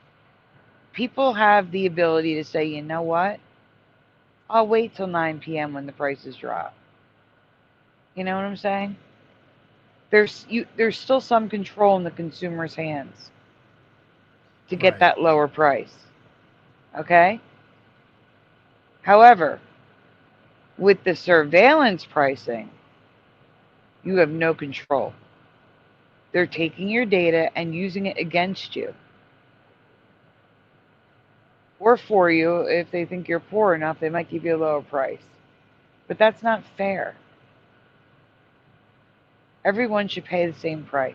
people have the ability to say, you know what? I'll wait till 9 p.m. when the prices drop. You know what I'm saying? There's still some control in the consumer's hands to get that lower price. Okay? However, with the surveillance pricing, you have no control. They're taking your data and using it against you. Or for you, if they think you're poor enough, they might give you a lower price. But that's not fair. Everyone should pay the same price.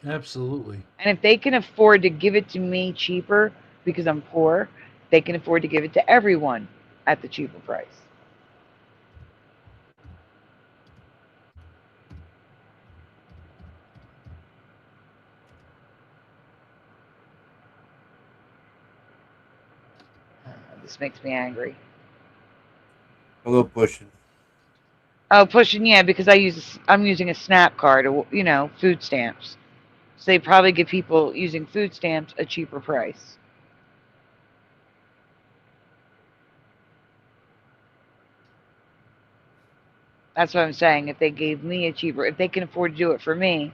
Absolutely. And if they can afford to give it to me cheaper because I'm poor, they can afford to give it to everyone at the cheaper price. This makes me angry. Hello, pushing. Oh, pushing, yeah, because I'm using a Snap card, food stamps. So they probably give people using food stamps a cheaper price. That's what I'm saying. If they gave me a cheaper, if they can afford to do it for me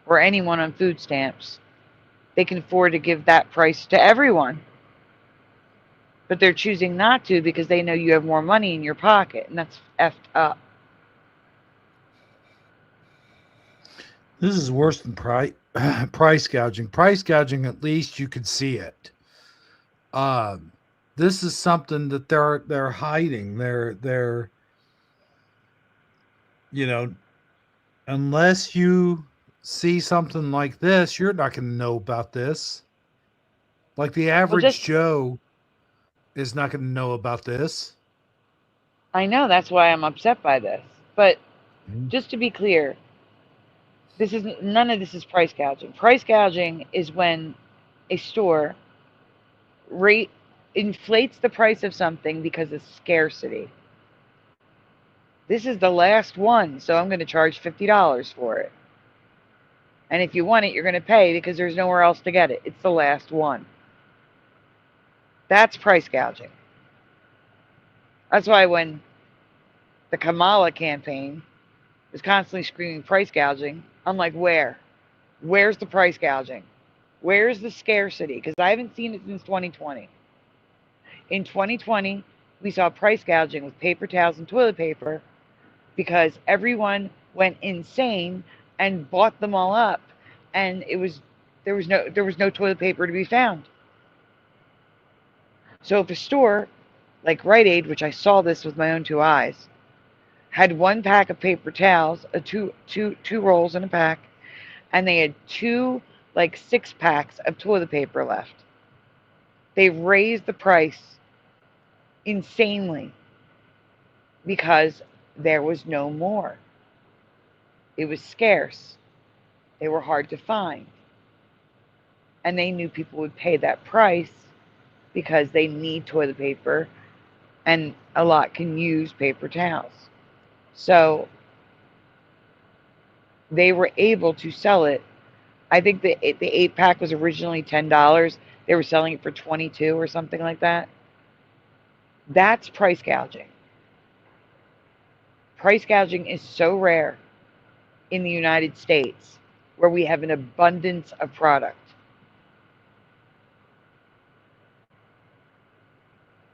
or anyone on food stamps, they can afford to give that price to everyone. But they're choosing not to because they know you have more money in your pocket, and that's effed up. This is worse than price gouging. Price gouging, at least you could see it. This is something that they're hiding. They're you know, unless you see something like this, you're not going to know about this. Like the average Joe is not going to know about this. I know, that's why I'm upset by this. But just to be clear, none of this is price gouging. Price gouging is when a store inflates the price of something because of scarcity. This is the last one, so I'm going to charge $50 for it. And if you want it, you're going to pay because there's nowhere else to get it. It's the last one. That's price gouging. That's why when the Kamala campaign was constantly screaming price gouging, I'm like, where? Where's the price gouging? Where's the scarcity? Because I haven't seen it since 2020. In 2020, we saw price gouging with paper towels and toilet paper because everyone went insane and bought them all up, and there was no toilet paper to be found. So if a store like Rite Aid, which I saw this with my own two eyes, had one pack of paper towels, two rolls in a pack, and they had two 6-packs of toilet paper left, they raised the price insanely because there was no more. It was scarce. They were hard to find. And they knew people would pay that price because they need toilet paper and a lot can use paper towels. So they were able to sell it. I think the 8-pack was originally $10. They were selling it for $22 or something like that. That's price gouging. Price gouging is so rare in the United States where we have an abundance of product.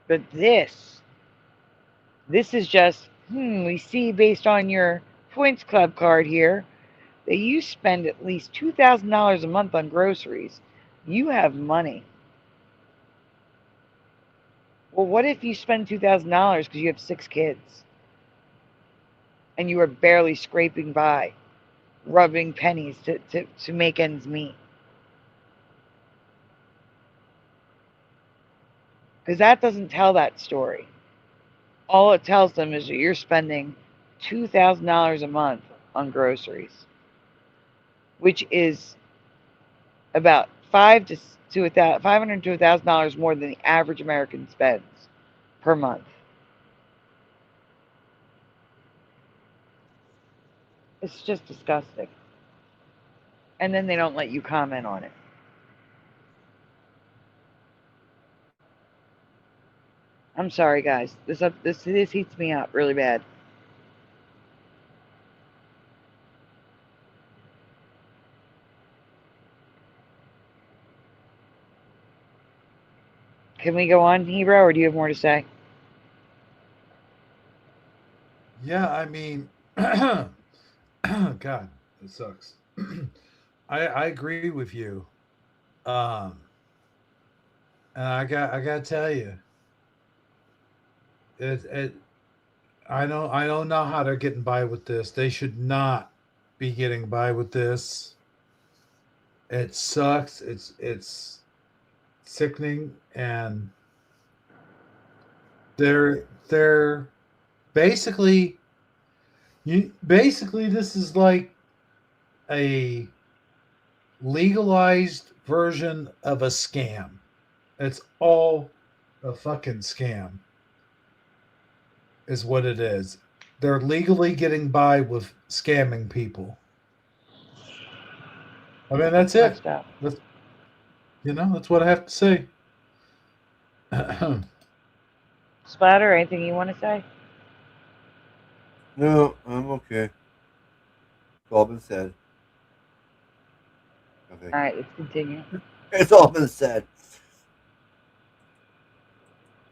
But this is just, we see based on your Points Club card here that you spend at least $2,000 a month on groceries. You have money. Well, what if you spend $2,000 because you have 6 kids and you are barely scraping by, rubbing pennies to make ends meet? Because that doesn't tell that story. All it tells them is that you're spending $2,000 a month on groceries, which is about $500 to $1,000 more than the average American spends per month. It's just disgusting. And then they don't let you comment on it. I'm sorry, guys. This heats me up really bad. Can we go on, Hero, or do you have more to say? Yeah, I mean, God, it sucks. I agree with you. And I gotta tell you, I don't know how they're getting by with this. They should not be getting by with this. It sucks. It's sickening, and they're basically this is like a legalized version of a scam. It's all a fucking scam is what it is. They're legally getting by with scamming people. I mean, that's it. That's, that's what I have to say. Splatter, anything you want to say? No, I'm okay. It's all been said. Okay. All right, let's continue. It's all been said.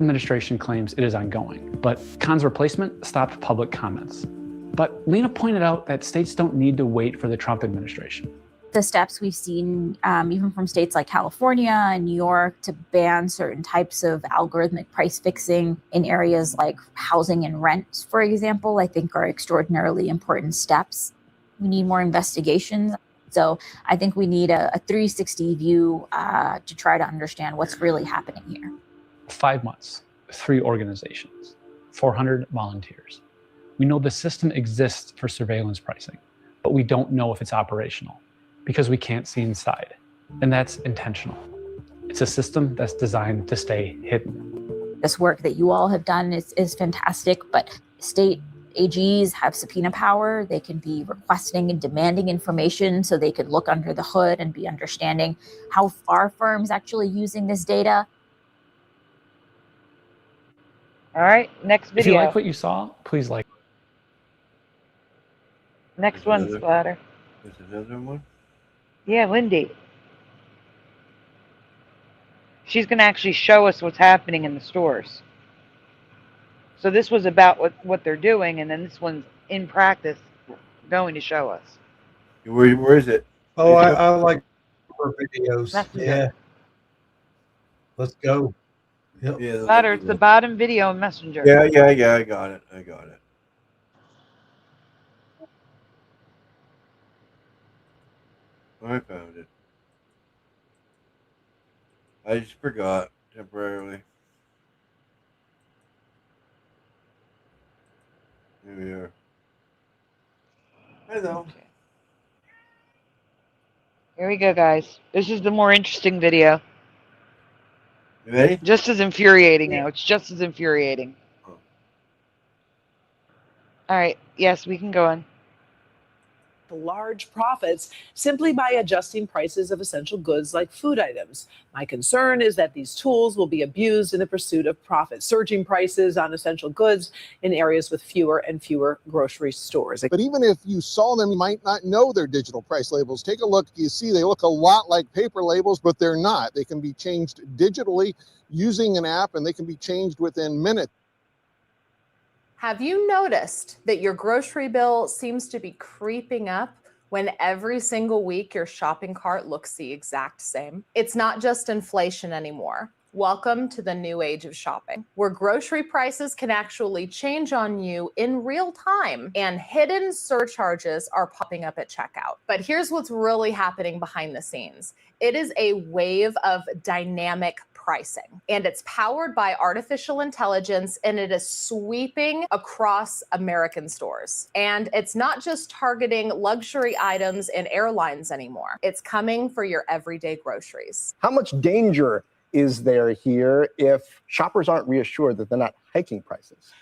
Administration claims it is ongoing, but Khan's replacement stopped public comments. But Lena pointed out that states don't need to wait for the Trump administration. The steps we've seen, even from states like California and New York, to ban certain types of algorithmic price fixing in areas like housing and rent, for example, I think are extraordinarily important steps. We need more investigations. So I think we need a 360 view to try to understand what's really happening here. 5 months, 3 organizations, 400 volunteers. We know the system exists for surveillance pricing, but we don't know if it's operational because we can't see inside. And that's intentional. It's a system that's designed to stay hidden. This work that you all have done is fantastic, but state AGs have subpoena power. They can be requesting and demanding information so they can look under the hood and be understanding how are firms actually using this data. All right, next video. If you like what you saw, please like. Next one, Splatter. There's another one? Yeah, Lindy. She's going to actually show us what's happening in the stores. So this was about what they're doing, and then this one's in practice going to show us. Where is it? Oh, I like her videos. Messenger. Yeah. Let's go. Yep. Yeah, Splatter, it's the bottom video in Messenger. Yeah, I got it. I found it. I just forgot temporarily. Here we are. Hello. Okay. Here we go, guys. This is the more interesting video. You ready? Just as infuriating now. It's just as infuriating. Oh. All right. Yes, we can go on. Large profits simply by adjusting prices of essential goods like food items. My concern is that these tools will be abused in the pursuit of profit, surging prices on essential goods in areas with fewer and fewer grocery stores. But even if you saw them, you might not know they're digital price labels. Take a look. You see they look a lot like paper labels, but they're not. They can be changed digitally using an app, and they can be changed within minutes. Have you noticed that your grocery bill seems to be creeping up when every single week your shopping cart looks the exact same? It's not just inflation anymore. Welcome to the new age of shopping, where grocery prices can actually change on you in real time and hidden surcharges are popping up at checkout. But here's what's really happening behind the scenes. It is a wave of dynamic pricing, and it's powered by artificial intelligence, and it is sweeping across American stores. And it's not just targeting luxury items and airlines anymore. It's coming for your everyday groceries. How much danger is there here if shoppers aren't reassured that they're not hiking prices?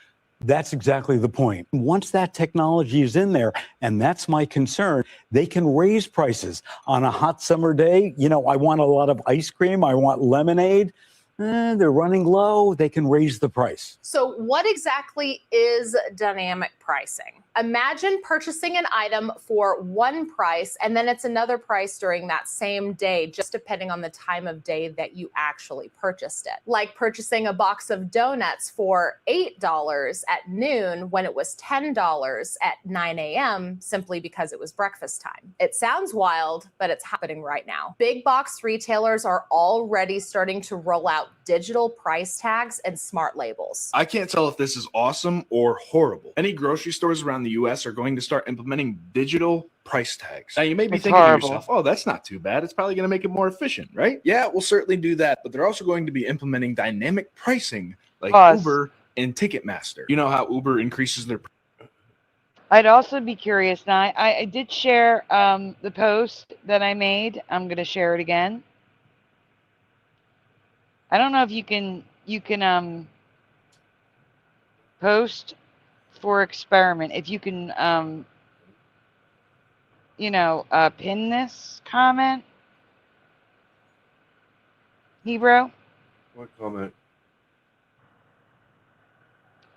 That's exactly the point. Once that technology is in there, and that's my concern, they can raise prices on a hot summer day. You know, I want a lot of ice cream. I want lemonade. They're running low. They can raise the price. So what exactly is dynamic pricing? Imagine purchasing an item for one price and then it's another price during that same day, just depending on the time of day that you actually purchased it. Like purchasing a box of donuts for $8 at noon when it was $10 at 9 a.m. simply because it was breakfast time. It sounds wild, but it's happening right now. Big box retailers are already starting to roll out digital price tags and smart labels. I can't tell if this is awesome or horrible. Any grocery stores around the US are going to start implementing digital price tags. Now, you may be thinking to yourself, oh, that's not too bad. It's probably going to make it more efficient, right? Yeah, we'll certainly do that. But they're also going to be implementing dynamic pricing like Uber and Ticketmaster. You know how Uber increases their I'd also be curious. Now, I did share the post that I made. I'm going to share it again. I don't know if you can post for experiment. If you can pin this comment, Hebrew? What comment?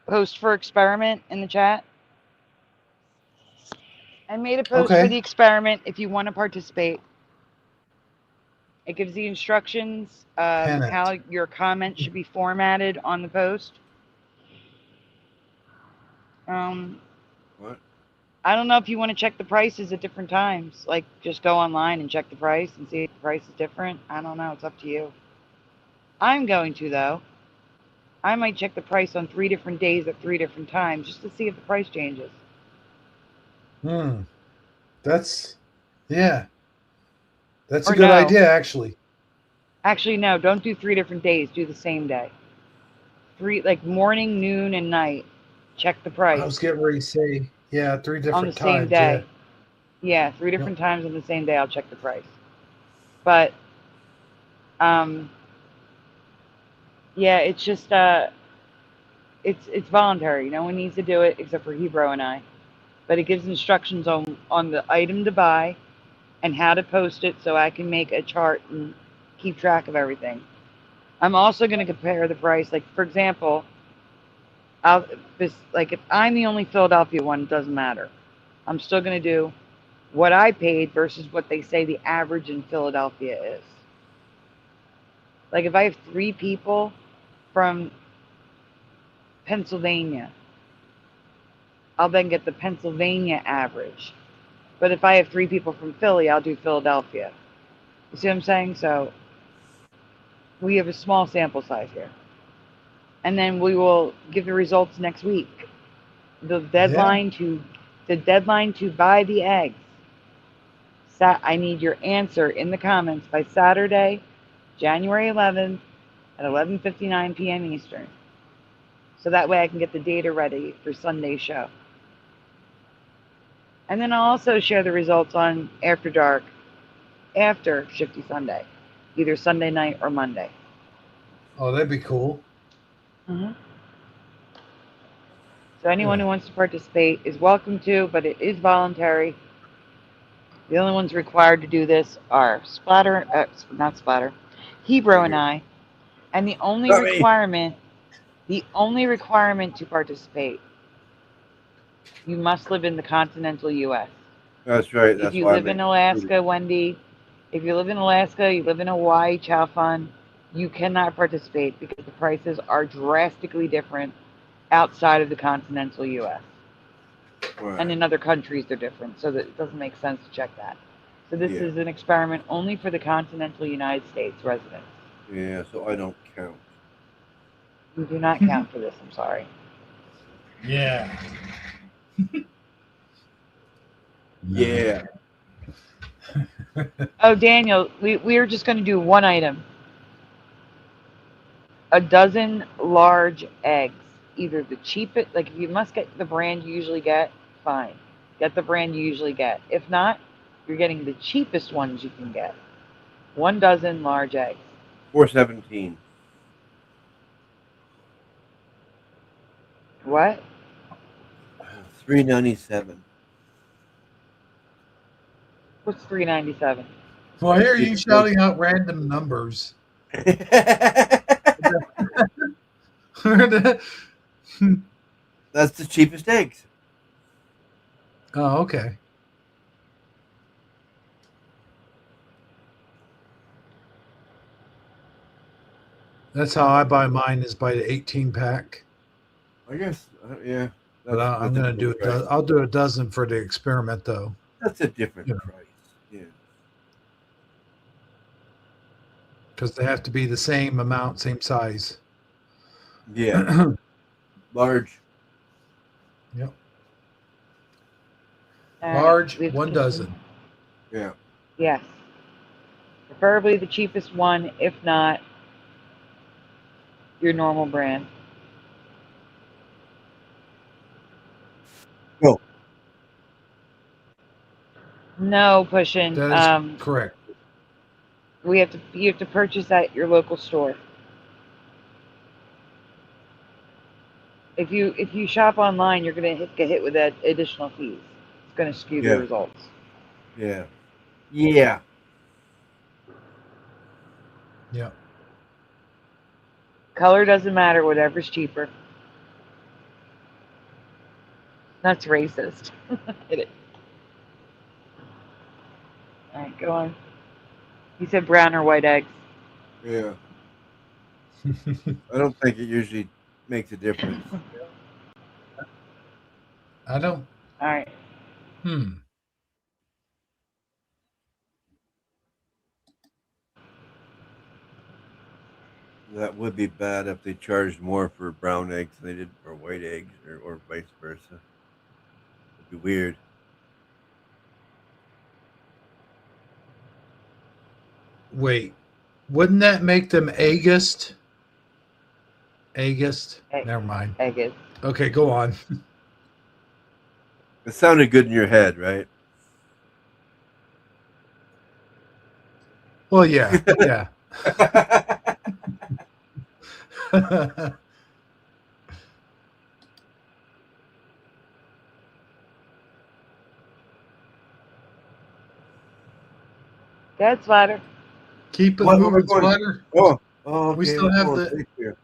Post for experiment in the chat. I made a post for Okay. the experiment if you want to participate. It gives the instructions of Pin it. how your comment should be formatted on the post. What? I don't know if you want to check the prices at different times. Like, just go online and check the price and see if the price is different. I don't know. It's up to you. I'm going to, though. I might check the price on 3 different days at 3 different times just to see if the price changes. That's, yeah. That's Or a good no. idea, actually. Actually, no. Don't do 3 different days. Do the same day. 3, like morning, noon, and night. Check the price. I was getting ready to say, yeah, 3 different on the same times. day. Yeah, 3 different times on the same day. I'll check the price. But, yeah, it's just it's voluntary. No one needs to do it except for Hebrew and I. But it gives instructions on the item to buy and how to post it so I can make a chart and keep track of everything. I'm also going to compare the price. Like, for example, if I'm the only Philadelphia one, it doesn't matter. I'm still going to do what I paid versus what they say the average in Philadelphia is. Like, if I have 3 people from Pennsylvania, I'll then get the Pennsylvania average. But if I have 3 people from Philly, I'll do Philadelphia. You see what I'm saying? So we have a small sample size here. And then we will give the results next week. The deadline to buy the eggs. I need your answer in the comments by Saturday, January 11th at 11:59 p.m. Eastern. So that way I can get the data ready for Sunday's show. And then I'll also share the results on After Dark after Shifty Sunday, either Sunday night or Monday. Oh, that'd be cool. So anyone who wants to participate is welcome to, but it is voluntary. The only ones required to do this are Hebrew and I. And the only requirement to participate, you must live in the continental U.S. That's right. If That's you why live in Alaska, Wendy, if you live in Alaska, you live in Hawaii, Chow Fun, you cannot participate because the prices are drastically different outside of the continental U.S. Right. And in other countries, they're different, so that it doesn't make sense to check that. So this is an experiment only for the continental United States residents. Yeah, so I don't count. You do not count for this, I'm sorry. Yeah. Yeah. Oh, Daniel, we were just going to do one item. A dozen large eggs. Either the cheapest, like if you must get the brand you usually get, fine. Get the brand you usually get. If not, you're getting the cheapest ones you can get. 1 dozen large eggs. $4.17. What? $3.97. What's $3.97? Well, I hear you shouting out random numbers. That's the cheapest eggs. Oh, okay. That's how I buy mine, is by the 18 pack. I guess, yeah. But I'm going to do it. I'll do a dozen for the experiment, though. That's a different price. Yeah. Because they have to be the same amount, same size. Yeah. Large. Yep. Large, 1 dozen. Yeah. Yes. Preferably the cheapest one, if not your normal brand. Go. No, pushing. That is correct. You have to purchase at your local store. If you shop online, you're gonna get hit with that additional fees. It's gonna skew the results. Yeah. Yeah. Yeah. Color doesn't matter, whatever's cheaper. That's racist. Hit it. All right, go on. You said brown or white eggs. Yeah. I don't think it usually makes a difference. I don't. All right. That would be bad if they charged more for brown eggs than they did for white eggs, or vice versa. It'd be weird. Wait, wouldn't that make them ageist? Ageist? Never mind. Ageist. Okay, go on. It sounded good in your head, right? Well, yeah, yeah. That's Slider. Keep it What, moving, we're going- Slider. Oh, okay. We still have the Shakespeare.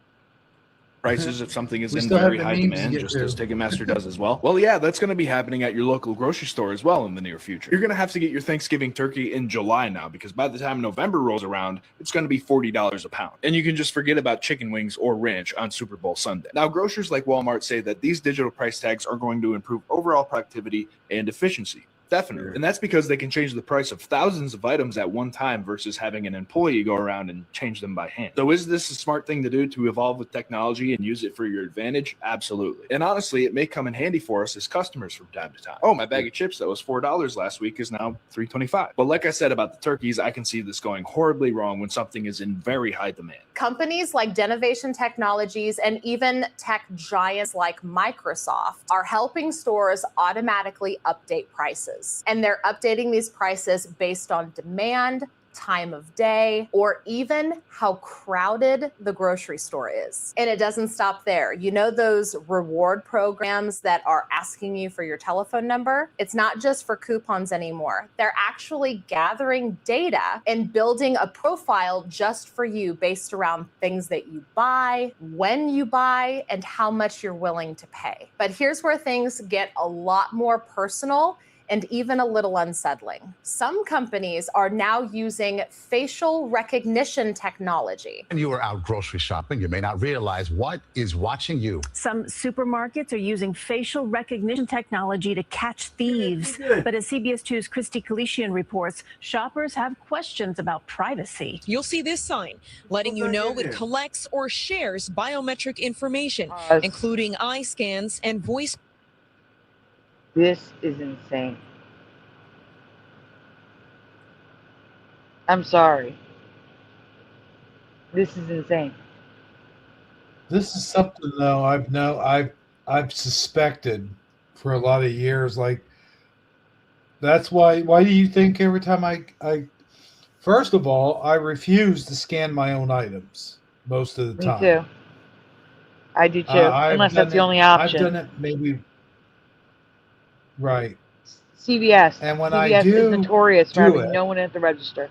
Prices if something is We in still have very the high memes to demand, get just through. as Ticketmaster does as well. Well, yeah, that's going to be happening at your local grocery store as well in the near future. You're going to have to get your Thanksgiving turkey in July now, because by the time November rolls around, it's going to be $40 a pound. And you can just forget about chicken wings or ranch on Super Bowl Sunday. Now, grocers like Walmart say that these digital price tags are going to improve overall productivity and efficiency. Definitely. And that's because they can change the price of thousands of items at one time versus having an employee go around and change them by hand. So is this a smart thing to do to evolve with technology and use it for your advantage? Absolutely. And honestly, it may come in handy for us as customers from time to time. Oh, my bag of chips that was $4 last week is now $3.25. But like I said about the turkeys, I can see this going horribly wrong when something is in very high demand. Companies like Denovation Technologies and even tech giants like Microsoft are helping stores automatically update prices. And they're updating these prices based on demand, time of day, or even how crowded the grocery store is. And it doesn't stop there. You know those reward programs that are asking you for your telephone number? It's not just for coupons anymore. They're actually gathering data and building a profile just for you based around things that you buy, when you buy, and how much you're willing to pay. But here's where things get a lot more personal and even a little unsettling. Some companies are now using facial recognition technology. When you are out grocery shopping, you may not realize what is watching you. Some supermarkets are using facial recognition technology to catch thieves. But as CBS 2's Christy Kalishian reports, shoppers have questions about privacy. You'll see this sign letting you know it collects or shares biometric information, including eye scans and voice. This is insane. I'm sorry. This is insane. This is something though I've suspected for a lot of years. Like that's why do you think every time I first of all, I refuse to scan my own items most of the time. Me too. I do too. Unless that's the only option. I've done it maybe right. CVS. And when CVS I do is notorious for do having it, no one at the register.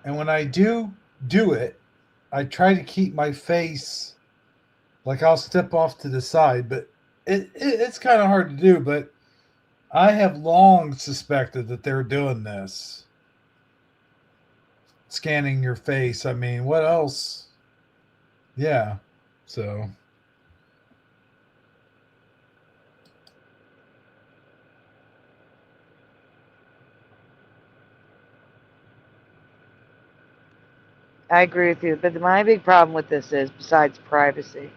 And when I do it, I try to keep my face, like I'll step off to the side, but it's kind of hard to do. But I have long suspected that they're doing this, scanning your face. I mean, what else? Yeah, so. I agree with you, but my big problem with this is, besides privacy,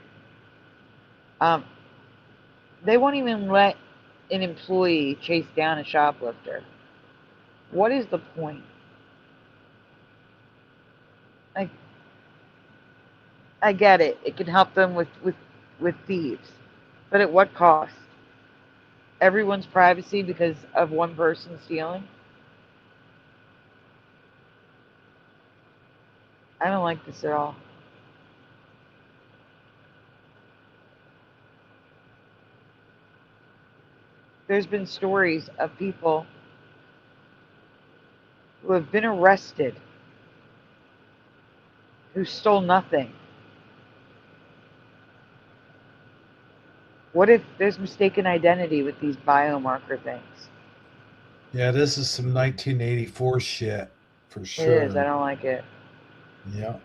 they won't even let an employee chase down a shoplifter. What is the point? Like, I get it. It can help them with thieves, but at what cost? Everyone's privacy because of one person stealing? I don't like this at all. there's been stories of people who have been arrested who stole nothing. What if there's mistaken identity with these biomarker things? Yeah, this is some 1984 shit for sure. It is. I don't like it. Yeah.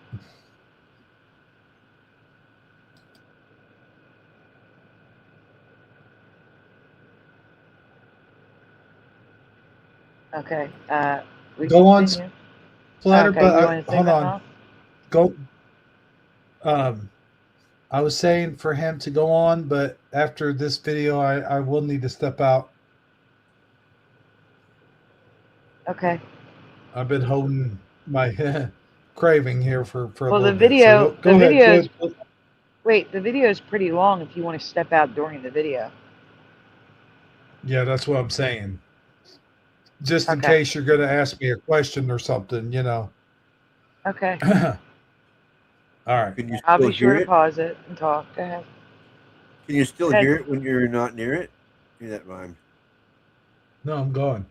Okay. We Go on, continue. Splatter, Okay, but you want to say hold something on. else? Go. I was saying for him to go on, but after this video, I will need to step out. Okay. I've been holding my craving here for a Well, little the video, bit. So go the ahead. video is, Go ahead. wait, the video is pretty long if you want to step out during the video. Yeah, that's what I'm saying. Just in Okay. case you're going to ask me a question or something, you know. Okay. All right. Can you I'll still be sure hear to it? pause it and talk. Go ahead. Can you still Go ahead. hear it when you're not near it? Yeah, that rhymed. No, I'm going.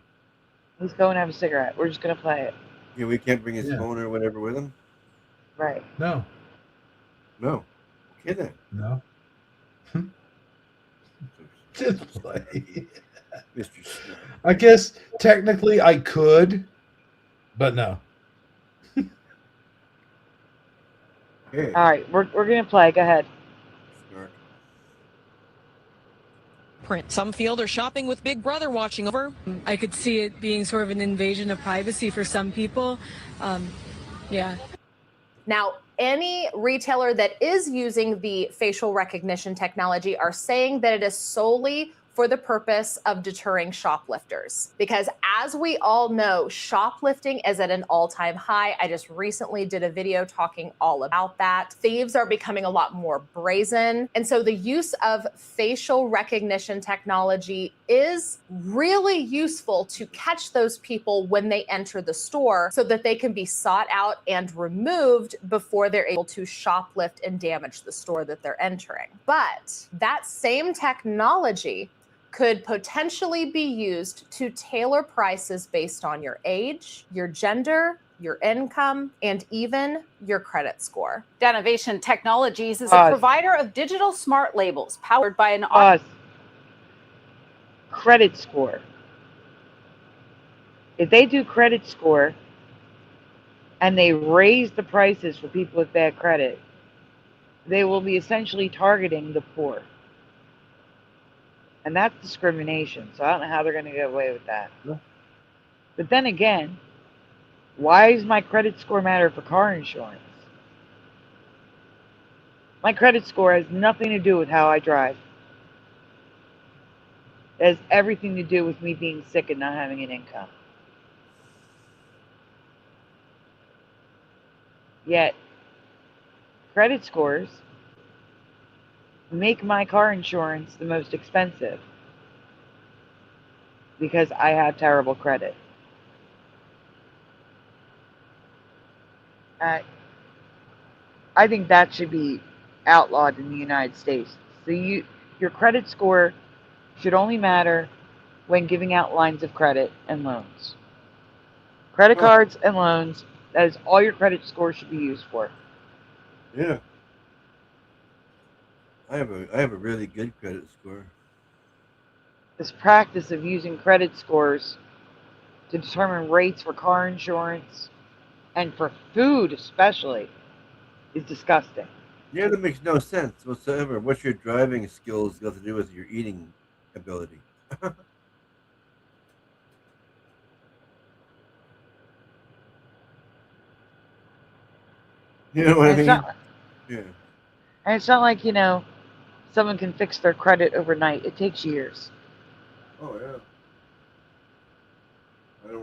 He's going to have a cigarette. We're just going to play it. Yeah, we can't bring his Yeah. phone or whatever with him? Right. No. No. Okay then. No. Just play. Mr. Smith. I guess technically I could, but no. Okay. All right. We're going to play. Go ahead. Print. Some feel they're shopping with Big Brother watching over. I could see it being sort of an invasion of privacy for some people. Yeah. Now, any retailer that is using the facial recognition technology are saying that it is solely for the purpose of deterring shoplifters. Because as we all know, shoplifting is at an all-time high. I just recently did a video talking all about that. Thieves are becoming a lot more brazen. And so the use of facial recognition technology is really useful to catch those people when they enter the store so that they can be sought out and removed before they're able to shoplift and damage the store that they're entering. But that same technology could potentially be used to tailor prices based on your age, your gender, your income, and even your credit score. Denovation Technologies is Pause. a provider of digital smart labels powered by an Pause. Credit score. If they do credit score and they raise the prices for people with bad credit, they will be essentially targeting the poor. And that's discrimination. So I don't know how they're going to get away with that. Yeah. But then again, why does my credit score matter for car insurance? My credit score has nothing to do with how I drive. It has everything to do with me being sick and not having an income. Yet, credit scores make my car insurance the most expensive because I have terrible credit. I think that should be outlawed in the United States. So your credit score should only matter when giving out lines of credit and loans. Credit cards and loans, that is all your credit score should be used for. Yeah. I have a really good credit score. This practice of using credit scores to determine rates for car insurance and for food especially is disgusting. Yeah, that makes no sense whatsoever. What's your driving skills got to do with your eating ability? You know what I mean? Yeah. And it's not like, someone can fix their credit overnight. It takes years. Oh yeah.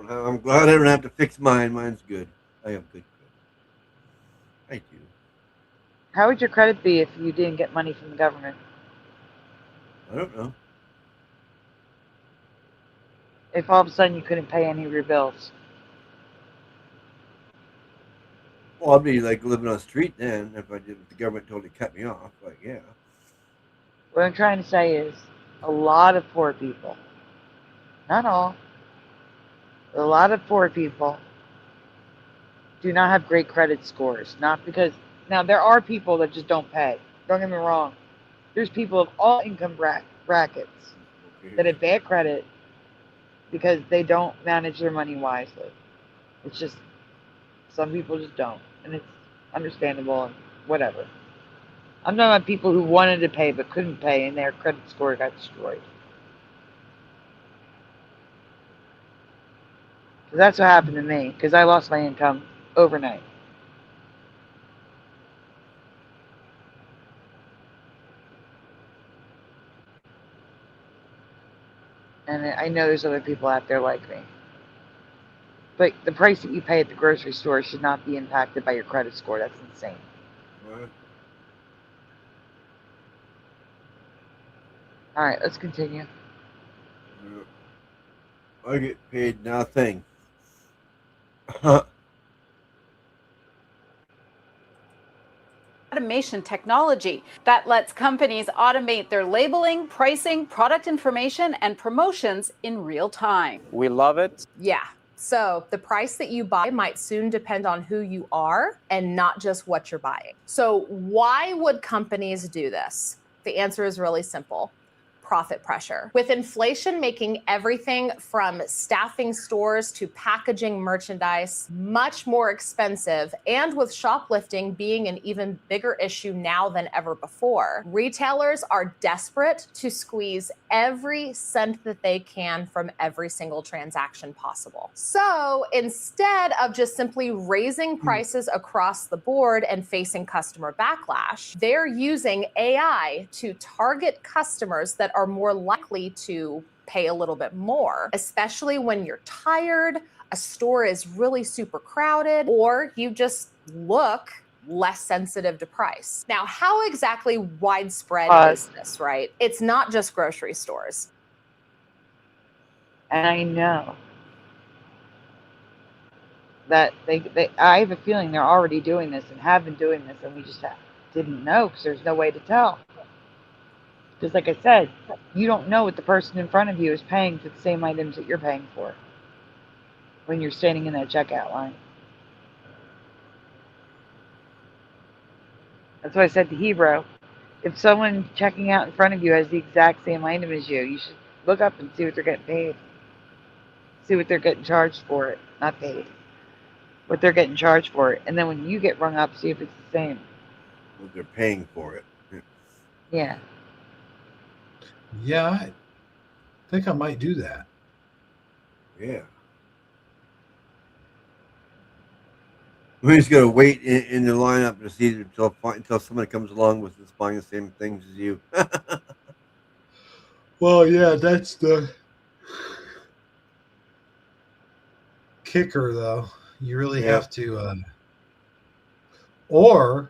I'm glad I don't have to fix mine. Mine's good. I have good credit. I do. How would your credit be if you didn't get money from the government? I don't know. If all of a sudden you couldn't pay any of your bills? Well, I'd be like living on the street then if the government totally cut me off. Like, yeah. What I'm trying to say is a lot of poor people Not all. A lot of poor people do not have great credit scores. Not because, now there are people that just don't pay. Don't get me wrong. There's people of all income brackets that have bad credit because they don't manage their money wisely. It's just, some people just don't. And it's understandable and whatever. I'm talking about people who wanted to pay but couldn't pay and their credit score got destroyed. So that's what happened to me because I lost my income overnight. And I know there's other people out there like me. But the price that you pay at the grocery store should not be impacted by your credit score. That's insane. Right. All right, let's continue. I get paid nothing. Automation technology that lets companies automate their labeling, pricing, product information, and promotions in real time. We love it. Yeah. So the price that you buy might soon depend on who you are and not just what you're buying. So why would companies do this? The answer is really simple. Profit pressure. With inflation making everything from staffing stores to packaging merchandise much more expensive, and with shoplifting being an even bigger issue now than ever before, retailers are desperate to squeeze every cent that they can from every single transaction possible. So instead of just simply raising prices across the board and facing customer backlash, they're using AI to target customers that are more likely to pay a little bit more, especially when you're tired, a store is really super crowded, or you just look less sensitive to price. Now, how exactly widespread is this, right? It's not just grocery stores. And I know that I have a feeling they're already doing this and have been doing this, and we just didn't know because there's no way to tell. Because like I said, you don't know what the person in front of you is paying for the same items that you're paying for when you're standing in that checkout line. That's why I said to Hebrew, if someone checking out in front of you has the exact same item as you, you should look up and see what they're getting paid. See what they're getting charged for it. Not paid. What they're getting charged for it. And then when you get rung up, see if it's the same. What they're paying for it. Yeah. Yeah, I think I might do that. Yeah. We just gotta wait in the lineup to see until somebody comes along with this buying the same things as you. Well, yeah, that's the kicker, though. You really have to, or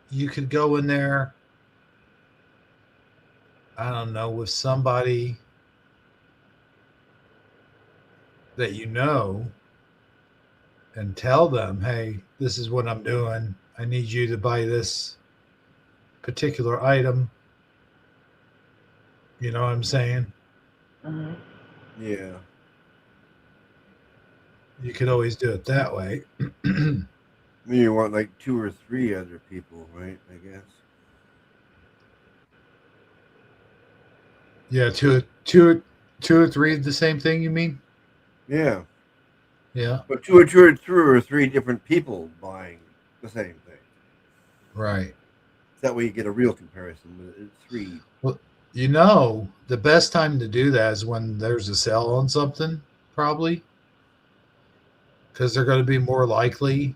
you could go in there, I don't know, with somebody that you know and tell them, hey, this is what I'm doing. I need you to buy this particular item. You know what I'm saying? Mm-hmm. Yeah. You could always do it that way. You want like 2 or 3 other people, right? I guess. Yeah, two or three, the same thing, you mean? Yeah. Yeah. But 2 or 3 different people buying the same thing. Right. That way you get a real comparison with 3. Well, you know, the best time to do that is when there's a sale on something, probably. Because they're going to be more likely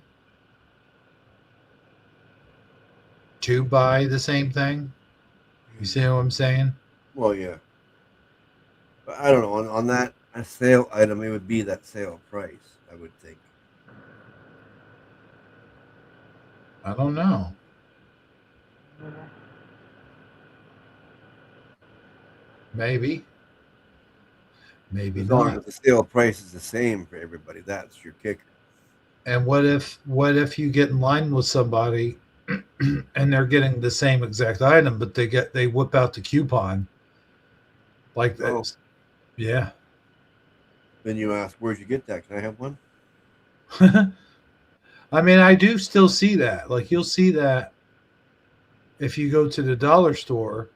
to buy the same thing. You see what I'm saying? Well, yeah. But I don't know. On that a sale item, it would be that sale price, I would think. I don't know. Maybe. Maybe as long not. as the sale price is the same for everybody, that's your kicker. And what if you get in line with somebody and they're getting the same exact item, but they whip out the coupon like that. Yeah. Then you ask, where'd you get that? Can I have one? I mean, I do still see that. Like, you'll see that if you go to the dollar store,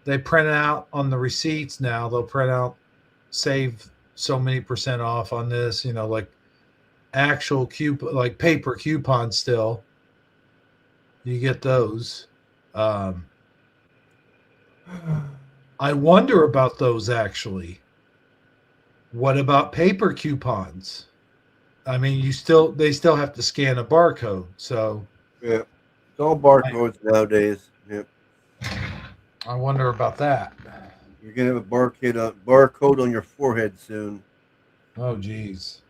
they print out on the receipts now. They'll print out, save so many % off on this, you know, like actual coupon, like paper coupons still. You get those. I wonder about those actually. What about paper coupons? I mean, they still have to scan a barcode. So yeah, it's all barcodes nowadays. Yep. I wonder about that. You're gonna have a barcode on your forehead soon. Oh, geez.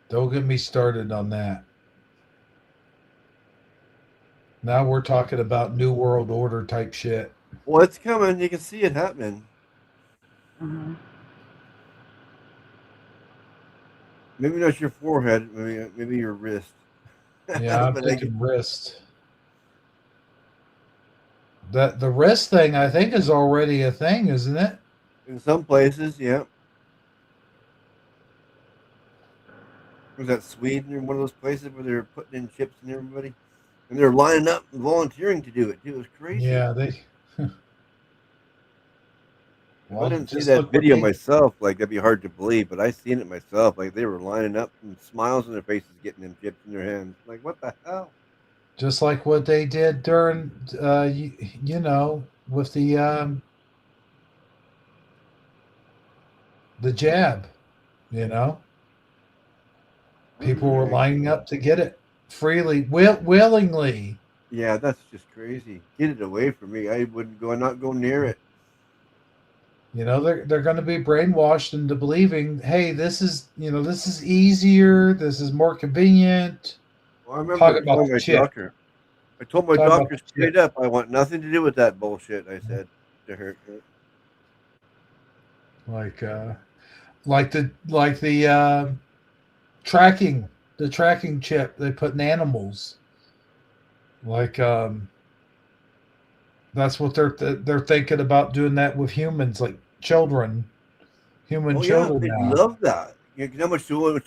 Don't get me started on that. Now we're talking about New World Order type shit. Well, it's coming. You can see it happening. Mm-hmm. Maybe not your forehead. Maybe your wrist. Yeah, I'm thinking wrist. The wrist thing, I think, is already a thing, isn't it? In some places, yeah. Was that Sweden or one of those places where they're putting in chips in everybody? And they're lining up and volunteering to do it, too. It was crazy. Yeah, they... Well, I didn't see that video myself. Like, that'd be hard to believe, but I seen it myself. Like, they were lining up and smiles on their faces, getting them chips in their hands. Like, what the hell? Just like what they did during, you know, with the jab, you know. People were lining up to get it freely, willingly. Yeah, that's just crazy. Get it away from me. I wouldn't go, not go near it. You know, they're going to be brainwashed into believing, hey, this is easier. This is more convenient. Well, I remember telling my doctor. I told my doctor straight up, I want nothing to do with that bullshit. I said to her. Like the tracking chip they put in animals. Like that's what they're thinking about doing that with humans, like children, human children. They now. love that. You know how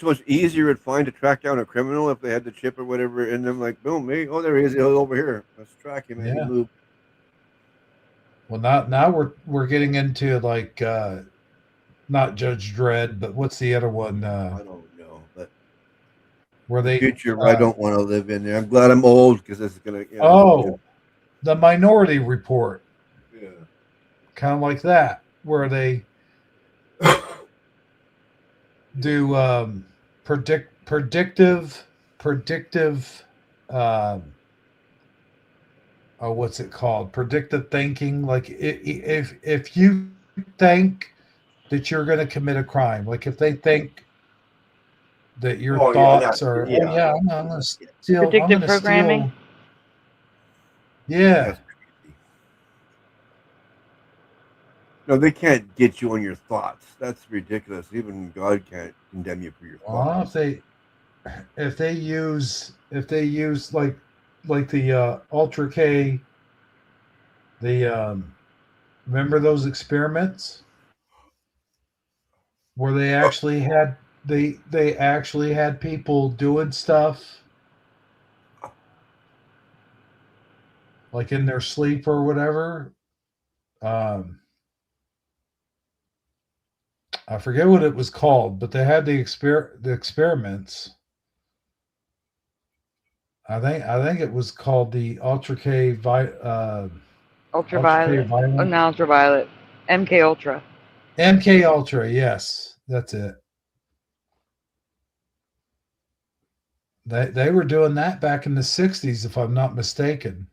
much easier it'd find to track down a criminal if they had the chip or whatever in them. Like, boom, hey, oh, there he is. He's over here. Let's track him. Yeah. Move. Well, now we're getting into like not Judge Dredd, but what's the other one? I don't know, but where they future I don't want to live in there. I'm glad I'm old because this is gonna. You know, the Minority Report. Yeah. Kind of like that, where they do predictive what's it called? Predictive thinking. Like if you think that you're going to commit a crime, like if they think that your thoughts are, I'm going to steal. Predictive programming. Yeah. No, they can't get you on your thoughts. That's ridiculous. Even God can't condemn you for your thoughts. Well, if they use like the Ultra K, remember those experiments where they actually had people doing stuff like in their sleep or whatever. I forget what it was called, but they had the experiments. I think it was called the Ultra K Ultraviolet. Ultraviolet. MK Ultra. MK Ultra, yes, that's it. They were doing that back in the 60s, if I'm not mistaken.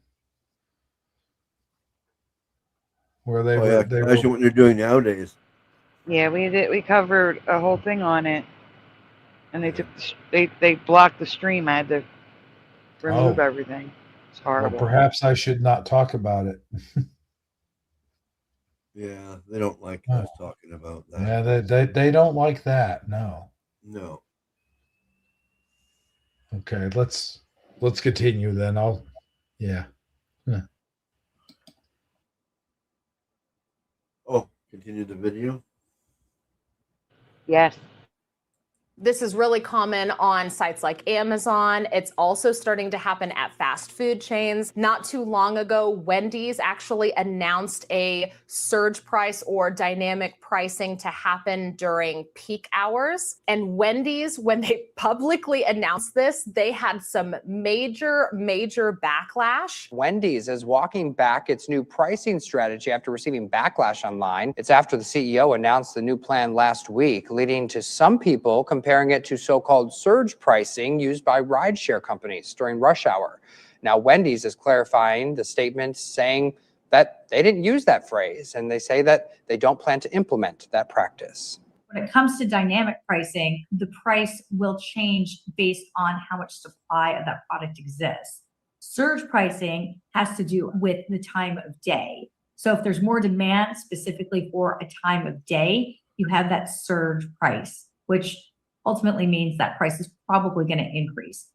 Where they were what they're doing nowadays. Yeah, we covered a whole thing on it, and they blocked the stream. I had to remove everything. It's horrible. Well, perhaps I should not talk about it. Yeah, they don't like us talking about that. Yeah, they don't like that. No. No. Okay, let's continue then. Yeah. Oh, Continue the video. Yes. This is really common on sites like Amazon. It's also starting to happen at fast food chains. Not too long ago, Wendy's actually announced a surge price or dynamic pricing to happen during peak hours. And Wendy's, when they publicly announced this, they had some major backlash. Wendy's is walking back its new pricing strategy after receiving backlash online. It's after the CEO announced the new plan last week, leading to some people comparing it to so-called surge pricing used by rideshare companies during rush hour. Now, Wendy's is clarifying the statement, saying that they didn't use that phrase, and they say that they don't plan to implement that practice. When it comes to dynamic pricing, the price will change based on how much supply of that product exists. Surge pricing has to do with the time of day. So if there's more demand specifically for a time of day, you have that surge price, which ultimately means that price is probably going to increase.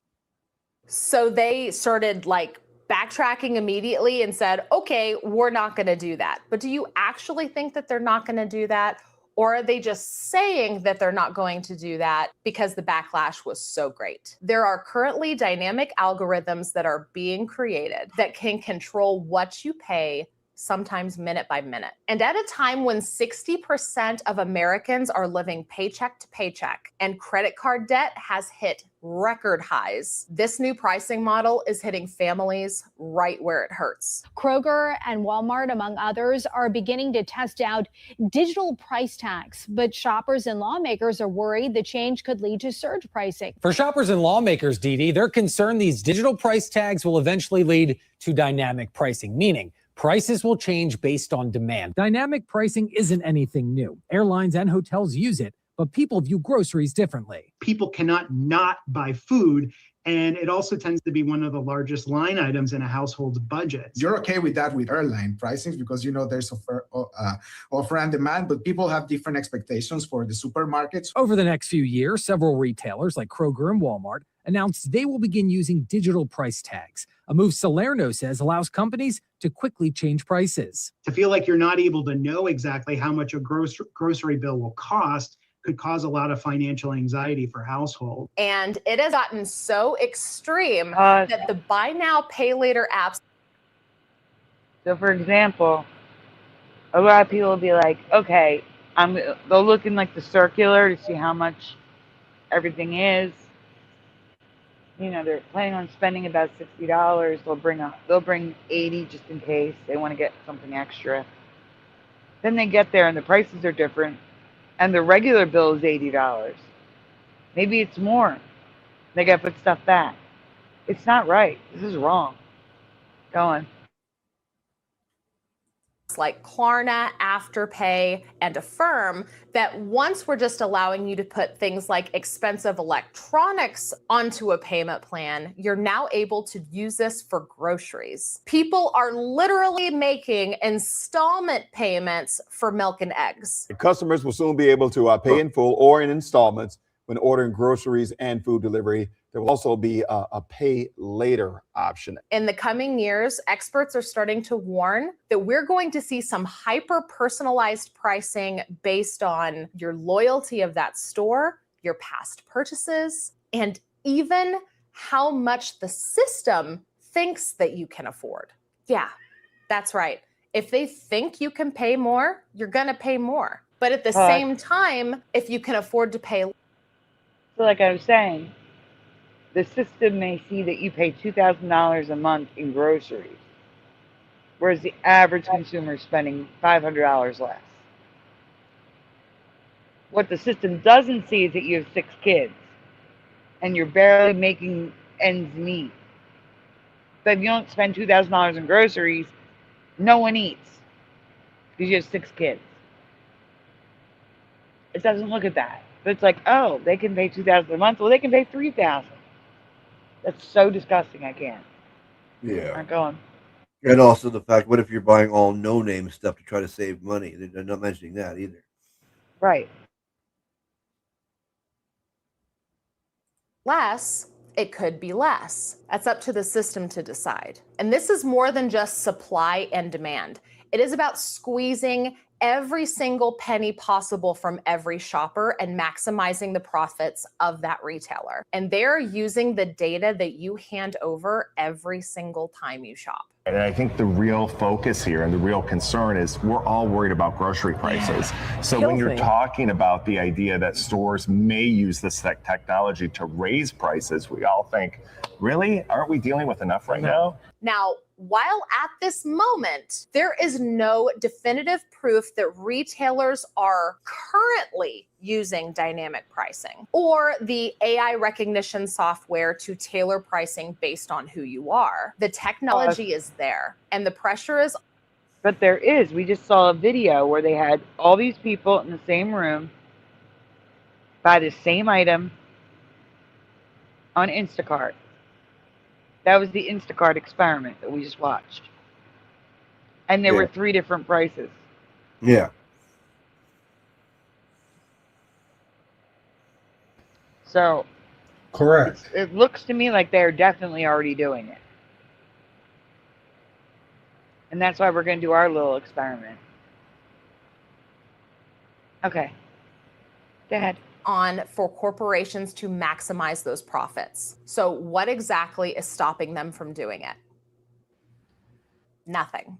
So they started like backtracking immediately and said, okay, we're not going to do that. But do you actually think that they're not going to do that? Or are they just saying that they're not going to do that because the backlash was so great? There are currently dynamic algorithms that are being created that can control what you pay, sometimes minute by minute. And at a time when 60% of Americans are living paycheck to paycheck and credit card debt has hit record highs, this new pricing model is hitting families right where it hurts. Kroger and Walmart, among others, are beginning to test out digital price tags, but shoppers and lawmakers are worried the change could lead to surge pricing. For shoppers and lawmakers, Dee Dee, they're concerned these digital price tags will eventually lead to dynamic pricing, meaning prices will change based on demand. Dynamic pricing isn't anything new. Airlines and hotels use it, but people view groceries differently. People cannot not buy food, and it also tends to be one of the largest line items in a household's budget. You're okay with that with airline pricing because you know there's offer and demand, but people have different expectations for the supermarkets. Over the next few years, several retailers like Kroger and Walmart announced they will begin using digital price tags, a move Salerno says allows companies to quickly change prices. To feel like you're not able to know exactly how much a grocery bill will cost could cause a lot of financial anxiety for households. And it has gotten so extreme that the buy now, pay later apps. So for example, a lot of people will be like, okay, they'll look in like the circular to see how much everything is. You know, they're planning on spending about $60. They'll bring 80 just in case they want to get something extra. Then they get there and the prices are different, and the regular bill is $80. Maybe it's more. They got to put stuff back. It's not right. This is wrong. Go on. Like Klarna, Afterpay, and Affirm, that once we're just allowing you to put things like expensive electronics onto a payment plan, you're now able to use this for groceries. People are literally making installment payments for milk and eggs. Customers will soon be able to pay in full or in installments when ordering groceries and food delivery. There will also be a pay later option. In the coming years, experts are starting to warn that we're going to see some hyper-personalized pricing based on your loyalty of that store, your past purchases, and even how much the system thinks that you can afford. Yeah, that's right. If they think you can pay more, you're gonna pay more. But at the same time, if you can afford to pay. So like I was saying, the system may see that you pay $2,000 a month in groceries, whereas the average consumer is spending $500 less. What the system doesn't see is that you have 6 kids and you're barely making ends meet. But if you don't spend $2,000 in groceries, no one eats because you have 6 kids. It doesn't look at that. But it's like, oh, they can pay $2,000 a month. Well, they can pay $3,000. That's so disgusting. I can't. Yeah. Not going. And also the fact, what if you're buying all no-name stuff to try to save money? They're not mentioning that either. Right. Less, it could be less. That's up to the system to decide. And this is more than just supply and demand. It is about squeezing every single penny possible from every shopper and maximizing the profits of that retailer. And they're using the data that you hand over every single time you shop. And I think the real focus here and the real concern is we're all worried about grocery prices. So when you're talking about the idea that stores may use this technology to raise prices, we all think, really? Aren't we dealing with enough right now? Now, while at this moment, there is no definitive proof that retailers are currently using dynamic pricing or the AI recognition software to tailor pricing based on who you are. The technology is there and the pressure is. But there is. We just saw a video where they had all these people in the same room buy the same item on Instacart. That was the Instacart experiment that we just watched. And there were 3 different prices. Yeah. So, correct. It looks to me like they're definitely already doing it. And that's why we're going to do our little experiment. Okay. Go ahead. On for corporations to maximize those profits. So what exactly is stopping them from doing it? Nothing.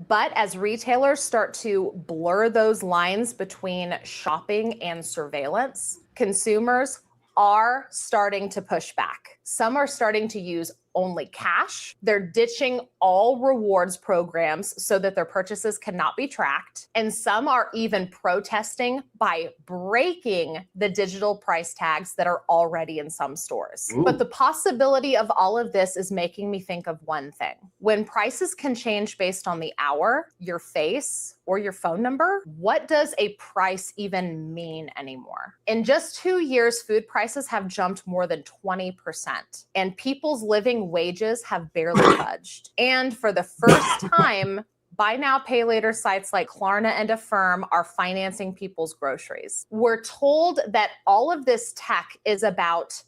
But as retailers start to blur those lines between shopping and surveillance, consumers are starting to push back. Some are starting to use only cash. They're ditching all rewards programs so that their purchases cannot be tracked. And some are even protesting by breaking the digital price tags that are already in some stores. Ooh. But the possibility of all of this is making me think of one thing. When prices can change based on the hour, your face, or your phone number, what does a price even mean anymore? In just 2 years, food prices have jumped more than 20%, and people's living wages have barely budged. And for the first time, buy now, pay later sites like Klarna and Affirm are financing people's groceries. We're told that all of this tech is about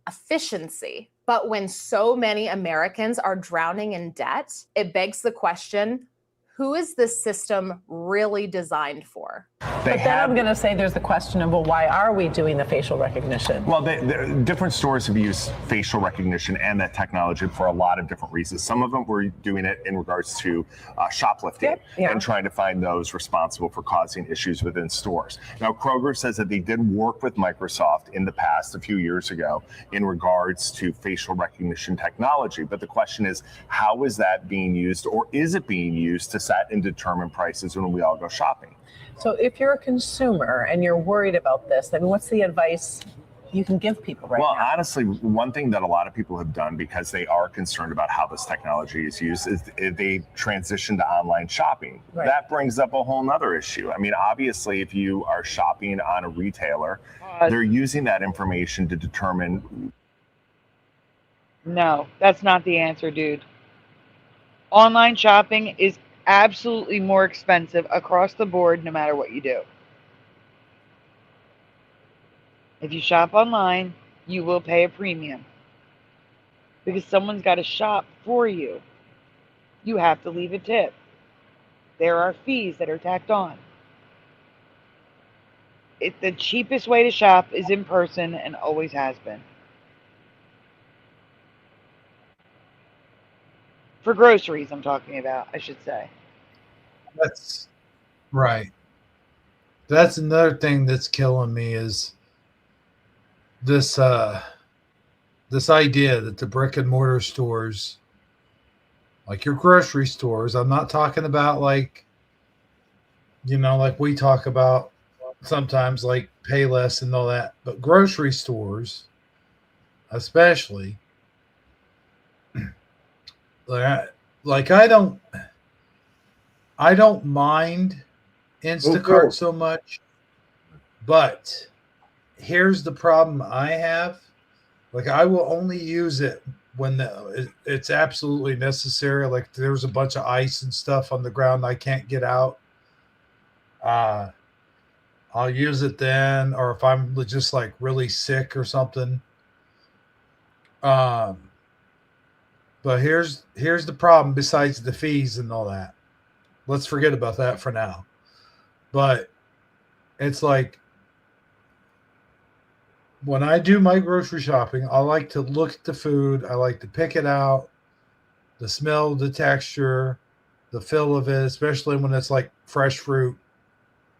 efficiency, but when so many Americans are drowning in debt, it begs the question, who is this system really designed for? But then I'm going to say there's the question of, well, why are we doing the facial recognition? Well, different stores have used facial recognition and that technology for a lot of different reasons. Some of them were doing it in regards to shoplifting and trying to find those responsible for causing issues within stores. Now, Kroger says that they did work with Microsoft in the past, a few years ago, in regards to facial recognition technology. But the question is, how is that being used, or is it being used to set and determine prices when we all go shopping? So if you're a consumer and you're worried about this, then what's the advice you can give people right now? Well, honestly, one thing that a lot of people have done because they are concerned about how this technology is used is they transition to online shopping. Right. That brings up a whole nother issue. I mean, obviously, if you are shopping on a retailer, they're using that information to determine. No, that's not the answer, dude. Online shopping is absolutely more expensive across the board, no matter what you do. If you shop online, you will pay a premium because someone's got to shop for you. You have to leave a tip. There are fees that are tacked on. The cheapest way to shop is in person and always has been. For groceries, I'm talking about, I should say. That's right. That's another thing that's killing me is this this idea that the brick and mortar stores, like your grocery stores, I'm not talking about like, like we talk about sometimes, like Payless and all that, but grocery stores, especially, like I don't mind Instacart so much, but here's the problem I have. Like, I will only use it when it's absolutely necessary. Like, there's a bunch of ice and stuff on the ground I can't get out. I'll use it then, or if I'm just like really sick or something. But here's the problem besides the fees and all that. Let's forget about that for now. But it's like when I do my grocery shopping, I like to look at the food. I like to pick it out, the smell, the texture, the feel of it, especially when it's like fresh fruit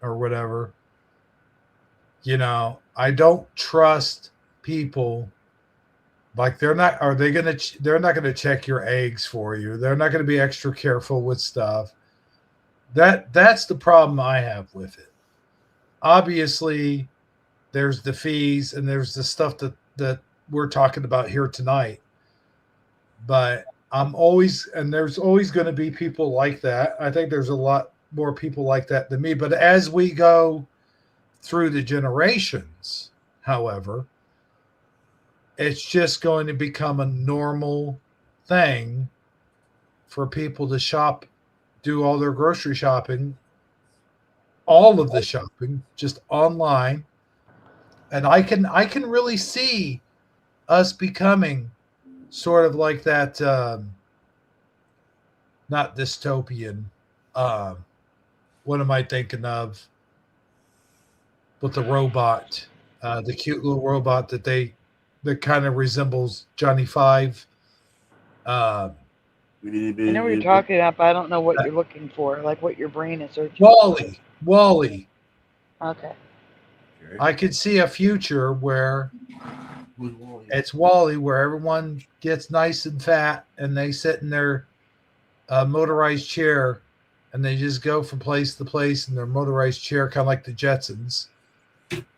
or whatever. You know, I don't trust people. Like they're not gonna check your eggs for you. They're not gonna be extra careful with stuff. That's the problem I have with it. Obviously, there's the fees and there's the stuff that we're talking about here tonight. But there's always going to be people like that. I think there's a lot more people like that than me. But as we go through the generations, however, it's just going to become a normal thing for people to shop, do all their grocery shopping, all of the shopping, just online. And I can really see us becoming sort of like that, not dystopian. What am I thinking of? With the robot, the cute little robot that kind of resembles Johnny Five. I know what you're talking about, but I don't know what you're looking for, like what your brain is searching. Wally. Okay. I could see a future where it's Wally, where everyone gets nice and fat and they sit in their motorized chair and they just go from place to place in their motorized chair, kind of like the Jetsons.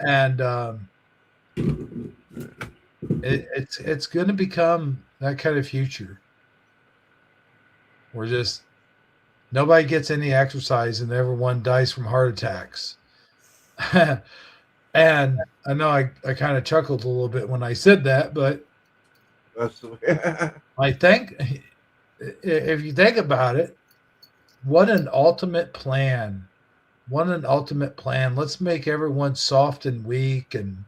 And it's going to become that kind of future. We're just nobody gets any exercise and everyone dies from heart attacks. And I know I kind of chuckled a little bit when I said that, but I think if you think about it, what an ultimate plan. What an ultimate plan. Let's make everyone soft and weak and,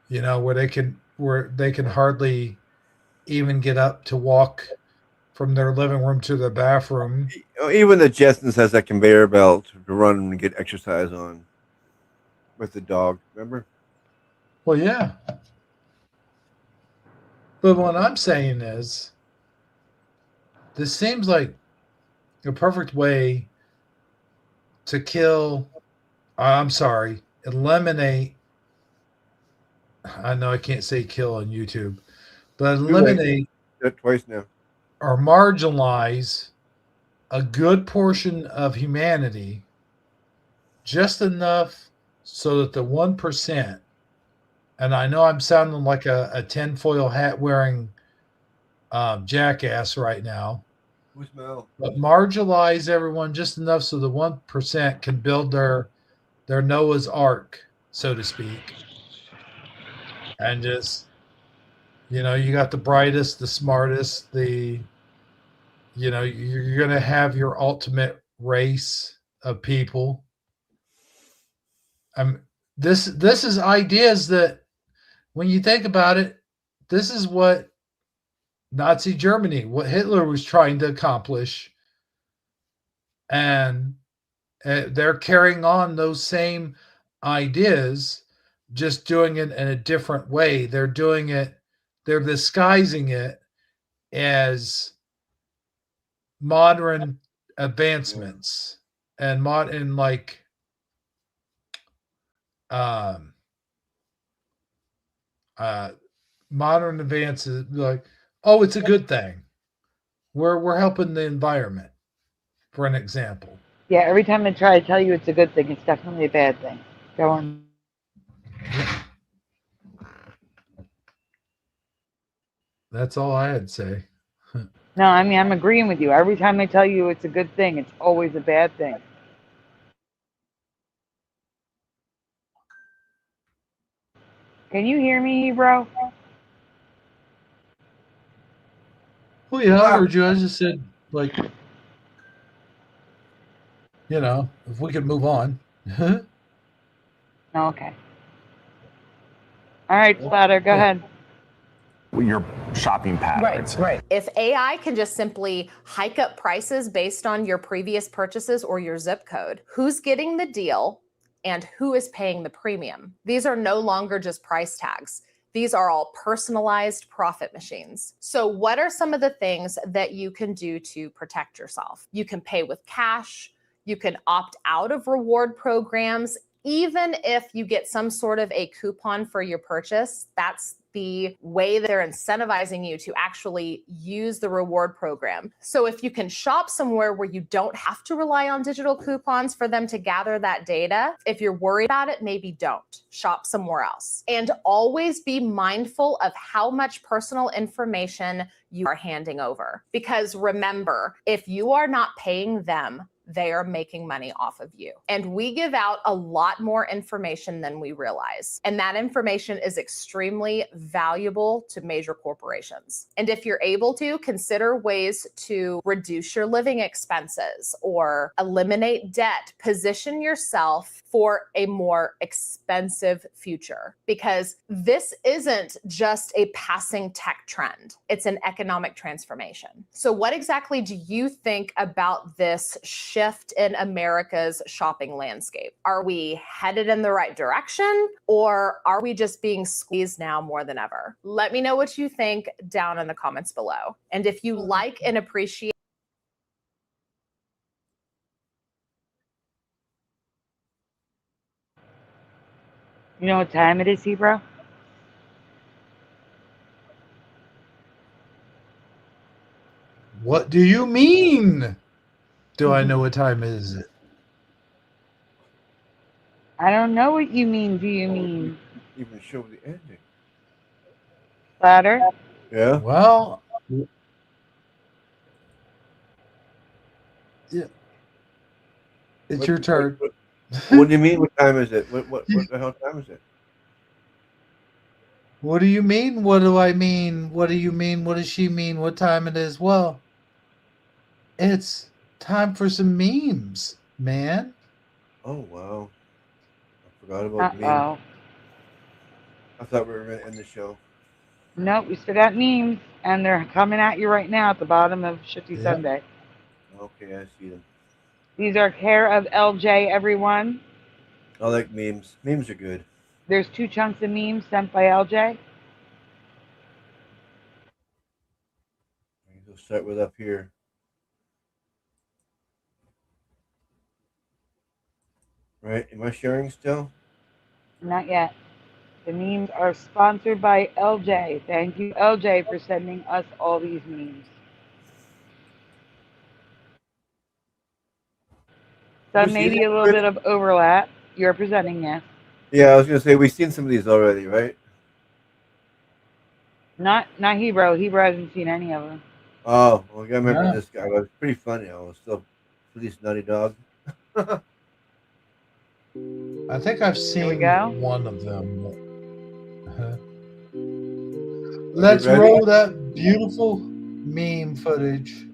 you know, where they can hardly even get up to walk from their living room to their bathroom. Even the Jetsons has that conveyor belt to run and get exercise on with the dog. Remember? Well, yeah. But what I'm saying is, this seems like a perfect way to eliminate. I know I can't say kill on YouTube, but eliminate that twice now, or marginalize a good portion of humanity, just enough so that the 1%, and I know I'm sounding like a tinfoil hat wearing jackass right now, but marginalize everyone just enough so the 1% can build their Noah's Ark, so to speak. And just, you know, you got the brightest, the smartest, you're going to have your ultimate race of people. This is ideas that, when you think about it, this is what Nazi Germany, what Hitler was trying to accomplish. And they're carrying on those same ideas, just doing it in a different way. They're disguising it as modern advancements and modern modern advances, like, oh, it's a good thing. We're helping the environment, for an example. Yeah, every time I try to tell you it's a good thing, it's definitely a bad thing. Go on. That's all I had to say. No, I mean, I'm agreeing with you. Every time I tell you it's a good thing, it's always a bad thing. Can you hear me, bro? Well, yeah, I heard you. I just said, like, you know, if we could move on. Okay. All right, Splatter, go ahead. Your shopping patterns. Right. If AI can just simply hike up prices based on your previous purchases or your zip code, who's getting the deal and who is paying the premium? These are no longer just price tags. These are all personalized profit machines. So what are some of the things that you can do to protect yourself? You can pay with cash. You can opt out of reward programs. Even if you get some sort of a coupon for your purchase, that's the way that they're incentivizing you to actually use the reward program. So if you can shop somewhere where you don't have to rely on digital coupons for them to gather that data, if you're worried about it, maybe don't. Shop somewhere else. And always be mindful of how much personal information you are handing over. Because remember, if you are not paying them, they are making money off of you. And we give out a lot more information than we realize. And that information is extremely valuable to major corporations. And if you're able to, consider ways to reduce your living expenses or eliminate debt. Position yourself for a more expensive future, because this isn't just a passing tech trend. It's an economic transformation. So what exactly do you think about this shift in America's shopping landscape? Are we headed in the right direction, or are we just being squeezed now more than ever? Let me know what you think down in the comments below. And if you like and appreciate You know what time it is, Hebrew? What do you mean? Do I know what time is it? I don't know what you mean. Do you mean Even show the ending. ladder? Yeah. Well, yeah. It's your turn. What do you mean? What time is it? What the hell time is it? What do you mean? What do I mean? What do you mean? What does she mean? What time it is? Well, it's time for some memes, man. Oh wow. I forgot about memes. Uh-oh. I thought we were gonna end the show. Nope, we still got memes, and they're coming at you right now at the bottom of Shifty Yep. Sunday. Okay, I see them. These are care of LJ, everyone. I like memes. Memes are good. There's 2 chunks of memes sent by LJ. We'll start with up here. Right? Am I sharing still? Not yet. The memes are sponsored by LJ. Thank you, LJ, for sending us all these memes. So We see maybe that, a little Chris? bit of overlap. You're presenting, yes. Yeah, I was gonna say we've seen some of these already, right? Not Hebrew. Hebrew hasn't seen any of them. Oh, well, I remember Yeah. this guy. It was pretty funny. I was still police nutty dog. I think I've we seen go. one of them. Let's ready? roll that beautiful meme footage.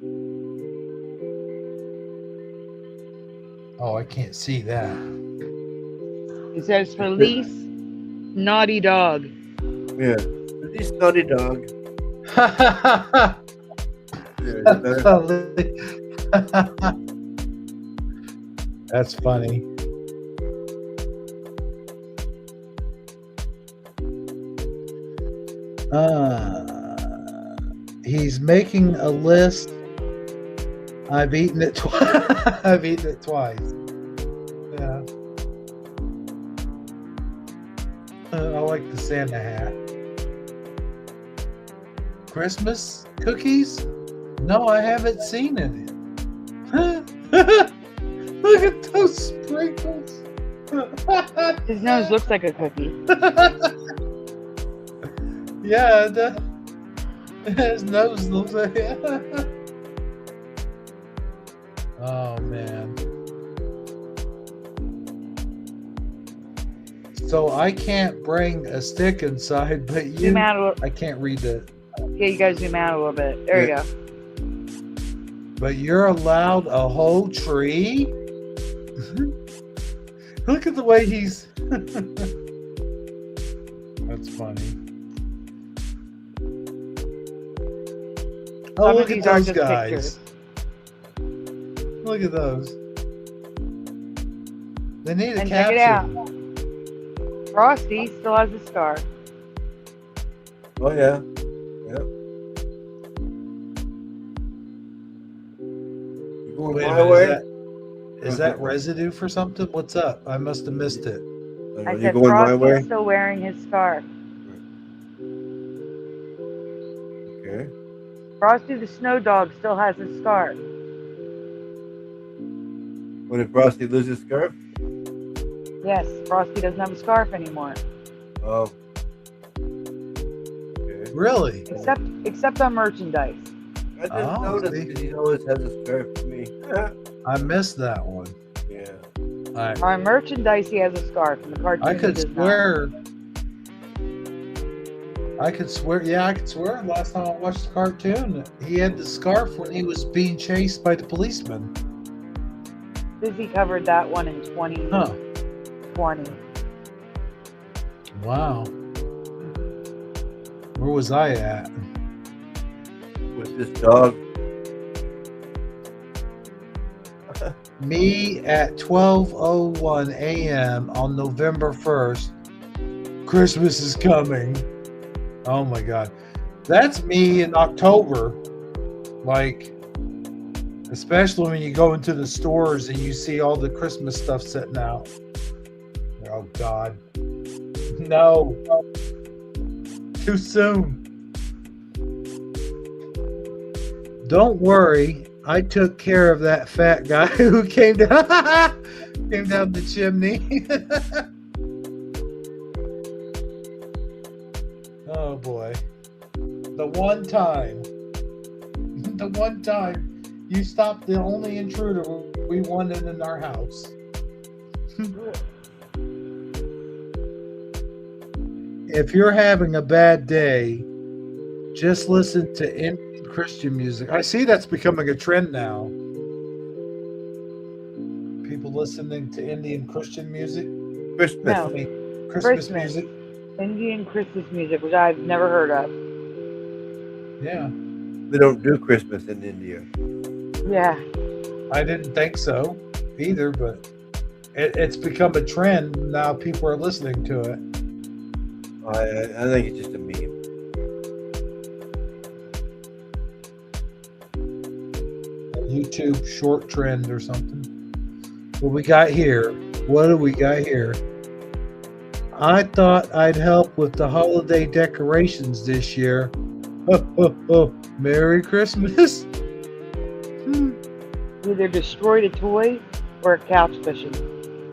Oh, I can't see that. It says police naughty dog. Yeah, police nutty dog. Yeah, That's funny. He's making a list. I've eaten it twice. I've eaten it twice. Yeah. I like the Santa hat. Christmas cookies? No, I haven't seen any. Look at those sprinkles. His nose looks like a cookie. Yeah, his nose looks like Oh man. So I can't bring a stick inside, but you Zoom out a little. I can't read it. Yeah, you guys zoom out a little bit. There you go. But you're allowed a whole tree? Look at the way he's That's funny. Oh, Some look of at these are those just guys. pictures. Look at those. They need a And caption. check it out. Frosty still has a scar. Oh yeah. Yep. You going Wait a my minute, way? is that residue for something? What's up? I must have missed it. I You said going my way? Frosty's still wearing his scarf. Okay. Frosty the Snow Dog still has his scarf. When did Frosty lose his scarf? Yes, Frosty doesn't have a scarf anymore. Oh. Really? Except on merchandise. I didn't notice because he always has a scarf to me. I missed that one. Yeah. All right. On merchandise, he has a scarf. In the cartoon, I he could does not. swear. Yeah, I could swear last time I watched the cartoon, he had the scarf when he was being chased by the policeman. Disney covered that one in 2020. Wow. Where was I at? With this dog. Me at 12:01 a.m. on November 1st. Christmas is coming. Oh my God. That's me in October. Like, especially when you go into the stores and you see all the Christmas stuff sitting out. Oh God. No. Too soon. Don't worry. I took care of that fat guy who came down the chimney. Oh boy. The one time you stopped the only intruder we wanted in our house. If you're having a bad day, just listen to Indian Christian music. I see that's becoming a trend now. People listening to Indian Christian music. Christmas. No. Christmas music. Indian Christmas music, which I've never heard of. Yeah. They don't do Christmas in India. Yeah. I didn't think so either, but it's become a trend. Now people are listening to it. I think it's just a meme. A YouTube short trend or something. What we got here? What do we got here? I thought I'd help with the holiday decorations this year. Merry Christmas. Either destroyed a toy or a couch cushion.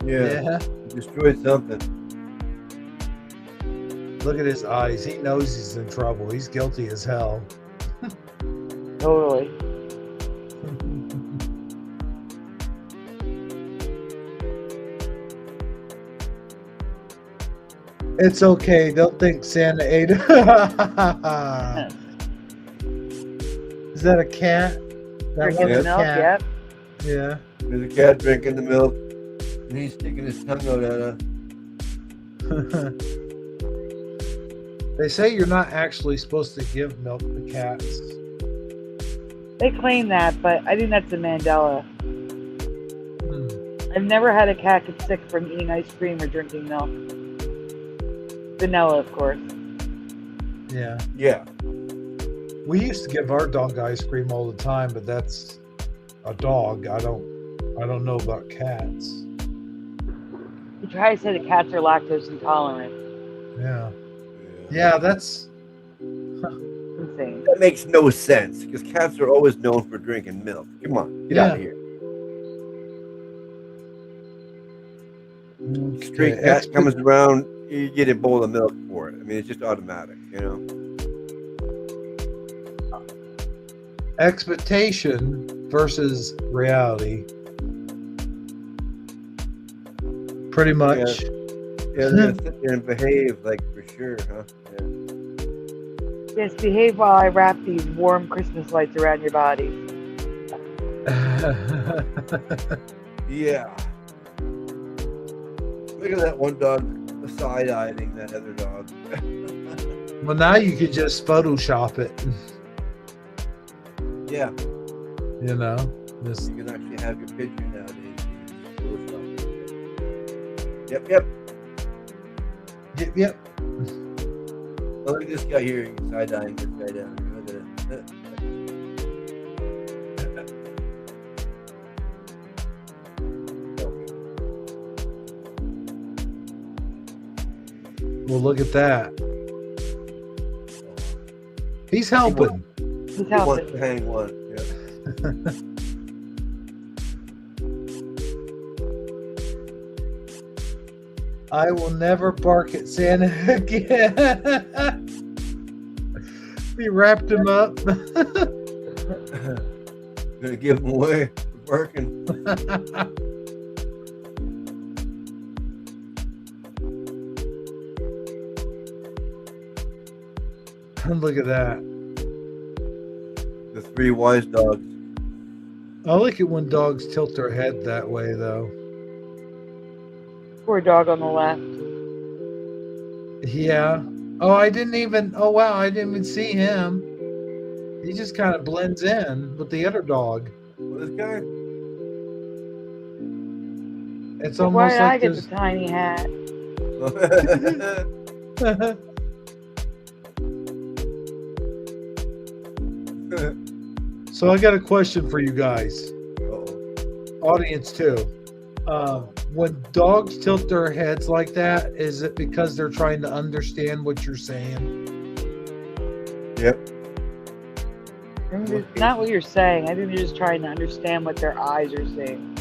Yeah. Destroyed something. Look at his eyes. He knows he's in trouble. He's guilty as hell. Totally. It's okay. They'll think Santa ate it. Is that a cat? Drinking the milk, yep. Yeah. There's a cat drinking the milk, and he's sticking his tongue out at her. They say you're not actually supposed to give milk to cats. They claim that, but I think that's a Mandela. I've never had a cat get sick from eating ice cream or drinking milk. Vanilla, of course. Yeah. Yeah. We used to give our dog ice cream all the time, but that's a dog. I don't know about cats. You try to say the cats are lactose intolerant. Yeah. Yeah, that's insane. That makes no sense because cats are always known for drinking milk. Come on, get out of here. Stray cat comes around, you get a bowl of milk for it. I mean, it's just automatic, you know. Expectation versus reality. Pretty much. Yeah, they're gonna sit there and behave like for sure, huh? Yeah. Yes, behave while I wrap these warm Christmas lights around your body. Yeah. Look at that one dog side-eyeing that other dog. Well, now you could just Photoshop it. Yeah. You know, this. You can actually have your picture nowadays. Yep, yep. Yep, yep. Oh, look at this guy here. He's side-eyeing this guy down. Look at it. Well, look at that. He's helping. He's He wants to hang one. Yeah. I will never bark at Santa again. He wrapped him up. Gonna give him away for barking. Look at that. The three wise dogs. I like it when dogs tilt their head that way, though. Poor dog on the left. Yeah. Oh, I didn't even. Oh, wow. I didn't even see him. He just kind of blends in with the other dog. Well, this guy. It's Why almost did I like get there's. the tiny hat? So I got a question for you guys, audience too. When dogs tilt their heads like that, is it because they're trying to understand what you're saying? Yep. I think it's not what you're saying. I think they're just trying to understand what their eyes are seeing.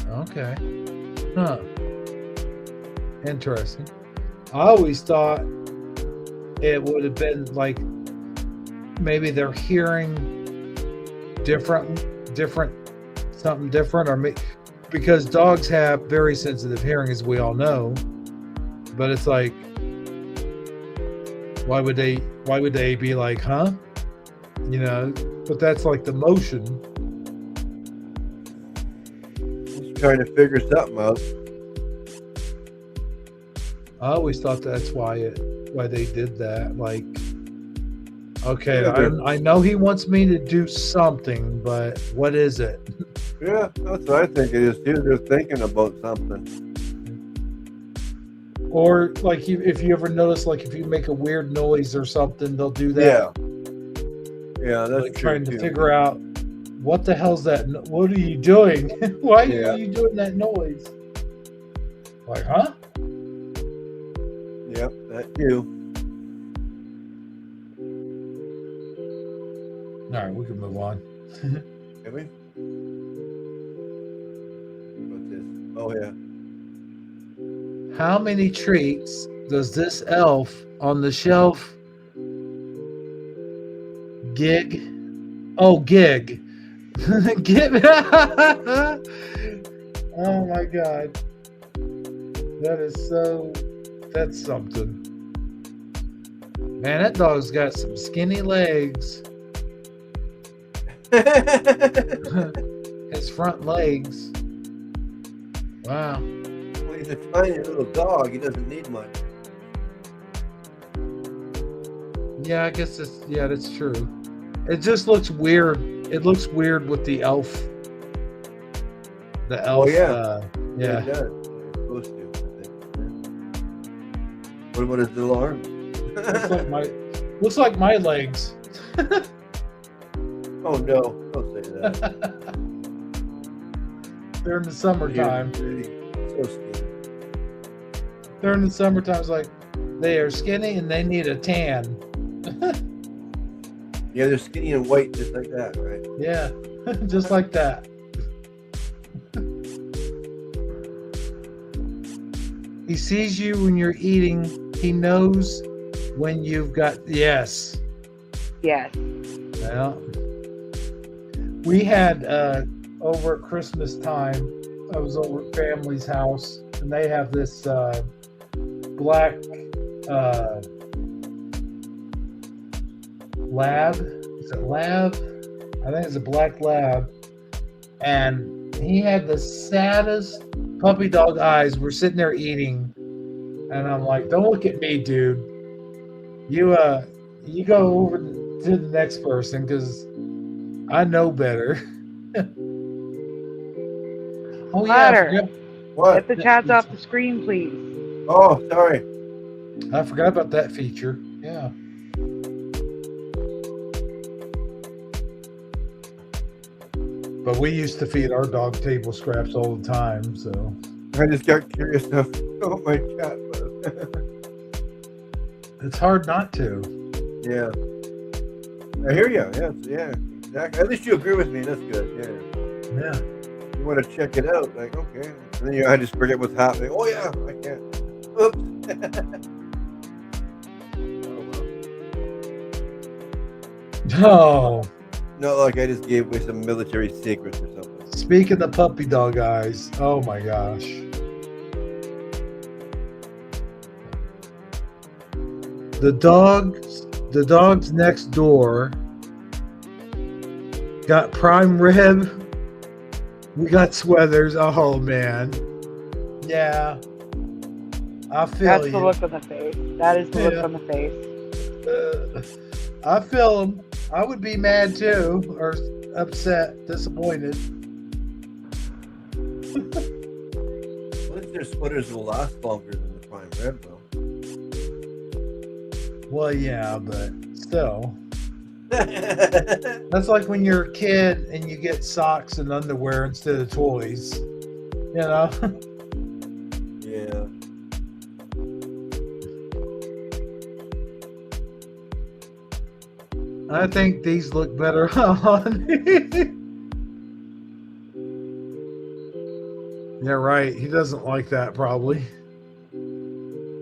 Okay. Huh. Interesting. I always thought it would have been like maybe they're hearing something different, or because dogs have very sensitive hearing, as we all know. But it's like, why would they be like, huh? You know, but that's like the motion. He's trying to figure something out. I always thought that's why they did that. Like, okay, Yeah, I know he wants me to do something, but what is it? Yeah, that's what I think it is too. They're thinking about something. Or like if you ever notice, like if you make a weird noise or something, they'll do that. Yeah, that's like true trying too. to figure out what the hell's that? What are you doing? Why are you doing that noise? Like, huh? Yep, that too. All right, we can move on. Can we? What's this? Oh yeah. How many treats does this elf on the shelf gig? Oh, gig. Get Oh my God. That's something. Man, that dog's got some skinny legs. His front legs. Wow. Well, he's a tiny little dog. He doesn't need much. Yeah, I guess that's true. It just looks weird. It looks weird with the elf. The elf. Oh, yeah. Yeah. It does. It's supposed to, I think. What about his little arms? Looks like my legs. Oh no! Don't say that. They're in the summertime. So skinny. They're in the summertime. It's like they are skinny and they need a tan. Yeah, they're skinny and white, just like that, right? Yeah, just like that. He sees you when you're eating. He knows when you've got yes. Yes. Well, we had over at Christmas time, I was over at family's house, and they have this black lab. Is it lab? I think it's a black lab. And he had the saddest puppy dog eyes. We're sitting there eating, and I'm like, "Don't look at me, dude. You go over to the next person, because I know better. Oh Ladder. yeah, What? Get the chats off the screen, please. Oh, sorry. I forgot about that feature. Yeah. But we used to feed our dog table scraps all the time, so. I just got curious now. Oh my cat was. It's hard not to. Yeah. I hear you. Yes, yeah. Exactly. At least you agree with me. That's good. Yeah. Yeah. You want to check it out? Like, okay. And then I just forget what's happening. Oh yeah, I can't. Oops. Oh. Not like I just gave away some military secrets or something. Speaking of puppy dog eyes, oh my gosh. The dogs next door got prime rib. We got Sweathers. Oh man. Yeah. I feel That's you. the look on the face. That is the look on the face. I feel them. I would be mad too, or upset, disappointed. At least their sweaters will last longer than the prime rib, though. Well, yeah, but still. That's like when you're a kid and you get socks and underwear instead of toys. You know? Yeah. I think these look better on. Yeah, right. He doesn't like that probably.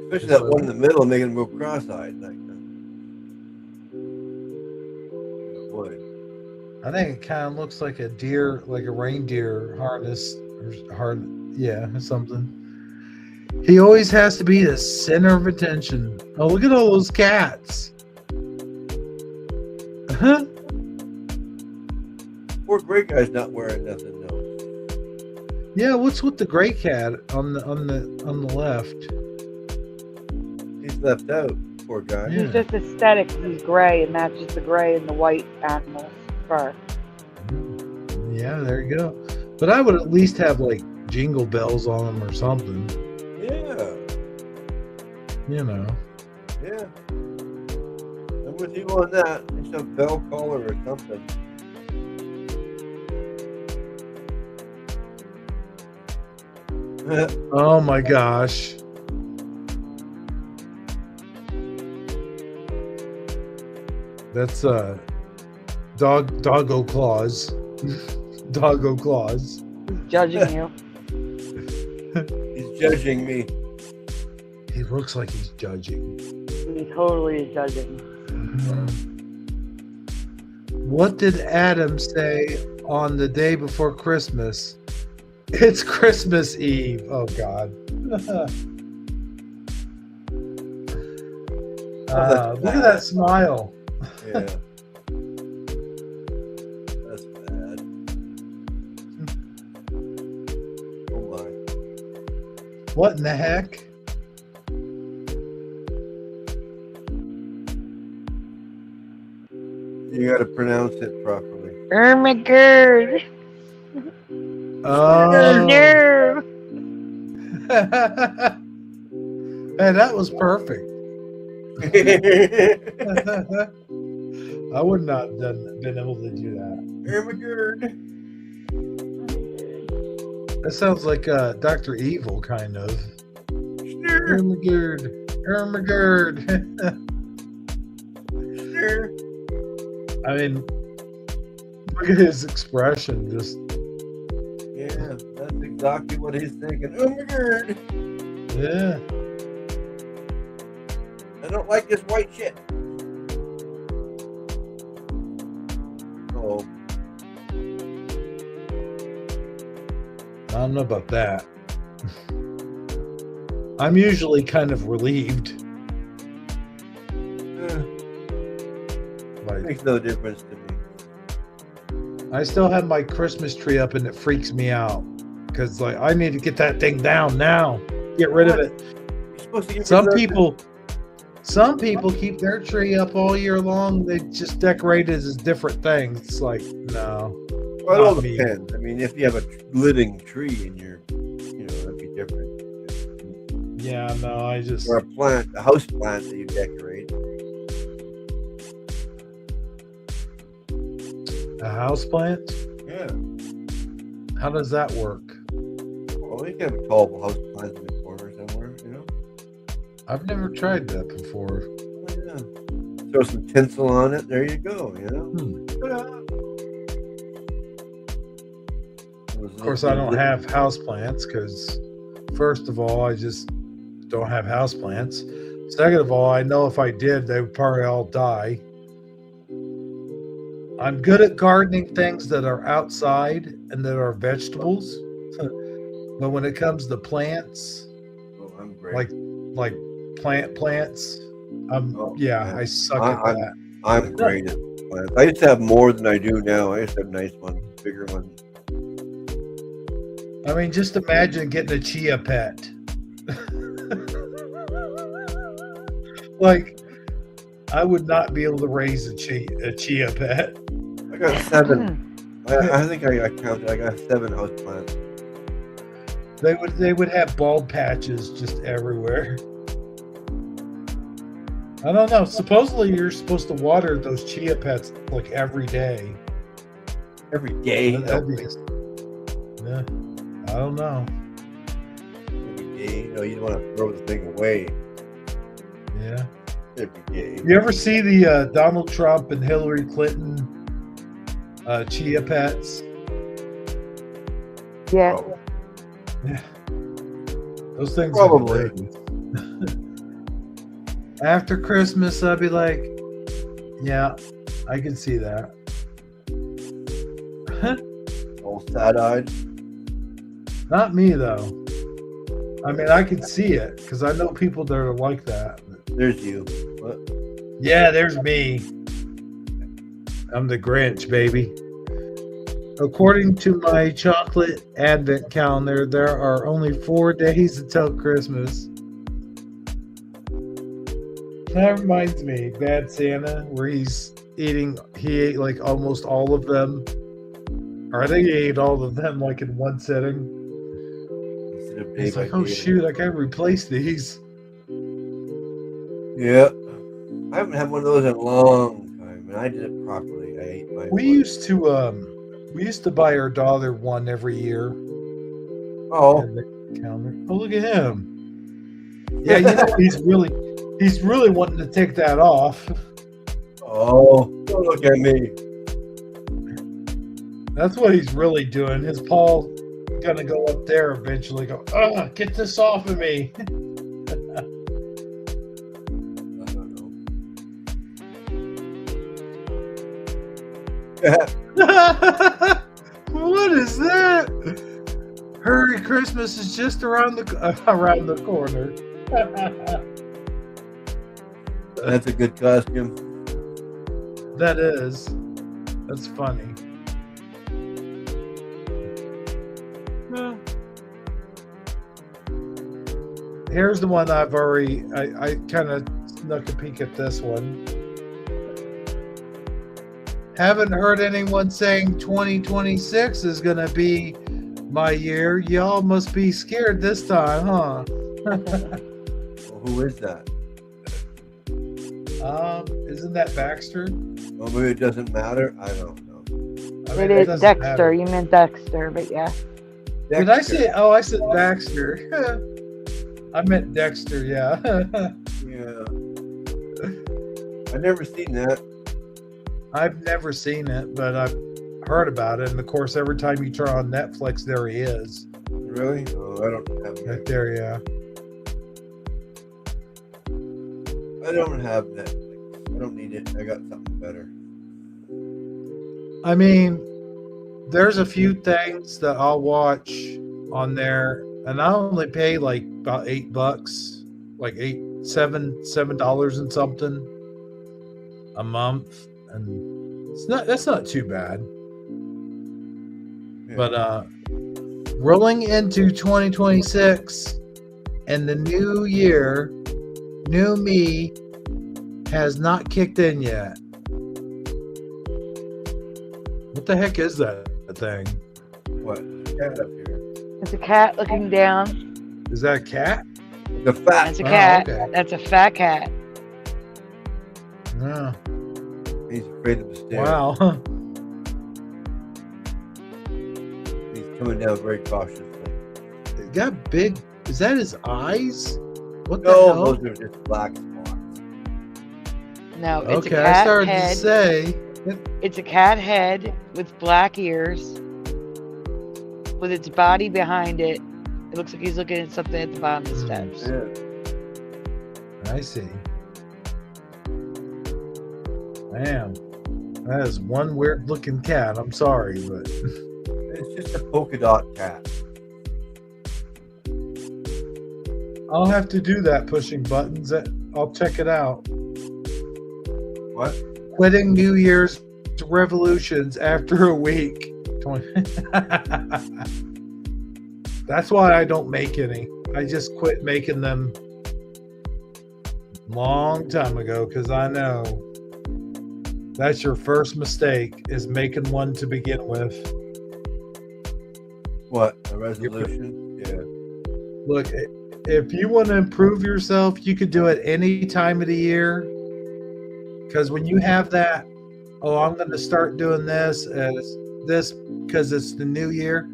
Especially that one in the middle making him go cross-eyed like that. Boy. I think it kind of looks like a deer, like a reindeer harness or something. He always has to be the center of attention. Oh, look at all those cats. Huh? Poor gray guy's not wearing nothing though. Yeah, what's with the gray cat on the left? He's left out, poor guy. Yeah. He's just aesthetic. He's gray and matches the gray and the white animal fur. Yeah, there you go. But I would at least have like jingle bells on them or something. Yeah. You know. Yeah. I'm with you on that. It's a bell collar or something. Oh my gosh. That's doggo claws. Doggo claws. He's judging you. He's judging me. He looks like he's judging. He totally is judging. What did Adam say on the day before Christmas? It's Christmas Eve. Oh God. Look at that smile. Yeah. That's bad. Oh my. What in the heck? You got to pronounce it properly. Oh my God. Oh no. Hey, that was perfect. I would not have been able to do that. That sounds like Dr. Evil, kind of. Ermagerd. I mean, look at his expression. Just Yeah, that's exactly what he's thinking. Oh my God. Yeah. I don't like this white shit. Oh. I don't know about that. I'm usually kind of relieved. Makes no difference to me. I still have my Christmas tree up and it freaks me out because like I need to get that thing down now. Get rid of it. You're supposed to get Some rid of Some people keep their tree up all year long. They just decorate it as different things. It's like, no. Well, it all not me. depends. I mean, if you have a living tree in your, that'd be different. Yeah, no, I just. Or a house plant that you decorate. A house plant? Yeah. How does that work? Well, you can have a tall house plant in the corner somewhere, I've never tried that before. Oh, yeah. Throw some tinsel on it. There you go, Of course, I don't have house plants because, first of all, I just don't have house plants. Second of all, I know if I did, they would probably all die. I'm good at gardening things that are outside and that are vegetables. But when it comes to plants, I'm great. like plants, I suck at that. I'm great at plants. I used to have more than I do now. I used to have nice ones, bigger ones. I mean, just imagine getting a chia pet. Like, I would not be able to raise a chia pet. I got 7. I think I counted. I got 7 house plants. They would have bald patches just everywhere. I don't know. Supposedly, you're supposed to water those chia pets like every day. Every day? Yeah. I don't know. Every day? You don't want to throw the thing away. Yeah. Every day. You ever see the Donald Trump and Hillary Clinton chia pets? Yeah. Yeah. Those things Probably. are big. After Christmas, I'd be like, yeah, I can see that. All sad-eyed. Not me, though. I mean, I can see it because I know people that are like that. There's you. What? Yeah, there's me. I'm the Grinch, baby. According to my chocolate advent calendar, there are only 4 days until Christmas. That reminds me, Bad Santa, where he ate like almost all of them. Or I think he ate all of them like in one sitting. He's like, oh shoot, I gotta replace these. Yeah. I haven't had one of those in a long time, and I did it properly. I ate my We used to buy our daughter one every year. Oh. Calendar. Oh, look at him. Yeah, he's really wanting to take that off. Oh, don't look at me. That's what he's really doing. His paw gonna go up there eventually. Go, get this off of me. What is that? Hurry, Christmas is just around the corner. That's a good costume. That is. That's funny. Yeah. Here's the one I kind of snuck a peek at this one. Haven't heard anyone saying 2026 is going to be my year. Y'all must be scared this time, huh? Well, who is that? Isn't that Baxter? Well, maybe it doesn't matter. I don't know. I mean, It is doesn't Dexter. matter. You meant Dexter, but yeah. Did I say? Oh, I said Baxter. I meant Dexter. Yeah. Yeah. I've never seen that. I've never seen it, but I've heard about it. And of course, every time you turn on Netflix, there he is. Really? Oh, I don't have that. Right there, yeah. I don't have Netflix. I don't need it. I got something better. I mean, there's a few things that I'll watch on there, and I only pay like about $8, like $7 and something a month, and that's not too bad. Yeah. But rolling into 2026 and the new year, new me, has not kicked in yet. What the heck is that thing? What? Cat up here. It's a cat looking down. Is that a cat? The fat. That's a cat. Oh, okay. That's a fat cat. Yeah. He's afraid of the stairs. Wow. He's coming down very cautiously. It got big. Is that his eyes? What the No, hell? those are just black spots. No, it's Okay, a I cat started head. to say. It's a cat head with black ears, with its body behind it. It looks like he's looking at something at the bottom of the steps. Yeah. I see. Damn. That is one weird looking cat. I'm sorry, but It's just a polka dot cat. I'll have to do that pushing buttons. I'll check it out. What? Quitting New Year's revolutions after a week. That's why I don't make any. I just quit making them long time ago because I know that's your first mistake is making one to begin with. What? A resolution? Yeah. Look, if you want to improve yourself, you could do it any time of the year. Because when you have that, oh, I'm going to start doing this as this because it's the new year,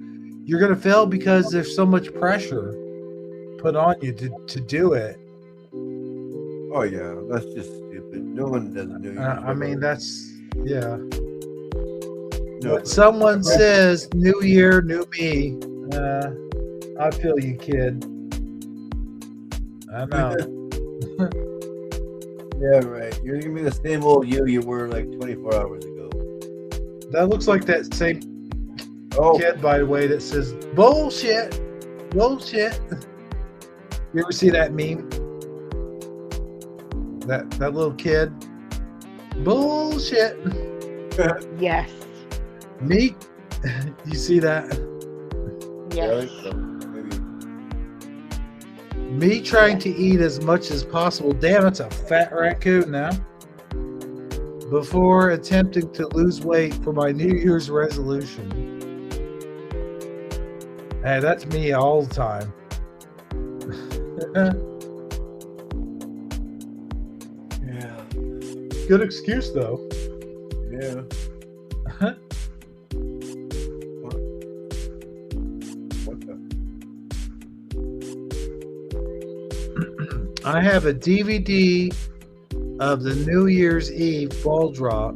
you're going to fail because there's so much pressure put on you to do it. Oh yeah, that's just stupid. No one does New Year's. I mean, that's, yeah. No, When someone says new year, new me, I feel you, kid. I know. Yeah, right. You're gonna be the same old you were like 24 hours ago. That looks like that same kid, by the way, that says bullshit. Bullshit. You ever see that meme? That little kid? Bullshit. Yes. Me? You see that? Yes. Me trying to eat as much as possible. Damn, it's a fat raccoon now. Before attempting to lose weight for my New Year's resolution. Hey, that's me all the time. Yeah. Good excuse, though. Yeah. What the? I have a DVD of the New Year's Eve ball drop.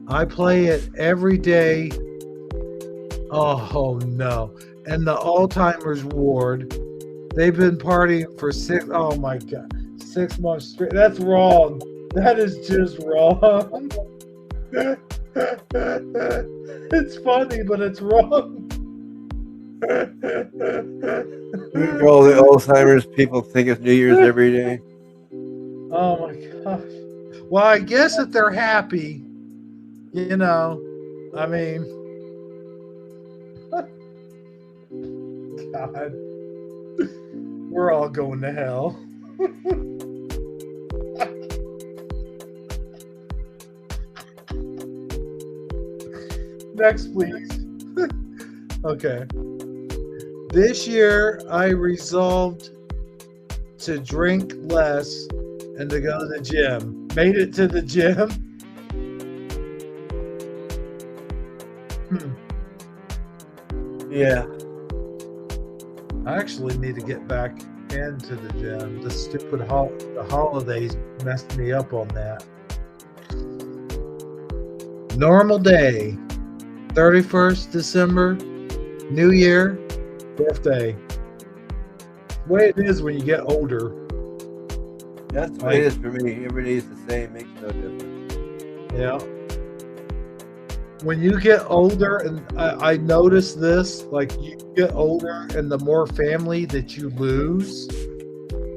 I play it every day. Oh no. And the Alzheimer's ward. They've been partying for 6 months straight. That's wrong. That is just wrong. It's funny, but it's wrong. All the Alzheimer's people think it's New Year's every day. Oh my gosh. Well, I guess if they're happy, you know, I mean, God, we're all going to hell. Next, please. Okay. This year, I resolved to drink less and to go to the gym. Made it to the gym. Yeah. I actually need to get back into the gym. The stupid the holidays messed me up on that. Normal day. 31st December, New Year, birthday. The way it is when you get older. That's what it is for me. Every day is the same. Makes no difference. Yeah. When you get older, and I notice this, like you get older and the more family that you lose,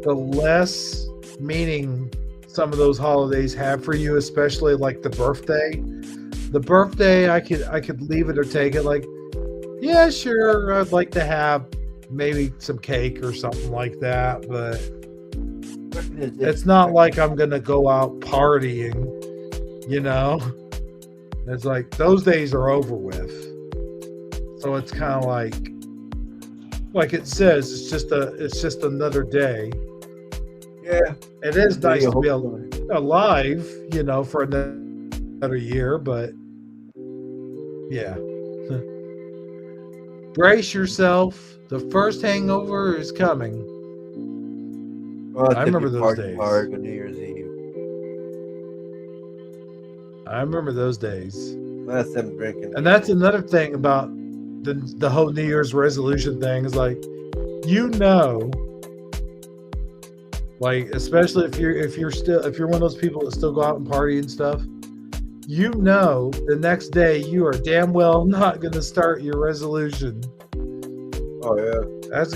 the less meaning some of those holidays have for you, especially like the birthday. The birthday, I could leave it or take it. Like, yeah, sure, I'd like to have maybe some cake or something like that, but it's not like I'm gonna go out partying, you know. It's like those days are over with. So it's kind of like it says, it's just another day. Yeah, it is nice to be alive, you know, for another year, but yeah. Brace yourself. The first hangover is coming. Well, I remember those days. Hard on New Year's Eve. I remember those days. That's them drinking. And that's another thing about the whole New Year's resolution thing is like, you know, like especially if you're one of those people that still go out and party and stuff, you know, the next day you are damn well not going to start your resolution. Oh yeah. That's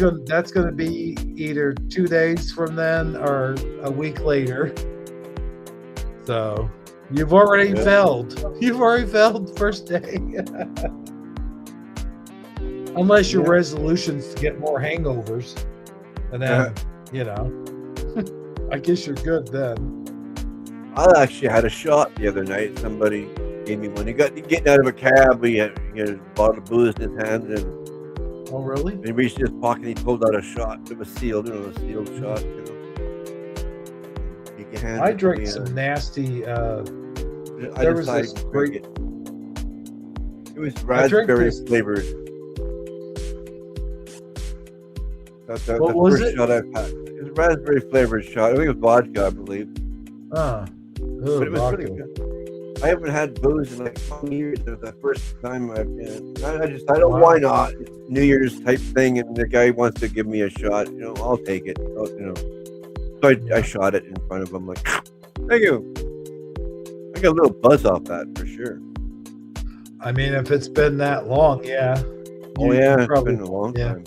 gonna be either 2 days from then or a week later. So you've already failed. You've already failed first day. Unless your resolution's to get more hangovers. And then, you know, I guess you're good then. I actually had a shot the other night. Somebody gave me one. He getting out of a cab. He had a bottle of booze in his hand, and oh really? And he reached in his pocket and he pulled out a shot. It was sealed, you know, a sealed shot. You know, you can hand I it to drank me, some nasty. there was this great. It was raspberry flavored. That's the was first it? shot I've had. It was a raspberry flavored shot. I think it was vodka, I believe. But it was pretty good. I haven't had booze in like 20 years. It was the first time I've been. I don't know why not. It's New Year's type thing, and the guy wants to give me a shot. You know, I'll take it. You know, so I shot it in front of him. Like, thank you. I got a little buzz off that for sure. I mean, if it's been that long, yeah. Oh yeah, it's been a long time.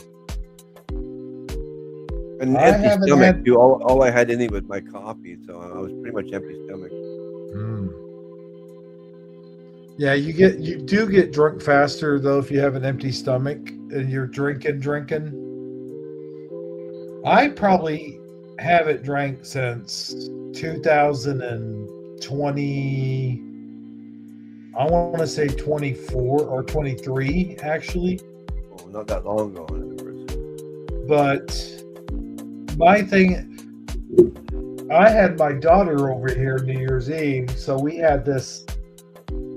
An I empty haven't stomach. had- Too. All I had in me was my coffee, so I was pretty much empty stomach. Yeah, you do get drunk faster though if you have an empty stomach and you're drinking. I probably haven't drank since 2020. I want to say 24 or 23 actually. Oh, not that long ago. But my thing, I had my daughter over here New Year's Eve, so we had this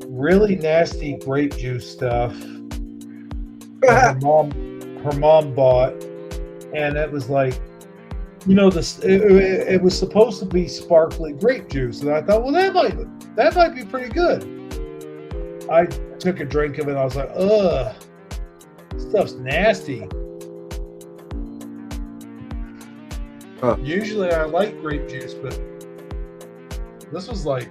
really nasty grape juice stuff that her mom bought, and it was like, you know, it was supposed to be sparkly grape juice, and I thought, well, that might be pretty good. I took a drink of it, and I was like, ugh, this stuff's nasty. Usually I like grape juice, but this was like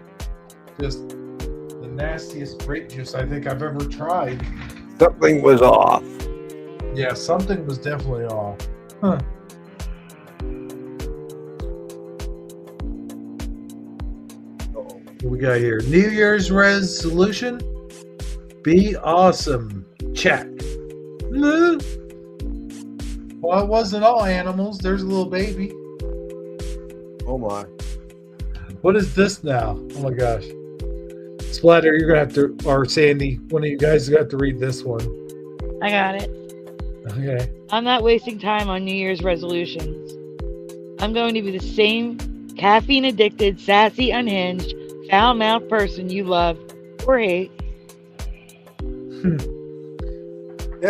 just the nastiest grape juice I think I've ever tried. Something was off. Yeah, something was definitely off. Huh. What we got here? New Year's resolution? Be awesome. Check. Well, it wasn't all animals. There's a little baby. Oh my. What is this now? Oh my gosh. Splatter, you're gonna have to, or Sandy, one of you guys is gonna have to read this one. I got it. Okay. I'm not wasting time on New Year's resolutions. I'm going to be the same caffeine addicted, sassy, unhinged, foul mouthed person you love or hate.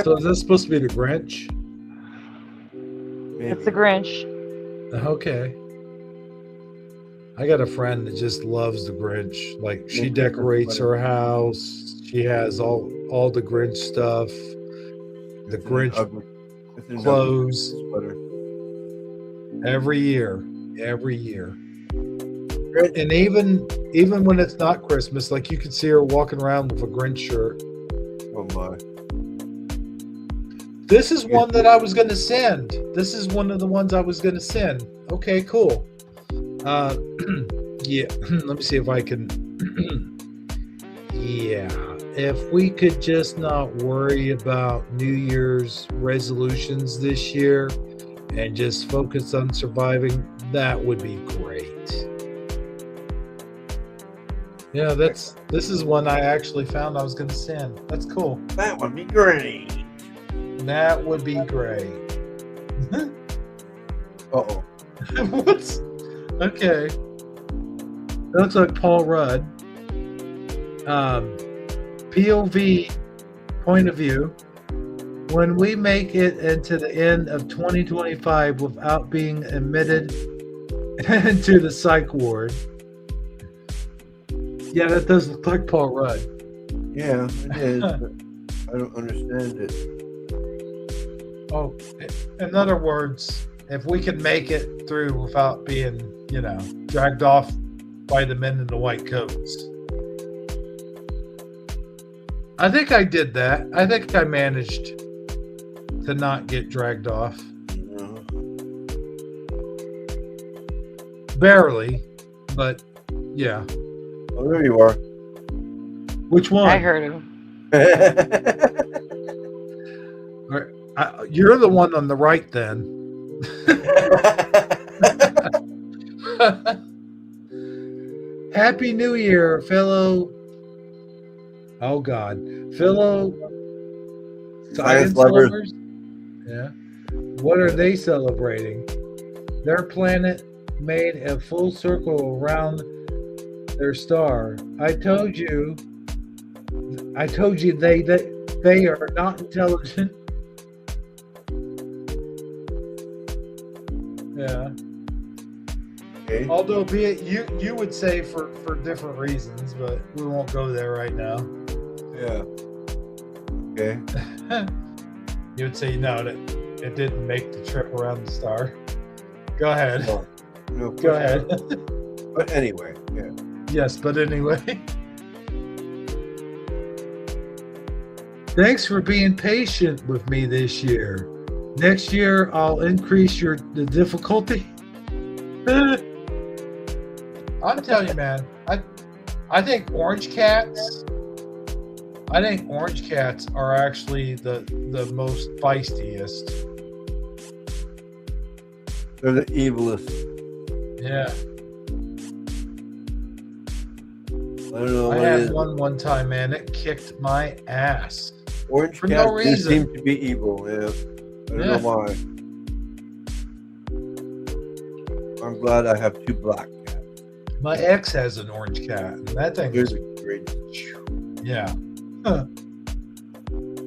So is this supposed to be the Grinch? It's the Grinch. Okay. I got a friend that just loves the Grinch. Like, she decorates her house. She has all the Grinch stuff. The Grinch clothes. Every year. And even when it's not Christmas, like you can see her walking around with a Grinch shirt. Oh my. This is one that I was going to send. This is one of the ones I was going to send. Okay, cool. Yeah, let me see if I can. Yeah, if we could just not worry about New Year's resolutions this year and just focus on surviving, that would be great. Yeah, this is one I actually found I was going to send. That's cool. That would be great. That would be great. Uh-oh. What's okay? That looks like Paul Rudd. POV, point of view. When we make it into the end of 2025 without being admitted into the psych ward. Yeah, that does look like Paul Rudd. Yeah, it is. But I don't understand it. Oh, in other words, if we can make it through without being, dragged off by the men in the white coats. I think I did that. I think I managed to not get dragged off. Barely, but yeah. Oh, there you are. Which one? I heard him. You're the one on the right then. Happy New Year, fellow. Oh God, fellow science lovers. Yeah. What are they celebrating? Their planet made a full circle around their star. I told you they are not intelligent. Yeah. Okay. Although be it you would say for different reasons, but we won't go there right now. Yeah. Okay. You would say no, that it didn't make the trip around the star. Go ahead. No, go ahead. But anyway, yeah. Yes, but anyway. Thanks for being patient with me this year. Next year, I'll increase the difficulty. I'm telling you, man. I think orange cats are actually the most feistiest. They're the evilest. Yeah. I don't know. I had one time, man. It kicked my ass. Orange for cats no reason. seem to be evil. Yeah. I don't know why. I'm glad I have 2 black cats. My ex has an orange cat, and that thing is great. Yeah. Huh.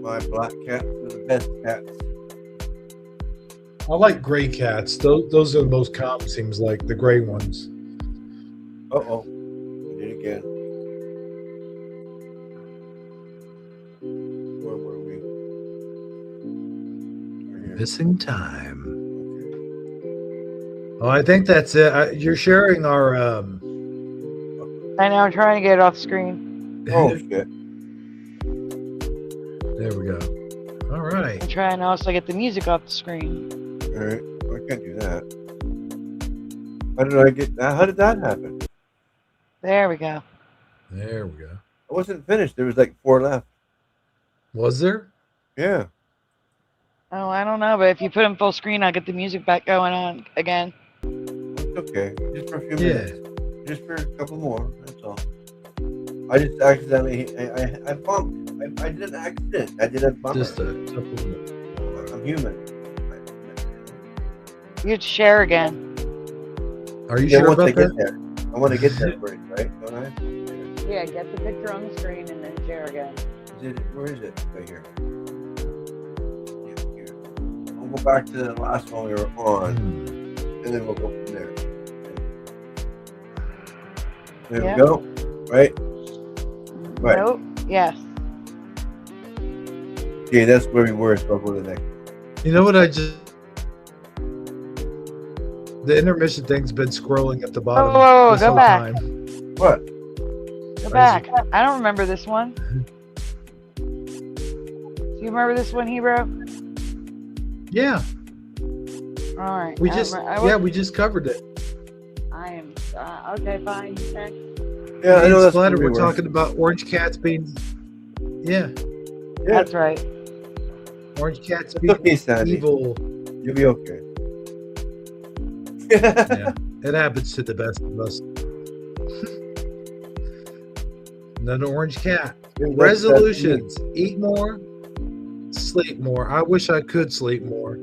My black cats are the best cats. I like gray cats. Those are the most common, seems like, the gray ones. Uh-oh. I did it again. Where were we? Missing time. Oh, I think that's it. You're sharing our... I know, I'm trying to get it off screen. Oh, shit. There we go. All right. I'm trying to also get the music off the screen. All right. I can't do that. How did I get that? How did that happen? There we go. There we go. I wasn't finished. There was like 4 left. Was there? Yeah. Oh, I don't know, but if you put them full screen, I'll get the music back going on again. It's okay. Just for a few minutes. Just for a couple more. That's all. I just accidentally, I bumped. I did an accident. I did a bump. Just a couple more. I'm human. You have to share again. Are you sure about that? There. I want to get there first, right? Don't I? Yeah, get the picture on the screen and then share again. Where is it? Right here. Yeah, here. We'll go back to the last one we were on, and then we'll go from there. There we go. Right? Right. Nope. Yes. Okay, that's where we were, so I'll go to the next. You know what I just... The intermission thing's been scrolling at the bottom. Oh, this go whole back. time. What? Go back. I don't remember this one. Do you remember this one, Hero? Yeah. All right. We just covered it. I am okay. Fine. Next. Yeah, I know that's Splatter, where we're we talking about orange cats being... Yeah. That's right. Orange cats It's okay, being Sandy. evil. You'll be okay. Yeah, it happens to the best of us. Another orange cat. Resolutions: eat more, sleep more. I wish I could sleep more.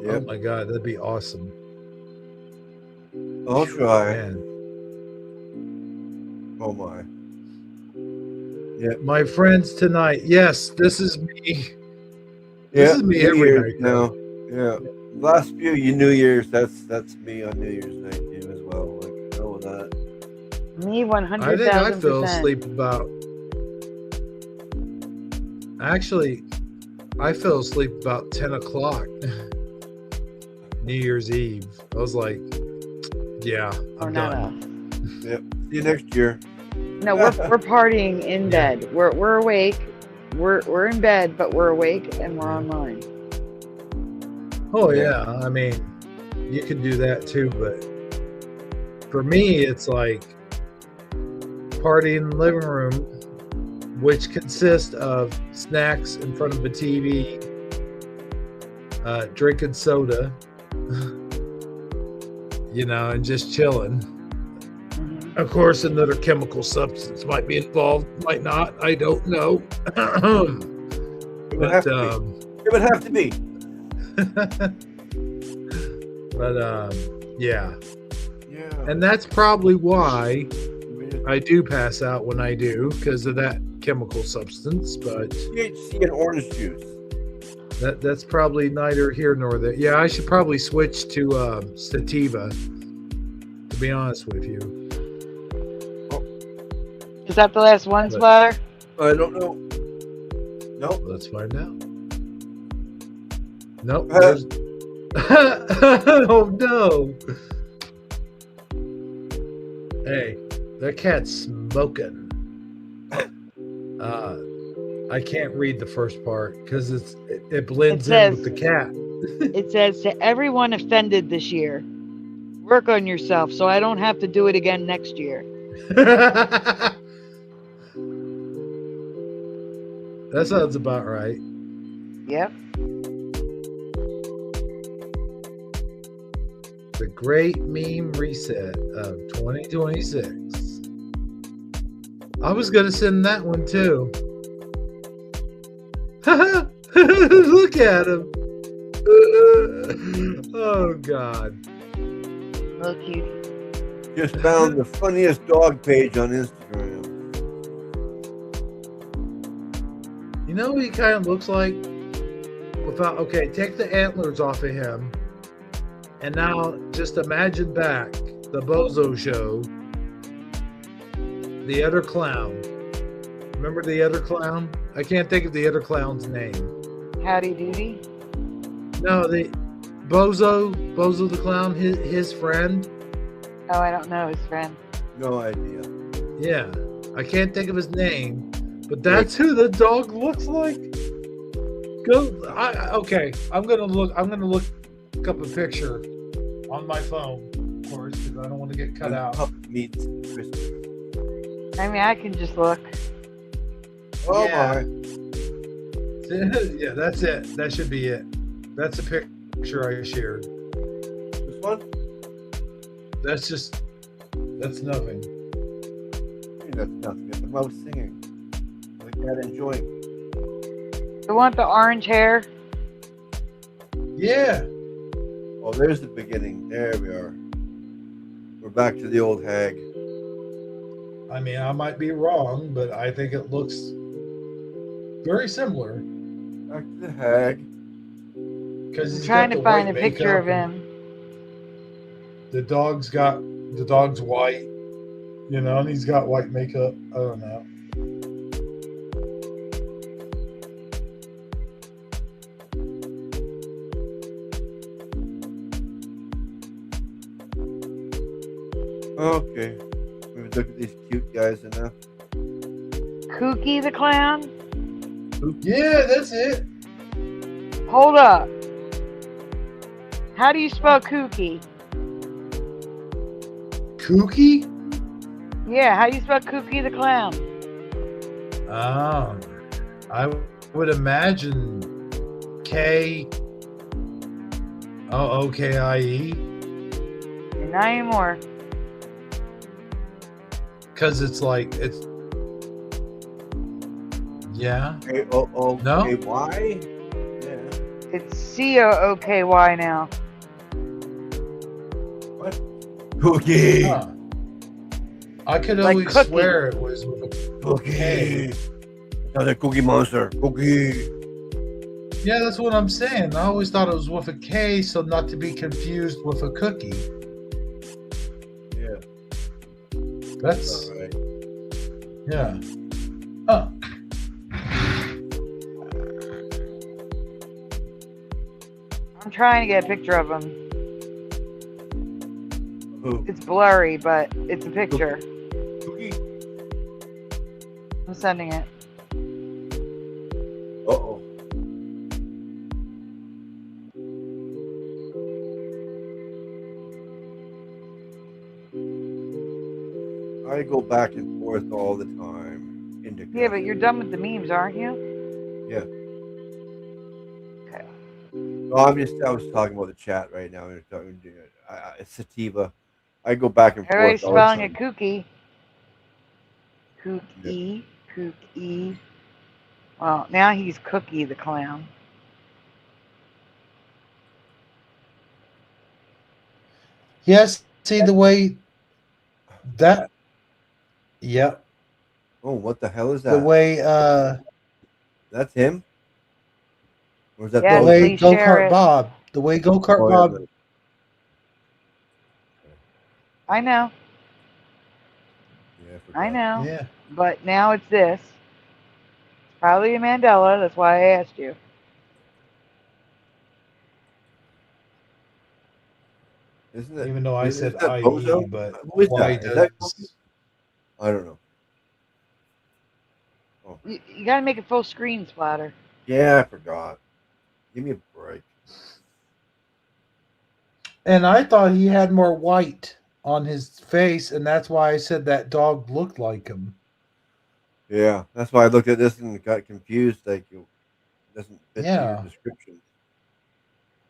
Oh my God, that'd be awesome. I'll try. Man. Oh my. Yeah, my friends tonight. Yes, this is me. Yeah, This is me New every Year's night. now. Yeah. Last few New Year's, that's me on New Year's night too as well. Like, hell with that. Me, 100,000%. I think I fell asleep about. Actually, I fell asleep about 10 o'clock. New Year's Eve. I was like, yeah, I'm done. Yep. See you next year. No, we're partying in bed. We're awake. We're in bed, but we're awake and we're online. Oh yeah, I mean, you can do that too, but for me, it's like party in the living room, which consists of snacks in front of a TV, drinking soda, you know, and just chilling. Of course, another chemical substance might be involved, might not. I don't know. It would have to be. It would have to be. But yeah. And that's probably why I do pass out when I do, because of that chemical substance. But THC and orange juice. That's probably neither here nor there. Yeah, I should probably switch to sativa, to be honest with you. Is that the last one, Splatter? I don't know. Nope. Let's find out. Nope. Oh no. Hey, that cat's smoking. I can't read the first part because it blends in with the cat. It says to everyone offended this year, work on yourself so I don't have to do it again next year. That sounds about right. Yep. The great meme reset of 2026. I was going to send that one too. Look at him. Oh, God. Look, cutie. Just found the funniest dog page on Instagram. You know what he kind of looks like? Without, okay, take the antlers off of him. And now just imagine back the Bozo Show. The other clown. Remember the other clown? I can't think of the other clown's name. Howdy doody? No, the Bozo the clown, his friend. Oh, I don't know his friend. No idea. Yeah, I can't think of his name, but that's who the dog looks like. Okay, I'm gonna look up a picture on my phone, of course, because I don't want to get cut out. Meets Christmas. I mean, I can just look. Oh Yeah. my. Yeah, that's it. That should be it. That's a picture I shared. This one? That's nothing. That's nothing. The mouse singing. The cat enjoying. You want the orange hair? Yeah. Oh, there's the beginning. There we are. We're back to the old hag. I mean, I might be wrong, but I think it looks very similar. Back to the hag. Because I'm trying to find a picture of him. The dog's white, you know, and he's got white makeup. I don't know. Okay. We've looked at these cute guys enough. Kooky the clown? Yeah, that's it. Hold up. How do you spell kooky? Kooky? Yeah, how do you spell Kooky the clown? I would imagine K-O-O-K-I-E. Not anymore. Because it's like, it's. Yeah. K-O-O-K-Y? Yeah. It's C-O-O-K-Y now. What? Cookie. Huh. I could Like always cookie. swear it was with a Cookie. Another Cookie Monster. Cookie. Yeah, that's what I'm saying. I always thought it was with a K, so not to be confused with a cookie. Yeah. That's all right. Yeah. Huh. I'm trying to get a picture of him. Who? It's blurry, but it's a picture. Cookie. I'm sending it. Uh-oh. I go back and forth all the time. Yeah, but you're done with the memes, aren't you? Yeah. Okay. No, I was talking about the chat right now. We're talking, it's sativa. I go back and Everybody's forth all the spelling time. it kooky. Kooky. Kooky. Well, now he's Cookie the Clown. Yes, see the way that. Yep. Oh, what the hell is that? The way That's him? Or is that Yeah, the those way please share Go-Kart it. Bob. The way Go-Kart Oh, Bob. yeah. I know. Yeah, I know. Yeah. But now it's this. It's probably a Mandela. That's why I asked you. Isn't it? Even though I Isn't said that IE, Bozo? but Who is why that? Is that does Cookie? I don't know. You gotta make it full screen, Splatter. Yeah, I forgot. Give me a break. And I thought he had more white on his face, and that's why I said that dog looked like him. Yeah, that's why I looked at this and got confused. Like, it doesn't fit your Yeah. description.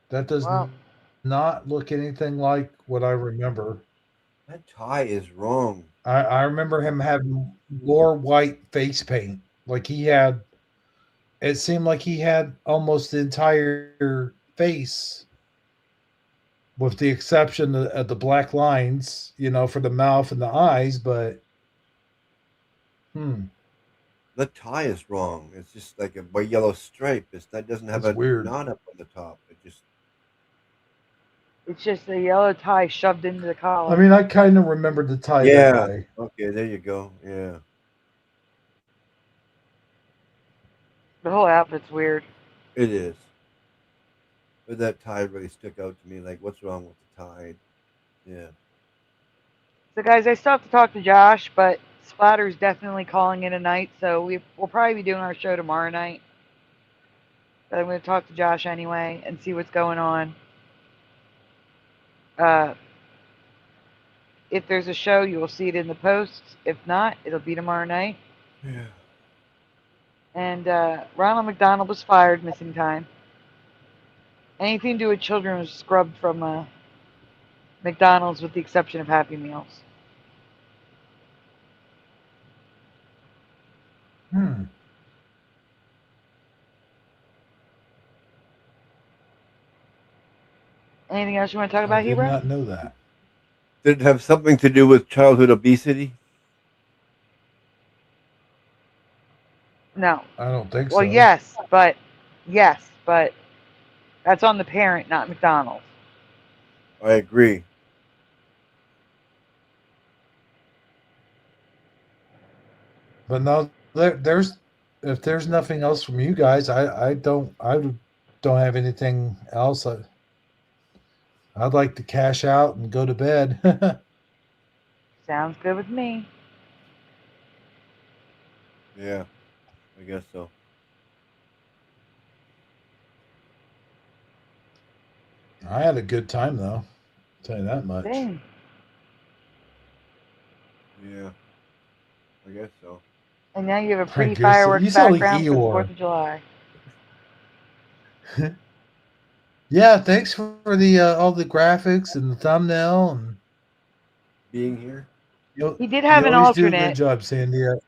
That does Well, not look anything like what I remember. That tie is wrong. I remember him having more white face paint. Like he had, it seemed like he had almost the entire face, with the exception of the black lines, for the mouth and the eyes. But, The tie is wrong. It's just like a white yellow stripe. That doesn't have That's a weird. knot up on the top. it's just a yellow tie shoved into the collar. I mean, I kind of remember the tie that Yeah. way. Okay, there you go. Yeah. The whole outfit's weird. It is. But that tie really stuck out to me. Like, what's wrong with the tie? Yeah. So, guys, I still have to talk to Josh, but Splatter's definitely calling in a night, so we'll probably be doing our show tomorrow night. But I'm going to talk to Josh anyway and see what's going on. If there's a show, you will see it in the posts. If not, it'll be tomorrow night. Yeah. And Ronald McDonald was fired, missing time. Anything to do with children was scrubbed from McDonald's with the exception of Happy Meals. Anything else you want to talk I about, did Hebrew? not know that. Did it have something to do with childhood obesity? No. I don't think Well, so. yes, but that's on the parent, not McDonald's. I agree. But no, if there's nothing else from you guys, I don't have anything else. I'd like to cash out and go to bed. Sounds good with me. Yeah, I guess so. I had a good time though. I'll tell you that much. Same. Yeah, I guess so. And now you have a I pretty guess so. fireworks You sound like background for the Eeyore. 4th of July. Yeah, thanks for the all the graphics and the thumbnail, and being here. He did have an always do a good alternate. job, Sandy. I You're welcome.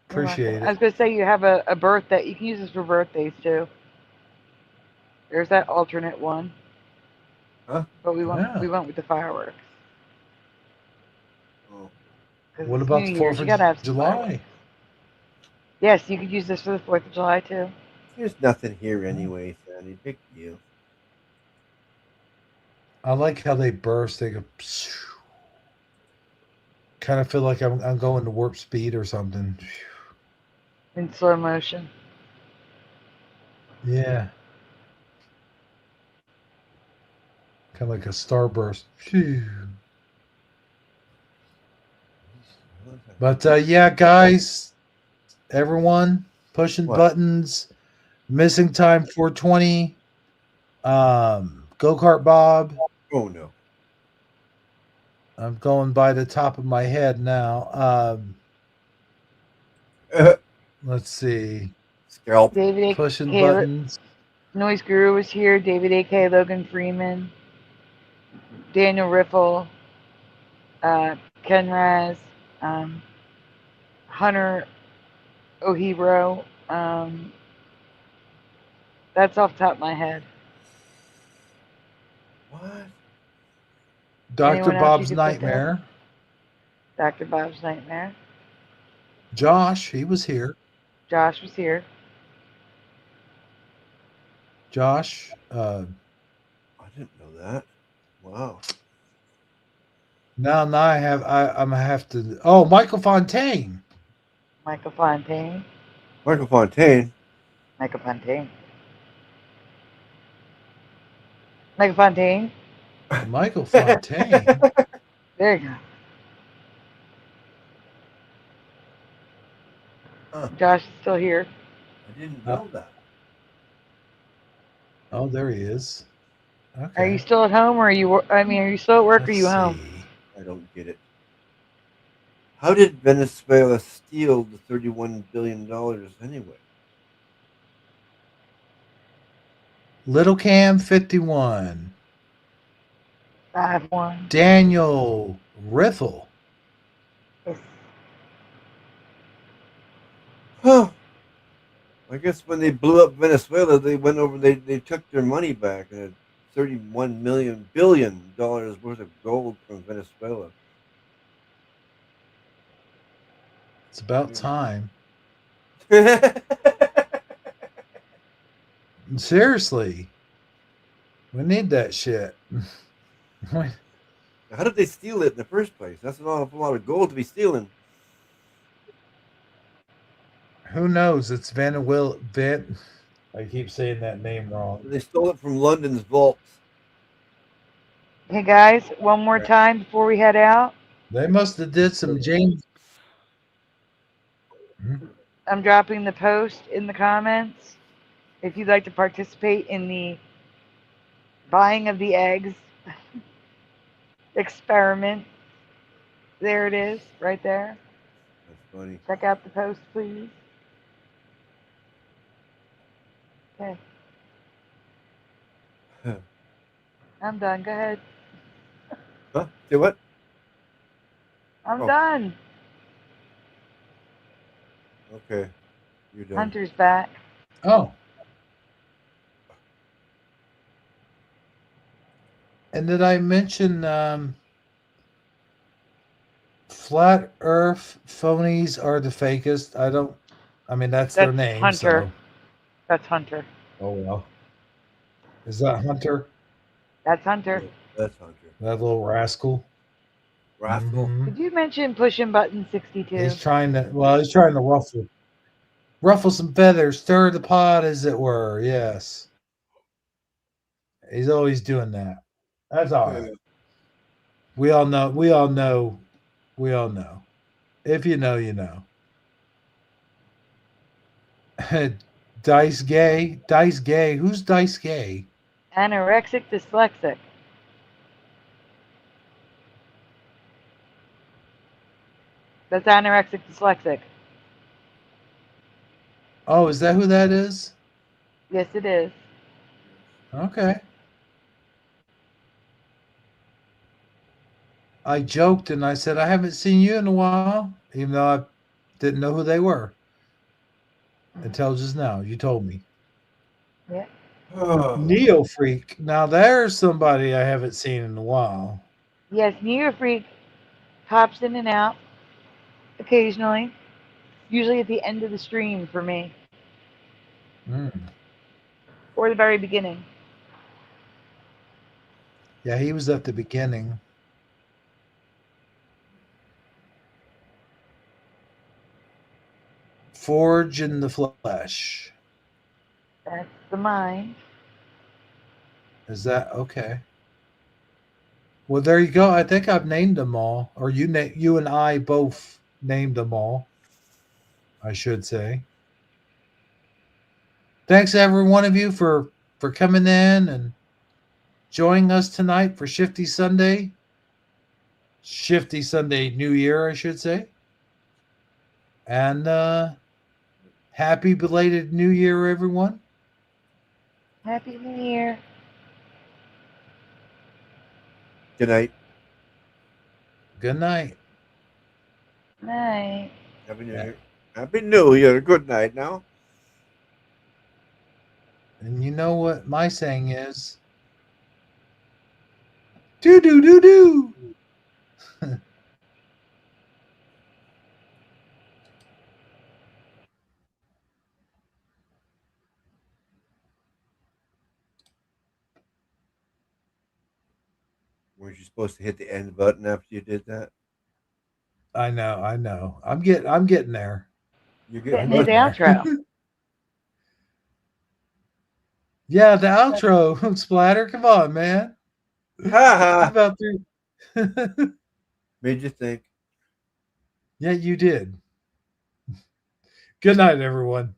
appreciate I was it. going to say you have a birthday. You can use this for birthdays too. There's that alternate one. Huh? But we went Yeah. with the fireworks. Oh. 'Cause What it's about New the Year's, 4th you of gotta have some July? fireworks. Yes, you could use this for the 4th of July too. There's nothing here anyway, Sandy. Big deal. I like how they burst. They go. Kind of feel like I'm going to warp speed or something. In slow motion. Yeah. Kind of like a starburst. Phew. But yeah, guys, everyone pushing What? buttons, missing time 420, go-kart Bob. Oh no. I'm going by the top of my head now. Let's see. Scalp. David Pushing A. buttons. Noise Guru was here. David A.K. Logan Freeman. Daniel Riffle. Ken Raz. Hunter O'Hebro. That's off the top of my head. What? Dr. Anyone else you Bob's could think of? Nightmare. Dr. Bob's Nightmare. Josh, he was here. Josh was here. Josh. I didn't know that. Wow. Now I'm gonna have to. Oh, Michael Fontaine. Michael Fontaine. Michael Fontaine. Michael Fontaine. Michael Fontaine. Michael Fontaine. There you go. Josh is still here. I didn't know that. Oh, there he is. Okay. Are you still at home, or are you? Are you still at work, or are you home? I don't get it. How did Venezuela steal the $31 billion anyway? Little Cam 51. 5-1. Daniel Riffle. Yes. Huh. I guess when they blew up Venezuela, they went over. They took their money back and had $31 billion worth of gold from Venezuela. It's about time. Seriously. We need that shit. How did they steal it in the first place? That's an awful lot of gold to be stealing. Who knows? It's I keep saying that name wrong. They stole it from London's vaults. Hey guys, one more time before we head out. They must have did some James. I'm dropping the post in the comments. If you'd like to participate in the buying of the eggs experiment, there it is, right there. That's funny. Check out the post, please. Okay. I'm done. Go ahead. Huh? Say what? I'm done. Okay. You're done. Hunter's back. Oh. And did I mention Flat Earth phonies are the fakest? That's their name. Hunter. So. That's Hunter. Oh, well. Is that Hunter? That's Hunter. That's Hunter. That little rascal? Rascal. Did you mention pushing button 62? He's trying to ruffle some feathers, stir the pot, as it were. Yes. He's always doing that. That's all right. We all know. If you know, you know. Dice Gay. Who's Dice Gay? Anorexic dyslexic. That's anorexic dyslexic. Oh, is that who that is? Yes, it is. Okay. I joked and I said, I haven't seen you in a while, even though I didn't know who they were until just now. You told me. Yeah. Neo Freak. Now there's somebody I haven't seen in a while. Yes, Neo Freak pops in and out occasionally, usually at the end of the stream for me, or the very beginning. Yeah, he was at the beginning. Forge in the Flesh. That's the mind. Is that okay? Well, there you go. I think I've named them all, or you and I both named them all, I should say. Thanks every one of you for coming in and joining us tonight for Shifty Sunday. Shifty Sunday New Year, I should say. And happy belated New Year, everyone. Happy New Year. Good night. Good night. Night. Happy New Year. Happy New Year. Good night now. And you know what my saying is? Do do do do. Weren't you supposed to hit the end button after you did that? I know. I'm getting there. You're Getting getting to the outro. Yeah, the outro. Splatter, come on, man. Ha About three. Made you think. Yeah, you did. Good night, everyone.